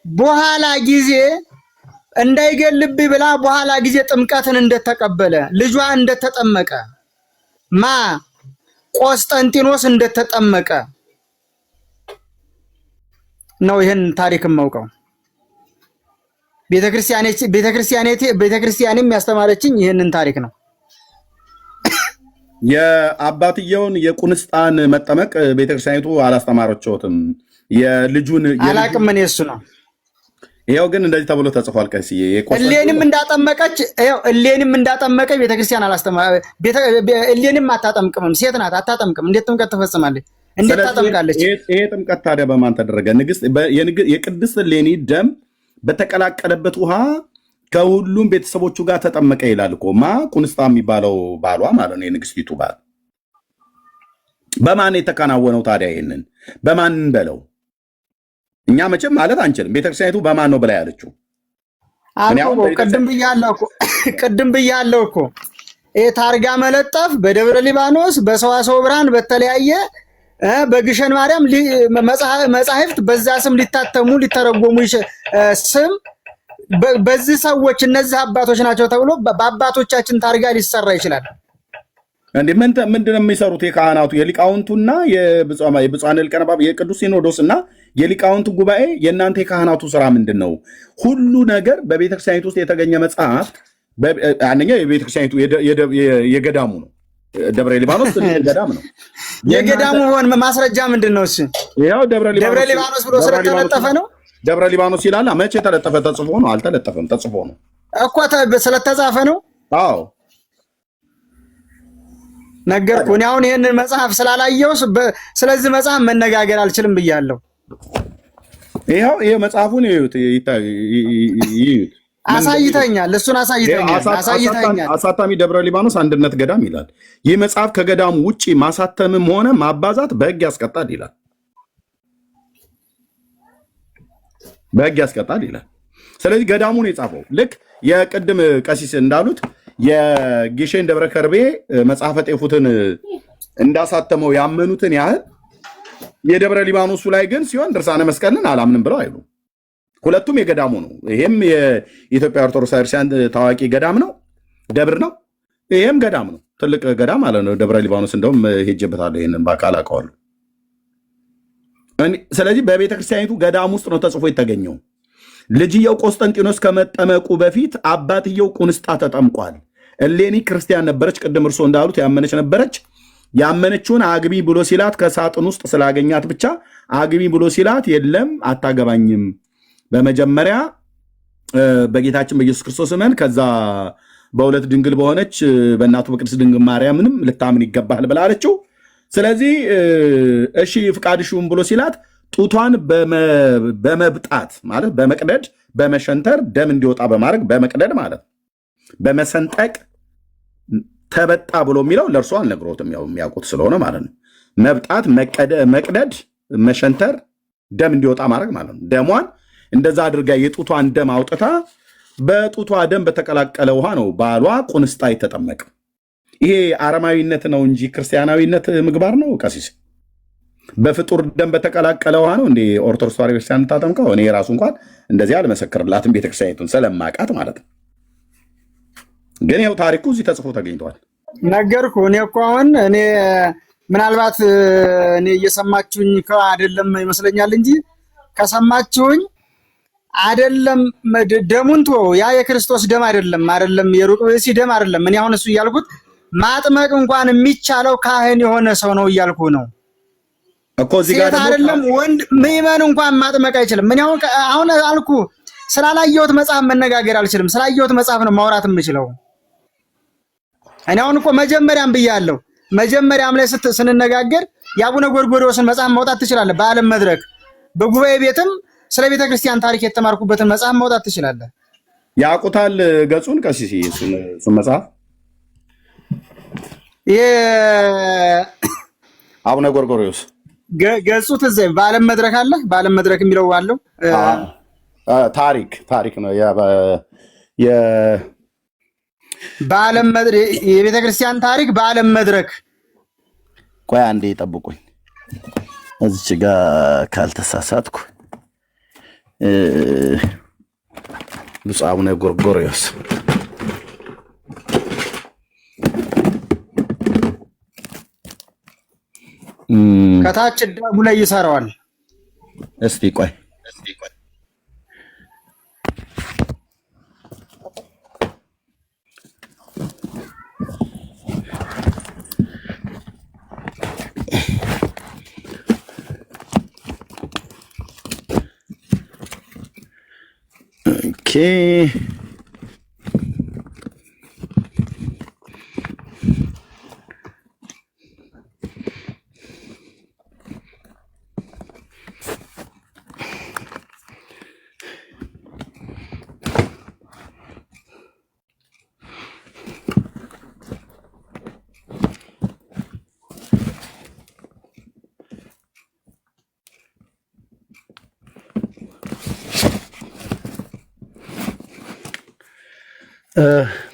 በኋላ ጊዜ እንዳይገልብኝ ብላ በኋላ ጊዜ ጥምቀትን እንደተቀበለ ልጇ እንደተጠመቀ ቆስጠንጢኖስ እንደተጠመቀ ነው ይሄን ታሪክ የማውቀው። ቤተክርስቲያኔም ያስተማረችኝ ይሄንን ታሪክ ነው። የአባትየውን የቁንስጣን መጠመቅ ቤተክርስቲያኒቱ አላስተማረችውትም። የልጁን አላቅም እኔ እሱ ነው። ይሄው ግን እንደዚህ ተብሎ ተጽፏል። ቀሲዬ እሌኒም እንዳጠመቀ ቤተክርስቲያን አላስተማረ። እሌኒም አታጠምቅም፣ ሴት ናት፣ አታጠምቅም። እንዴት ጥምቀት ትፈጽማለች? እንዴት ታጠምቃለች? ይሄ ጥምቀት ታዲያ በማን ተደረገ? የቅድስት እሌኒ ደም በተቀላቀለበት ውሃ ከሁሉም ቤተሰቦቹ ጋር ተጠመቀ ይላል እኮ። ቁንስጣ የሚባለው ባሏ ማለት ነው፣ የንግስቲቱ ባል። በማን የተከናወነው ታዲያ? ይሄንን በማን በለው? እኛ መቼም ማለት አንችልም። ቤተክርስቲያኒቱ በማን ነው ብላ ያለችው? ቅድም ብያለሁ እኮ ታርጋ መለጠፍ በደብረ ሊባኖስ በሰዋስወ ብርሃን በተለያየ በግሸን ማርያም መጻሕፍት በዛ ስም ሊታተሙ ሊተረጎሙ ስም በዚህ ሰዎች እነዚህ አባቶች ናቸው ተብሎ በአባቶቻችን ታርጋ ሊሰራ ይችላል። እንዴ ምንድነው የሚሰሩት? የካህናቱ የሊቃውንቱና የብፁዓን ሊቃነ ጳጳሳት የቅዱስ ሲኖዶስና የሊቃውንቱ ጉባኤ የእናንተ የካህናቱ ስራ ምንድን ነው? ሁሉ ነገር በቤተክርስቲያኒቱ ውስጥ የተገኘ መጽሐፍት አንደኛው የቤተክርስቲያኒቱ የገዳሙ ነው። ደብረ ሊባኖስ ገዳም ነው። የገዳሙ ሆን ማስረጃ ምንድን ነው? እሺ ያው ደብረ ሊባኖስ ብሎ ስለተለጠፈ ነው። ደብረ ሊባኖስ ይላል። መቼ ተለጠፈ? ተጽፎ ነው። አልተለጠፈም፣ ተጽፎ ነው እኮ ስለተጻፈ ነው። አዎ ነገርኩ። እኔ አሁን ይሄንን መጽሐፍ ስላላየው ስለዚህ መጽሐፍ መነጋገር አልችልም ብያለሁ። ይሄው ይሄ መጽሐፉን ይዩት። አሳይተኛል፣ እሱን አሳይተኛል። አሳታሚ ደብረ ሊባኖስ አንድነት ገዳም ይላል። ይህ መጽሐፍ ከገዳሙ ውጪ ማሳተምም ሆነ ማባዛት በሕግ ያስቀጣል ይላል። በሕግ ያስቀጣል ይላል። ስለዚህ ገዳሙን የጻፈው ልክ የቅድም ቀሲስ እንዳሉት የጊሼን ደብረ ከርቤ መጽሐፈ ጤፉትን እንዳሳተመው ያመኑትን ያህል የደብረ ሊባኖሱ ላይ ግን ሲሆን ድርሳነ መስቀልን አላምንም ብለው አይሉ። ሁለቱም የገዳሙ ነው። ይሄም የኢትዮጵያ ኦርቶዶክስ ክርስቲያን ታዋቂ ገዳም ነው፣ ደብር ነው። ይሄም ገዳም ነው፣ ትልቅ ገዳም ማለት ነው። ደብረ ሊባኖስ እንደውም ሄጄበታለሁ፣ ይሄንን በአካል አውቀዋለሁ። ስለዚህ በቤተ ክርስቲያኒቱ ገዳም ውስጥ ነው ተጽፎ የተገኘው። ልጅየው ቆስጠንጢኖስ ከመጠመቁ በፊት አባትየው ቁንስጣ ተጠምቋል። እሌኒ ክርስቲያን ነበረች፣ ቅድም እርሶ እንዳሉት ያመነች ነበረች። ያመነችውን አግቢ ብሎ ሲላት ከሳጥን ውስጥ ስላገኛት ብቻ አግቢ ብሎ ሲላት የለም አታገባኝም፣ በመጀመሪያ በጌታችን በኢየሱስ ክርስቶስ እመን፣ ከዛ በሁለት ድንግል በሆነች በእናቱ በቅድስት ድንግል ማርያምንም ልታምን ይገባል ብላ አለችው። ስለዚህ እሺ ፍቃድሽውን ብሎ ሲላት ጡቷን በመብጣት ማለት በመቅደድ በመሸንተር ደም እንዲወጣ በማድረግ በመቅደድ ማለት በመሰንጠቅ ተበጣ ብሎ የሚለው ለእርሷ አልነግሮትም፣ ያው የሚያውቁት ስለሆነ ማለት ነው። መብጣት፣ መቅደድ፣ መሸንተር ደም እንዲወጣ ማድረግ ማለት ነው። ደሟን እንደዛ አድርጋ የጡቷን ደም አውጥታ በጡቷ ደም በተቀላቀለ ውሃ ነው ባሏ ቁንስጣ የተጠመቀ። ይሄ አረማዊነት ነው እንጂ ክርስቲያናዊነት ምግባር ነው ቀሲስ? በፍጡር ደም በተቀላቀለ ውሃ ነው እንዴ ኦርቶዶክስ ተዋሕዶ ቤተክርስቲያን የምታጠምቀው? እኔ ራሱ እንኳን እንደዚህ አልመሰክርላትም ቤተክርስቲያኒቱን ስለማቃት ማለት ነው። ግን ይኸው ታሪኩ እዚህ ተጽፎ ተገኝተዋል። ነገርኩ። እኔ እኮ አሁን እኔ ምናልባት እኔ እየሰማችሁኝ አይደለም ይመስለኛል እንጂ ከሰማችሁኝ አይደለም ደሙን ቶ ያ የክርስቶስ ደም አይደለም የሩቅ ብእሲ ደም አይደለም። እኔ አሁን እሱ እያልኩት ማጥመቅ እንኳን የሚቻለው ካህን የሆነ ሰው ነው እያልኩ ነው እኮ። እዚህ ጋር አይደለም ወንድ ምዕመን እንኳን ማጥመቅ አይችልም። ምን አሁን አልኩ ስላላየሁት መጽሐፍ መነጋገር አልችልም። ስላየሁት መጽሐፍ ነው ማውራት የምችለው። እኔ አሁን እኮ መጀመሪያም ብያለሁ። መጀመሪያም ላይ ስንነጋገር የአቡነ ጎርጎርዮስን መጽሐፍ ማውጣት ትችላለህ። በዓለም መድረክ በጉባኤ ቤትም ስለ ቤተ ክርስቲያን ታሪክ የተማርኩበትን መጽሐፍ ማውጣት ትችላለህ። ያውቁታል ገጹን ቀሲስ እሱን መጽሐፍ አቡነ ጎርጎርዮስ ገጹ ትዝ በዓለም መድረክ አለ። በዓለም መድረክ የሚለው አለው። ታሪክ ነው በዓለም መድረክ የቤተ ክርስቲያን ታሪክ በዓለም መድረክ። ቆይ አንዴ ጠብቁኝ፣ እዚች ጋር ካልተሳሳትኩ ብፁዕ አቡነ ጎርጎርዮስ ከታች ደሙ ላይ ይሰራዋል። እስቲ ቆይ ኦኬ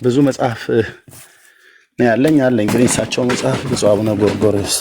ብዙ መጽሐፍ ነው ያለኝ ግን የእሳቸው መጽሐፍ ብፁዕ አቡነ ጎርጎርዮስ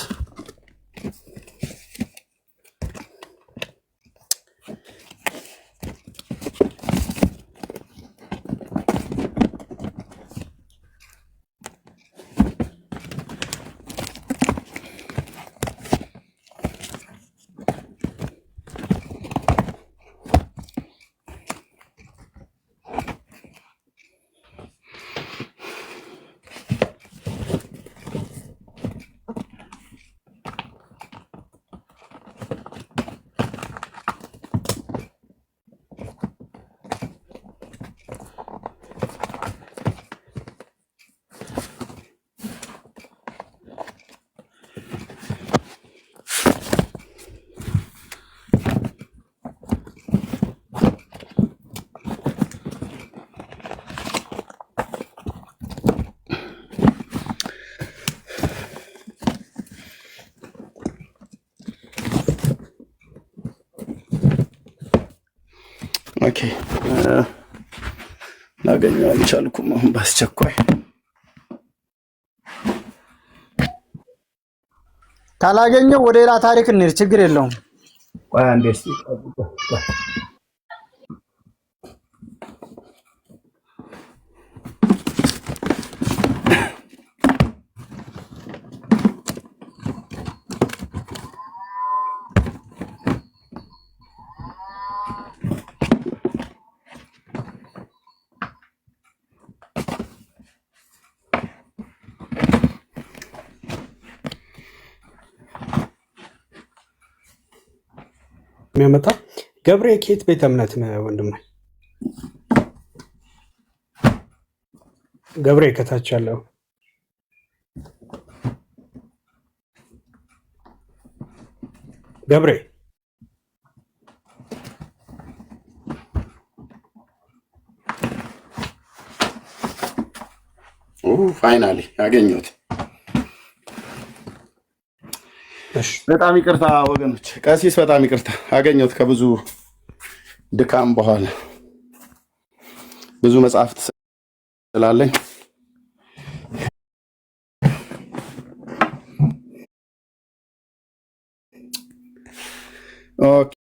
ኦኬ ላገኘው አልቻልኩም። አሁን በአስቸኳይ ካላገኘው ወደ ሌላ ታሪክ እንሂድ፣ ችግር የለውም። ቆይ አንዴ እስኪ የሚያመጣ ገብሬ ኬት ቤተ እምነት ነው ወንድም? ገብሬ ከታች ያለው ገብሬ ፋይናሊ አገኘሁት። በጣም ይቅርታ ወገኖች፣ ቀሲስ በጣም ይቅርታ አገኘሁት ከብዙ ድካም በኋላ ብዙ መጽሐፍት ስላለኝ ኦኬ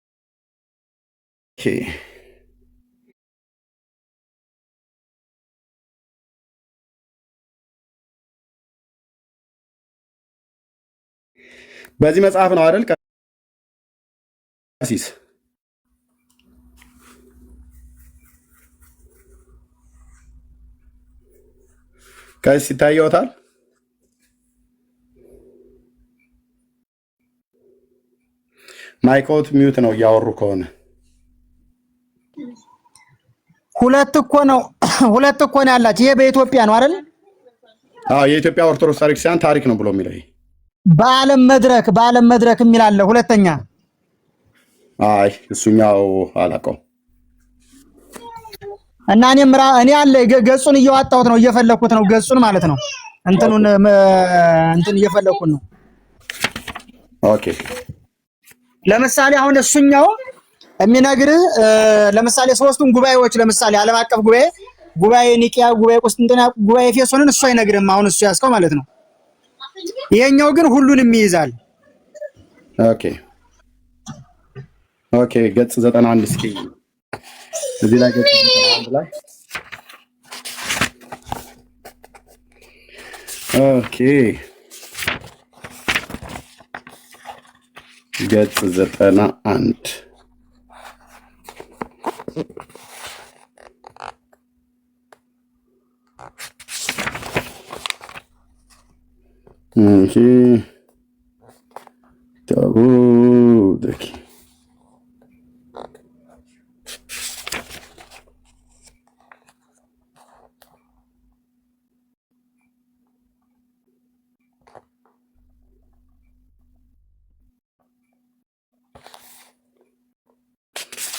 በዚህ መጽሐፍ ነው አይደል ቀሲስ? ቀሲስ ይታየዎታል? ማይክዎት ሚዩት ነው እያወሩ ከሆነ። ሁለት እኮ ነው ያላችሁ። ይሄ በኢትዮጵያ ነው አይደል? አዎ የኢትዮጵያ ኦርቶዶክስ ታሪክሲያን ታሪክ ነው ብሎ የሚለው በዓለም መድረክ የሚል አለ። ሁለተኛ አይ እሱኛው አላውቀውም። እና እኔ አለ ገጹን እየዋጣሁት ነው፣ እየፈለኩት ነው ገጹን ማለት ነው። እንትን እየፈለኩት ነው። ኦኬ ለምሳሌ አሁን እሱኛው የሚነግርህ ለምሳሌ ሶስቱን ጉባኤዎች ለምሳሌ ዓለም አቀፍ ጉባኤ ኒቂያ፣ ጉባኤ ቁስጥንጥንያ፣ ጉባኤ ኤፌሶንን እሱ አይነግርም። አሁን እሱ ያስከው ማለት ነው። ይሄኛው ግን ሁሉንም ይይዛል። ኦኬ ገጽ 91 እስኪ እዚህ ላይ ገጽ 91 ላይ ኦኬ ገጽ 91 ታቦት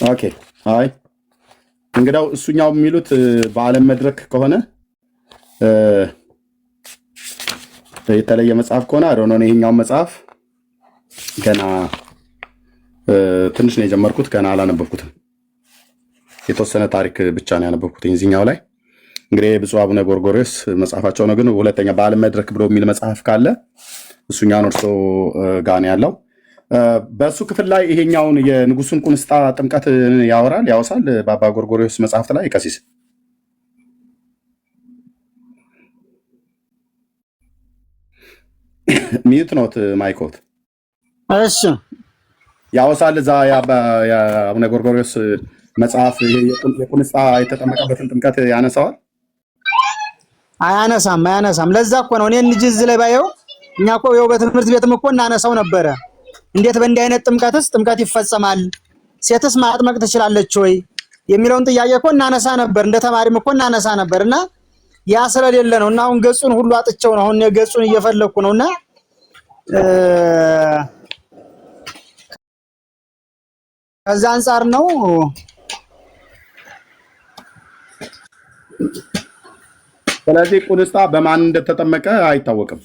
ኦኬ አይ እንግዳው እሱኛው የሚሉት በዓለም መድረክ ከሆነ የተለየ መጽሐፍ ከሆነ አዶኖ ነው። ይሄኛው መጽሐፍ ገና ትንሽ ነው የጀመርኩት፣ ገና አላነበብኩትም። የተወሰነ ታሪክ ብቻ ነው ያነበብኩት እዚህኛው ላይ። እንግዲህ ብፁዕ አቡነ ጎርጎርዮስ መጽሐፋቸው ነው። ግን ሁለተኛ በዓለም መድረክ ብሎ የሚል መጽሐፍ ካለ እሱኛውን እርሶ ጋር ነው ያለው። በእሱ ክፍል ላይ ይሄኛውን የንጉሱን ቁንስጣ ጥምቀት ያወሳል በአባ ጎርጎርዮስ መጽሐፍት ላይ ቀሲስ ሚዩት ኖት ማይኮት እሺ ያወሳል እዛ የአቡነ ጎርጎርዮስ መጽሐፍ የቁንስጣ የተጠመቀበትን ጥምቀት ያነሳዋል? አያነሳም። ለዛ እኮ ነው እኔ እንጂ እዚህ ላይ ባየው እኛ እኮ ያው በትምህርት ቤትም እኮ እናነሳው ነበረ። እንዴት በእንዲህ አይነት ጥምቀት ይፈጸማል? ሴትስ ማጥመቅ ትችላለች ወይ የሚለውን ጥያቄ እኮ እናነሳ ነበር። እንደ ተማሪም እኮ እናነሳ ነበርና ያ ስለሌለ ነው። እና አሁን ገጹን ሁሉ አጥቼው ነው። አሁን ገጹን እየፈለኩ ነውና ከዛ አንፃር ነው። ስለዚህ ቁንስጣ በማን እንደተጠመቀ አይታወቅም።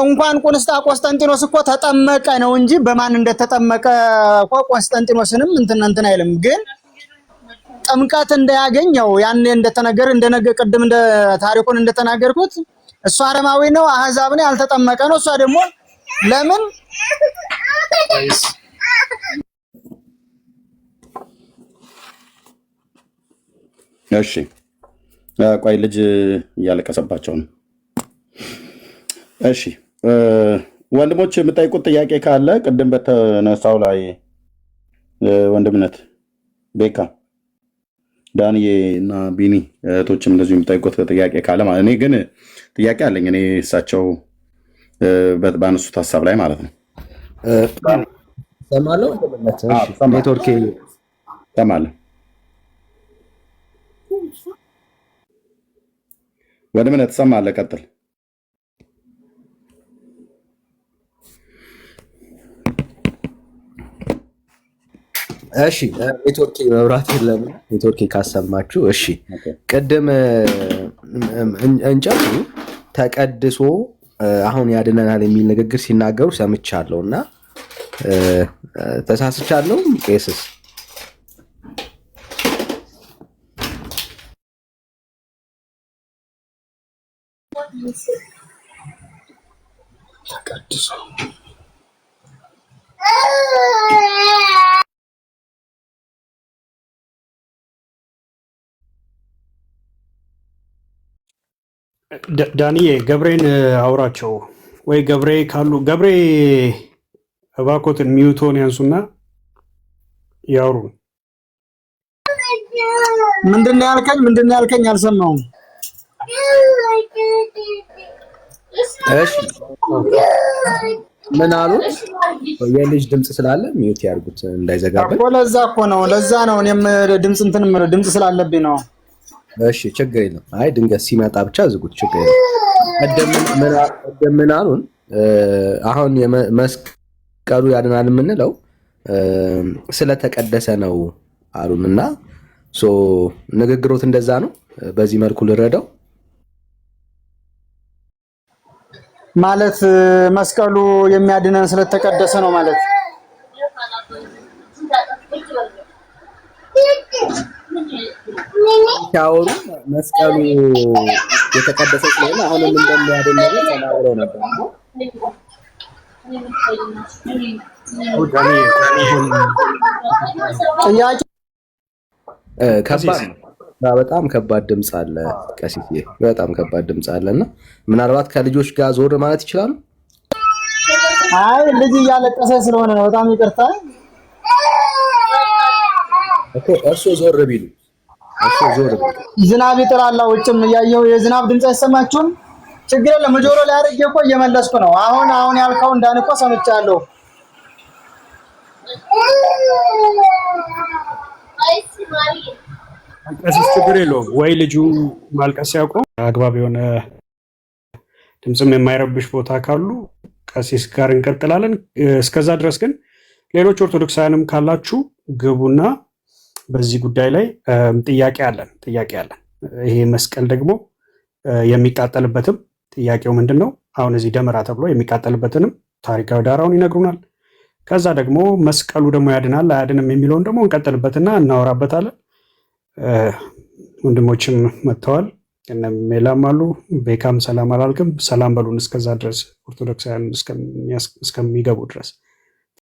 እንኳን ቆስጠንጢኖስ እኮ ተጠመቀ ነው እንጂ በማን እንደተጠመቀ እኮ ቆስጠንጢኖስንም እንትን አይልም። ግን ጥምቀት እንዳያገኘው ያን እንደተነገረ ቅድም እንደ ታሪኩን እንደተናገርኩት እሱ አረማዊ ነው፣ አህዛብ ነው፣ ያልተጠመቀ ነው። እሷ ደግሞ ለምን እሺ ቆይ ልጅ እያለቀሰባቸው ነው። እሺ ወንድሞች የምጠይቁት ጥያቄ ካለ ቅድም በተነሳው ላይ ወንድምነት ቤካ ዳንዬ እና ቢኒ እህቶችም እንደዚሁ የምጠይቁት ጥያቄ ካለ ማለት እኔ ግን ጥያቄ አለኝ። እኔ እሳቸው ባነሱት ሀሳብ ላይ ማለት ነው። ሰማለሁ ኔትወርክ ሰማለሁ። ወንድምነት ትሰማለህ? ቀጥል። እሺ ኔትወርክ መብራት የለም። ኔትወርክ ካሰማችሁ እሺ። ቅድም እንጨቱ ተቀድሶ አሁን ያድነናል የሚል ንግግር ሲናገሩ ሰምቻለሁ እና ተሳስቻለሁ ቄስስ? ተቀድሶ ዳንዬ ገብሬን አውራቸው ወይ ገብሬ ካሉ ገብሬ እባኮትን ሚውቶን ያንሱና ያውሩ። ምንድነው ያልከኝ? አልሰማሁም። እሺ ምን አሉ? የልጅ ድምጽ ስላለ ሚውት ያርጉት እንዳይዘጋበት። ለዛ ነው እኔም ድምጽ ስላለብኝ ነው። እሺ ችግር የለም። አይ ድንገት ሲመጣ ብቻ ዝጉት፣ ችግር የለም። ምን አሉን? አሁን መስቀሉ ያድናል የምንለው ስለተቀደሰ ነው አሉንና ንግግሮት እንደዛ ነው። በዚህ መልኩ ልረዳው ማለት መስቀሉ የሚያድነን ስለተቀደሰ ነው ማለት ሲያወሩ መስቀሉ የተቀደሰ ስለሆነ አሁንም እንደሚያድን ነገር ተናግረው ነበር። በጣም ከባድ ድምፅ አለ ቀሲስ፣ በጣም ከባድ ድምፅ አለና ምናልባት ከልጆች ጋር ዞር ማለት ይችላሉ። አይ ልጅ እያለቀሰ ስለሆነ ነው። በጣም ይቅርታ እኮ እርሶ ዞር ቢሉ ዝናብ ይጥላል። ውጭም እያየሁ የዝናብ ድምፅ አይሰማችሁም? ችግር የለም። ጆሮ ላይ አድርጌ እኮ እየመለስኩ ነው። አሁን ያልከው እንዳን እኮ ሰምቻለሁ። ቀሲስ ችግር የለውም ወይ ልጁ ማልቀስ ያውቀው አግባብ የሆነ ድምፅም የማይረብሽ ቦታ ካሉ ቀሲስ ጋር እንቀጥላለን። እስከዛ ድረስ ግን ሌሎች ኦርቶዶክሳውያንም ካላችሁ ግቡና በዚህ ጉዳይ ላይ ጥያቄ አለን። ይሄ መስቀል ደግሞ የሚቃጠልበትም ጥያቄው ምንድን ነው? አሁን እዚህ ደመራ ተብሎ የሚቃጠልበትንም ታሪካዊ ዳራውን ይነግሩናል። ከዛ ደግሞ መስቀሉ ደግሞ ያድናል አያድንም የሚለውን ደግሞ እንቀጥልበትና እናወራበታለን። ወንድሞችም መጥተዋል፣ እነ ሜላም አሉ። ቤካም ሰላም አላልክም፣ ሰላም በሉን እስከዛ ድረስ ኦርቶዶክሳውያን እስከሚገቡ ድረስ